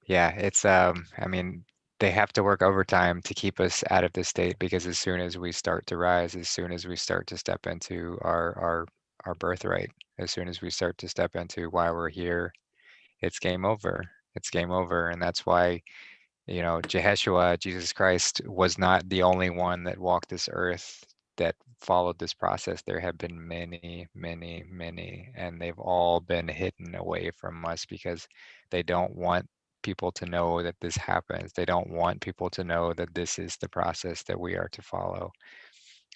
Yeah, it's I mean, they have to work overtime to keep us out of this state, because as soon as we start to rise, as soon as we start to step into our birthright, as soon as we start to step into why we're here, it's game over. It's game over. And that's why, Jeheshua, Jesus Christ, was not the only one that walked this earth that followed this process. There have been many, many, many, and they've all been hidden away from us because they don't want people to know that this happens. They don't want people to know that this is the process that we are to follow.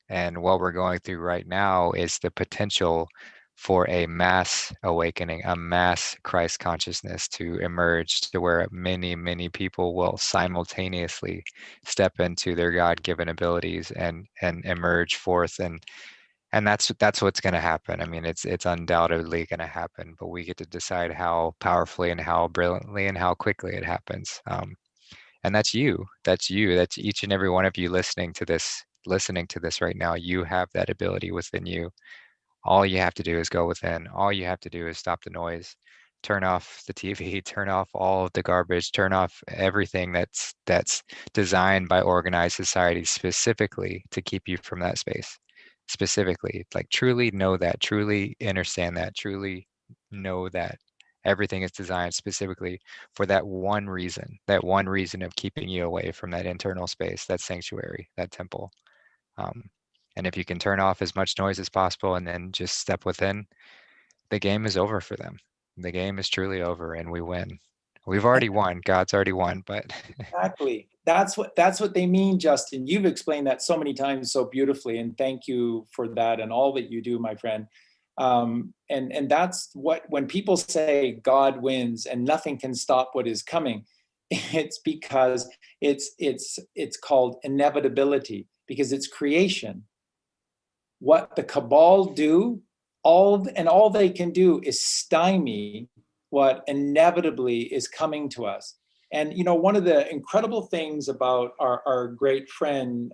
And what we're going through right now is the potential for a mass awakening, a mass Christ consciousness to emerge, to where many, many people will simultaneously step into their God-given abilities and emerge forth. And that's what's going to happen. I mean, it's undoubtedly going to happen, but we get to decide how powerfully and how brilliantly and how quickly it happens. And that's you. That's you. That's each and every one of you listening to this right now. You have that ability within you. All you have to do is go within. All you have to do is stop the noise, turn off the TV, turn off all of the garbage, turn off everything that's designed by organized society specifically to keep you from that space. Specifically, like truly know that, truly understand that, truly know that everything is designed specifically for that one reason of keeping you away from that internal space, that sanctuary, that temple. Um, and if you can turn off as much noise as possible and then just step within, the game is over for them. The game is truly over and we win. We've already won. God's already won, but Exactly. That's what they mean, Justin. You've explained that so many times so beautifully, and thank you for that and all that you do, my friend. And that's what, when people say God wins and nothing can stop what is coming, it's because it's called inevitability, because it's creation. What the cabal do, all they can do is stymie what inevitably is coming to us. And one of the incredible things about our great friend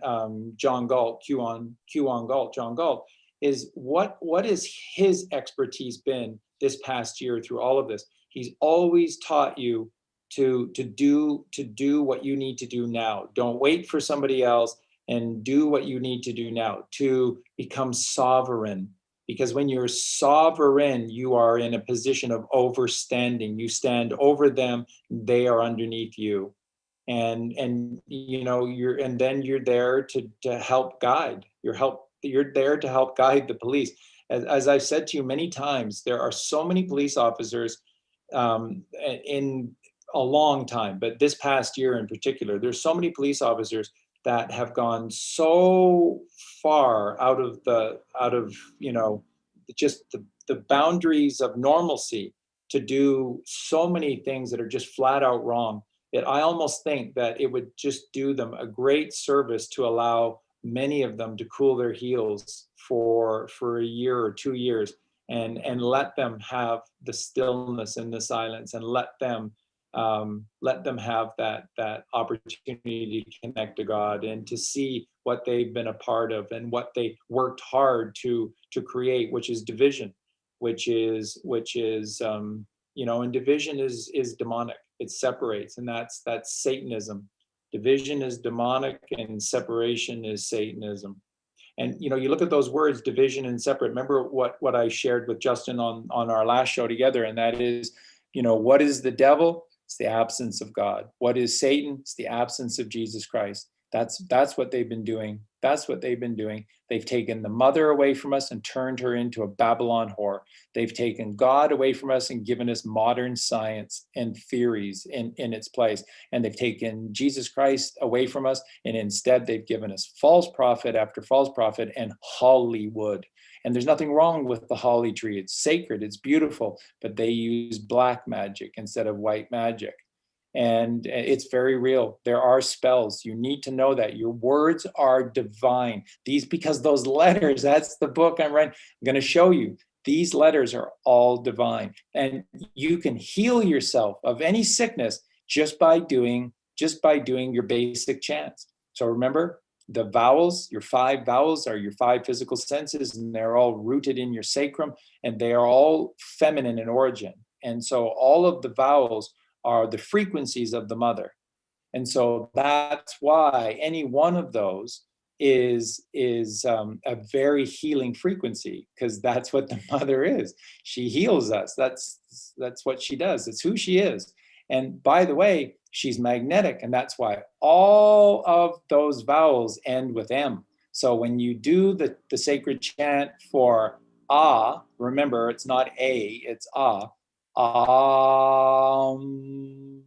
John Galt, John Galt, is what is his expertise been this past year through all of this. He's always taught you to do what you need to do now. Don't wait for somebody else, and do what you need to do now to become sovereign. Because when you're sovereign, you are in a position of overstanding. You stand over them, they are underneath you. And then you're there to help guide. You're there to help guide the police. As I've said to you many times, there are so many police officers in a long time, but this past year in particular, there's so many police officers that have gone so far out of just the boundaries of normalcy to do so many things that are just flat out wrong, that I almost think that it would just do them a great service to allow many of them to cool their heels for a year or 2 years, and let them have the stillness and the silence, and let them have that opportunity to connect to God and to see what they've been a part of and what they worked hard to create, which is division, which is and division is demonic. It separates, and that's Satanism. Division is demonic, and separation is Satanism. And you look at those words, division and separate. Remember what I shared with Justin on our last show together, and that is, what is the devil? It's the absence of God. What is Satan? It's the absence of Jesus Christ. That's what they've been doing. That's what they've been doing. They've taken the mother away from us and turned her into a Babylon whore. They've taken God away from us and given us modern science and theories in its place. And they've taken Jesus Christ away from us, and instead they've given us false prophet after false prophet and Hollywood. And there's nothing wrong with the holly tree. It's sacred, it's beautiful, but they use black magic instead of white magic. And it's very real. There are spells. You need to know that your words are divine. These, because those letters, that's the book I'm writing. I'm going to show you. These letters are all divine. And you can heal yourself of any sickness just by doing your basic chants. So remember, the vowels, your 5 vowels are your 5 physical senses, and they're all rooted in your sacrum, and they are all feminine in origin. And so all of the vowels are the frequencies of the mother. And so that's why any one of those is a very healing frequency, because that's what the mother is. She heals us. That's what she does. It's who she is. And by the way, she's magnetic, and that's why all of those vowels end with M. So when you do the sacred chant for Ah, remember, it's not A, it's Ah. And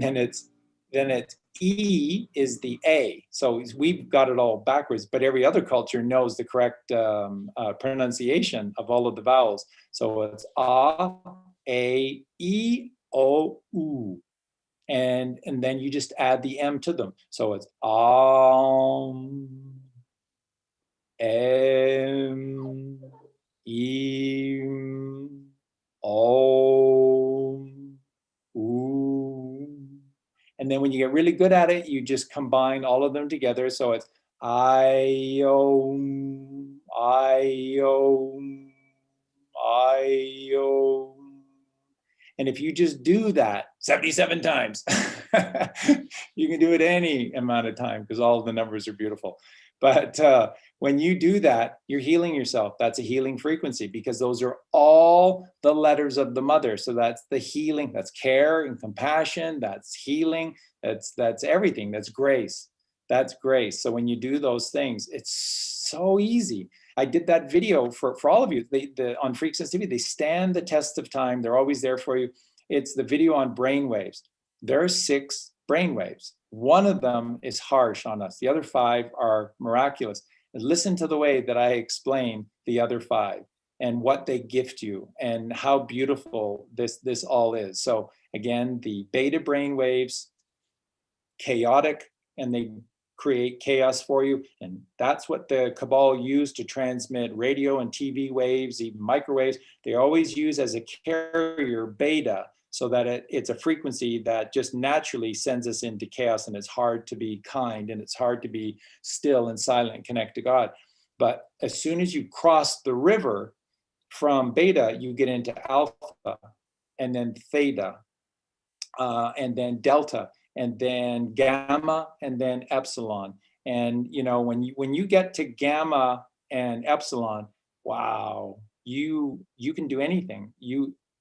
then it's E is the A. So we've got it all backwards, but every other culture knows the correct pronunciation of all of the vowels. So it's A, E, O, U. And then you just add the M to them. So it's M, E, O, U. And then when you get really good at it, you just combine all of them together. So it's I-O, I-O, I-O. And if you just do that 77 times, you can do it any amount of time because all of the numbers are beautiful. But when you do that, you're healing yourself. That's a healing frequency because those are all the letters of the mother. So that's the healing, that's care and compassion, that's healing, that's everything, that's grace. That's grace. So when you do those things, it's so easy. I did that video for all of you. On Freak Sensitivity, they stand the test of time. They're always there for you. It's the video on brainwaves. There are 6 brainwaves. One of them is harsh on us. The other 5 are miraculous. And listen to the way that I explain the other 5 and what they gift you and how beautiful this all is. So again, the beta brainwaves, chaotic, and they create chaos for you. And that's what the cabal used to transmit radio and TV waves, even microwaves. They always use as a carrier beta so that it's a frequency that just naturally sends us into chaos, and it's hard to be kind and it's hard to be still and silent and connect to God. But as soon as you cross the river from beta, you get into alpha and then theta and then delta and then gamma, and then epsilon. And you know, when you get to gamma and epsilon, wow, you can do anything.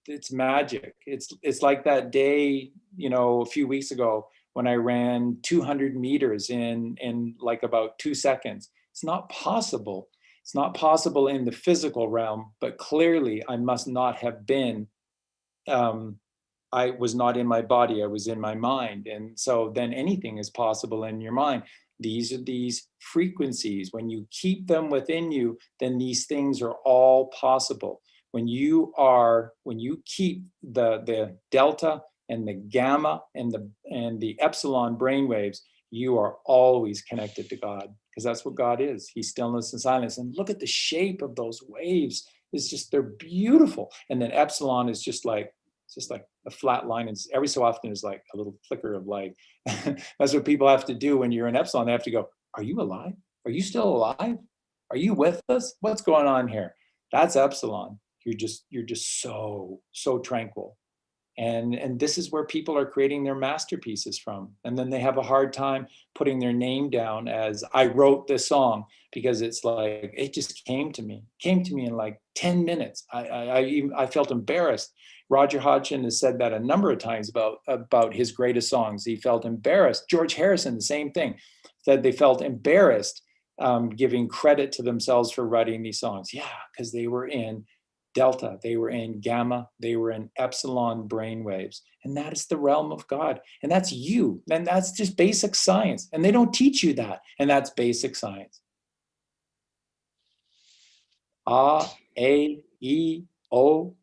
It's magic. It's like that day, you know, a few weeks ago when I ran 200 meters in like about 2 seconds. It's not possible. It's not possible in the physical realm, but clearly I must not have been I was not in my body, I was in my mind. And so then anything is possible in your mind. These are these frequencies. When you keep them within you, then these things are all possible. When you keep the delta and the gamma and the epsilon brainwaves, you are always connected to God, because that's what God is. He's stillness and silence. And look at the shape of those waves. It's just, they're beautiful. And then epsilon is just like, it's just like a flat line, and every so often there's like a little flicker of light. That's what people have to do when you're in epsilon. They have to go, are you alive? Are you still alive? Are you with us? What's going on here? That's epsilon. You're just so tranquil. And this is where people are creating their masterpieces from. And then they have a hard time putting their name down as I wrote this song, because it's like, it just came to me in like 10 minutes. I felt embarrassed. Roger Hodgson has said that a number of times about his greatest songs. He felt embarrassed. George Harrison, the same thing, said they felt embarrassed giving credit to themselves for writing these songs. Yeah, because they were in delta, they were in gamma, they were in epsilon brainwaves. And that is the realm of God. And that's you. And that's just basic science. And they don't teach you that. And that's basic science. A, E, O,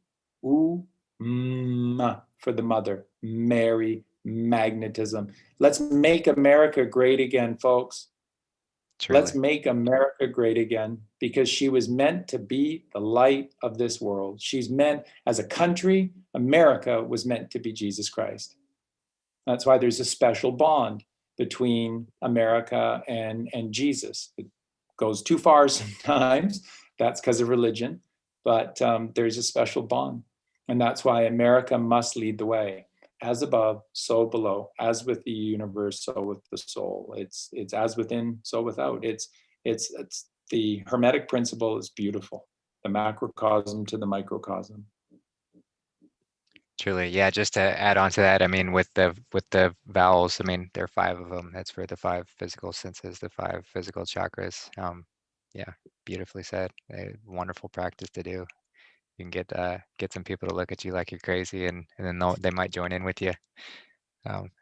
U, M for the mother. Mary, magnetism. Let's make America great again, folks. Let's Truly. make America great again, because she was meant to be the light of this world. She's meant, as a country, America was meant to be Jesus Christ. That's why there's a special bond between America and Jesus. It goes too far sometimes. That's because of religion, but there's a special bond. And that's why America must lead the way. As above, so below. As with the universe, so with the soul. It's as within, so without. It's the Hermetic principle is beautiful. The macrocosm to the microcosm. Truly, yeah. Just to add on to that, I mean, with the vowels, I mean, there are five of them. That's for the five physical senses, the five physical chakras. Yeah, beautifully said. A wonderful practice to do. You can get some people to look at you like you're crazy, and then they might join in with you.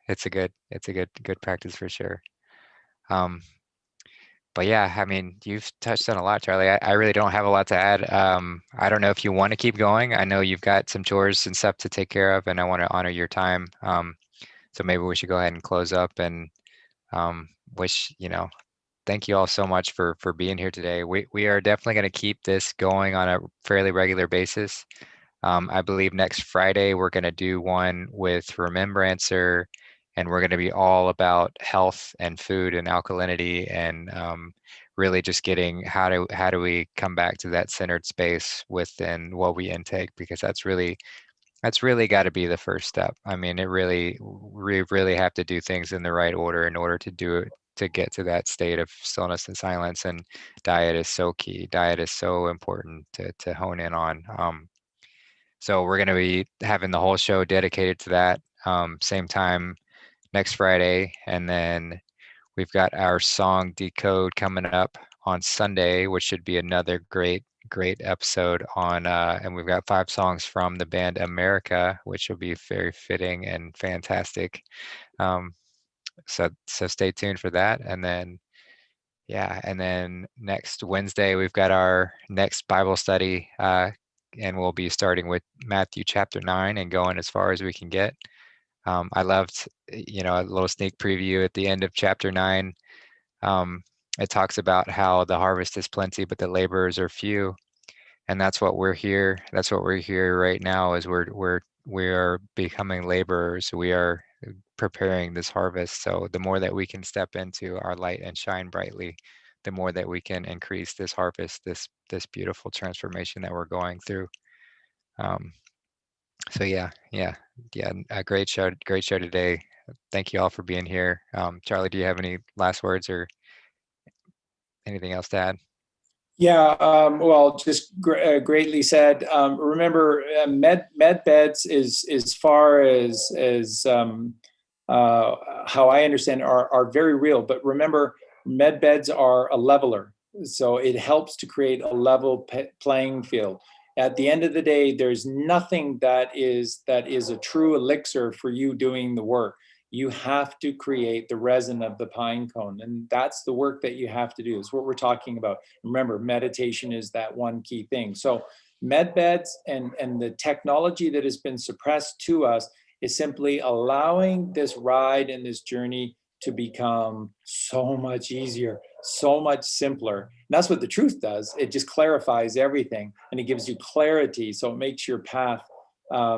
It's a good practice for sure. Um, but yeah, I mean, you've touched on a lot, Charlie. I really don't have a lot to add. I don't know if you want to keep going. I know you've got some chores and stuff to take care of, and I want to honor your time. So maybe we should go ahead and close up and wish, thank you all so much for being here today. We are definitely going to keep this going on a fairly regular basis. I believe next Friday we're going to do one with Remembrancer, and we're going to be all about health and food and alkalinity, and really just getting how do we come back to that centered space within what we intake, because that's really got to be the first step. I mean, we really have to do things in the right order in order to do it, to get to that state of stillness and silence. And diet is so key. Diet is so important to hone in on. So we're going to be having the whole show dedicated to that. Same time next Friday, and then we've got our song Decode coming up on Sunday, which should be another great episode on. And we've got 5 songs from the band America, which will be very fitting and fantastic. So stay tuned for that, and then. Yeah, and then next Wednesday we've got our next Bible study, and we'll be starting with Matthew chapter 9 and going as far as we can get. I loved, a little sneak preview at the end of chapter 9. It talks about how the harvest is plenty, but the laborers are few, and that's what we're here. That's what we're here right now. Is we are becoming laborers. We are preparing this harvest. So the more that we can step into our light and shine brightly, the more that we can increase this harvest, this beautiful transformation that we're going through. So yeah, a great show today. Thank you all for being here. Charlie, do you have any last words or anything else to add? Yeah, well, just greatly said. Remember, med beds is as far as how I understand are very real. But remember, med beds are a leveler, so it helps to create a level playing field. At the end of the day, there's nothing that is a true elixir for you doing the work. You have to create the resin of the pine cone, and that's the work that you have to do. It's what we're talking about. Remember, meditation is that one key thing. So med beds and the technology that has been suppressed to us is simply allowing this ride and this journey to become so much easier, so much simpler. And that's what the truth does. It just clarifies everything, and it gives you clarity. So it makes your path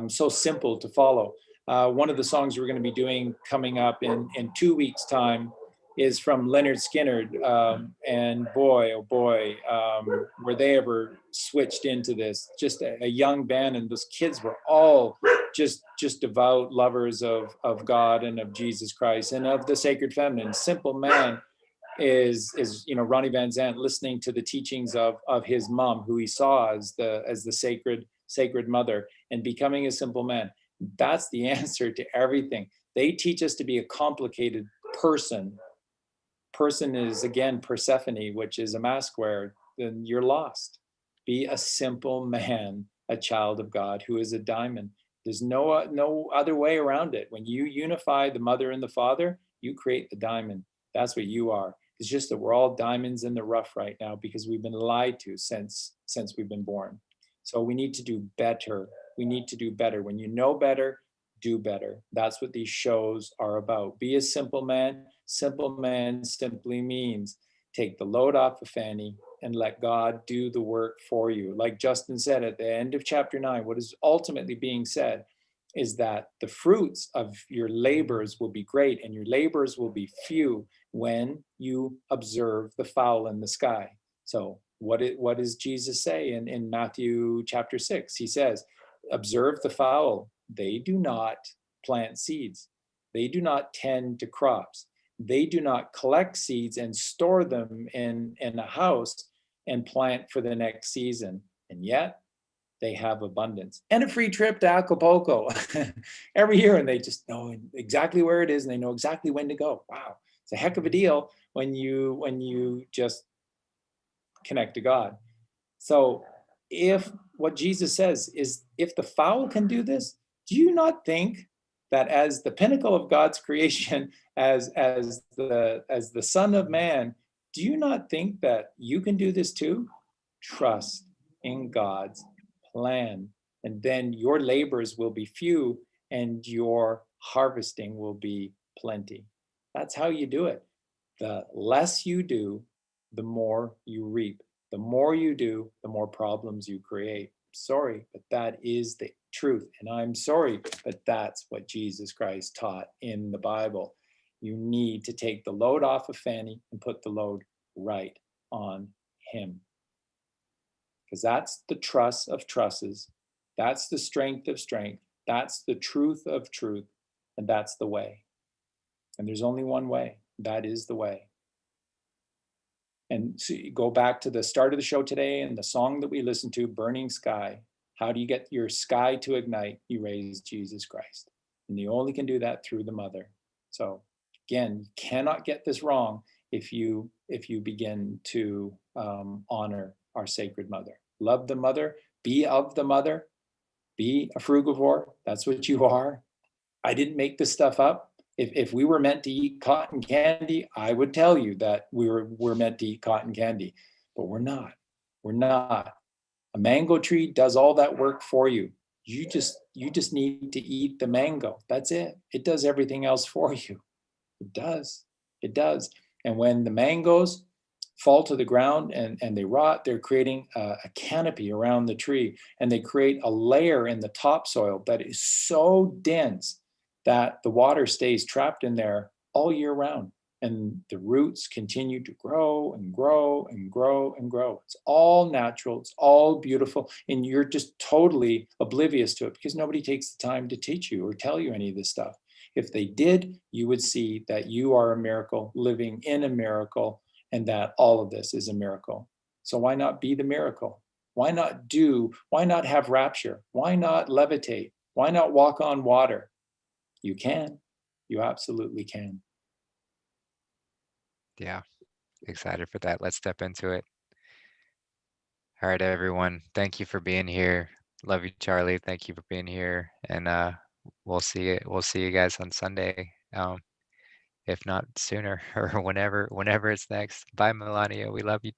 so simple to follow. One of the songs we're going to be doing coming up in 2 weeks' time is from Leonard Skinner. And boy, oh boy, were they ever switched into this. Just a young band, and those kids were all just devout lovers of God and of Jesus Christ and of the sacred feminine. Simple Man is Ronnie Van Zant listening to the teachings of his mom, who he saw as the sacred mother, and becoming a simple man. That's the answer to everything. They teach us to be a complicated person. Person is again Persephone, which is a mask wearer. Then you're lost. Be a simple man, a child of God who is a diamond. There's no other way around it. When you unify the mother and the father, you create the diamond. That's what you are. It's just that we're all diamonds in the rough right now because we've been lied to since we've been born. So we need to do better. We need to do better. When you know better, do better. That's what these shows are about. Be a simple man. Simple man simply means take the load off of Fanny and let God do the work for you. Like Justin said at the end of chapter 9, what is ultimately being said is that the fruits of your labors will be great and your labors will be few when you observe the fowl in the sky. So what does Jesus say in Matthew chapter 6? He says, observe the fowl. They do not plant seeds. They do not tend to crops. They do not collect seeds and store them in a house and plant for the next season. And yet they have abundance and a free trip to Acapulco every year. And they just know exactly where it is and they know exactly when to go. Wow. It's a heck of a deal when you just connect to God. So if what Jesus says is, if the fowl can do this, do you not think that as the pinnacle of God's creation, as the Son of Man, do you not think that you can do this too? Trust in God's plan, and then your labors will be few and your harvesting will be plenty. That's how you do it. The less you do, the more you reap. The more you do, the more problems you create. Sorry, but that is the truth. And I'm sorry, but that's what Jesus Christ taught in the Bible. You need to take the load off of Fanny and put the load right on him. Because that's the truss of trusses. That's the strength of strength. That's the truth of truth. And that's the way. And there's only one way. That is the way. And so you go back to the start of the show today and the song that we listened to, Burning Sky. How do you get your sky to ignite? You raise Jesus Christ. And you only can do that through the mother. So again, you cannot get this wrong if you begin to honor our sacred mother. Love the mother, be of the mother, be a frugivore. That's what you are. I didn't make this stuff up. If we were meant to eat cotton candy, I would tell you that we're meant to eat cotton candy, but we're not. We're not. A mango tree does all that work for you. You just need to eat the mango. That's it. It does everything else for you. It does. It does. And when the mangoes fall to the ground and they rot, they're creating a canopy around the tree, and they create a layer in the topsoil that is so dense that the water stays trapped in there all year round. And the roots continue to grow and grow and grow and grow. It's all natural. It's all beautiful. And you're just totally oblivious to it because nobody takes the time to teach you or tell you any of this stuff. If they did, you would see that you are a miracle, living in a miracle, and that all of this is a miracle. So why not be the miracle? Why not have rapture? Why not levitate? Why not walk on water? You can. You absolutely can. Yeah, excited for that. Let's step into it. All right, everyone. Thank you for being here. Love you, Charlie. Thank you for being here. And we'll see you guys on Sunday. If not sooner or whenever it's next. Bye, Melania. We love you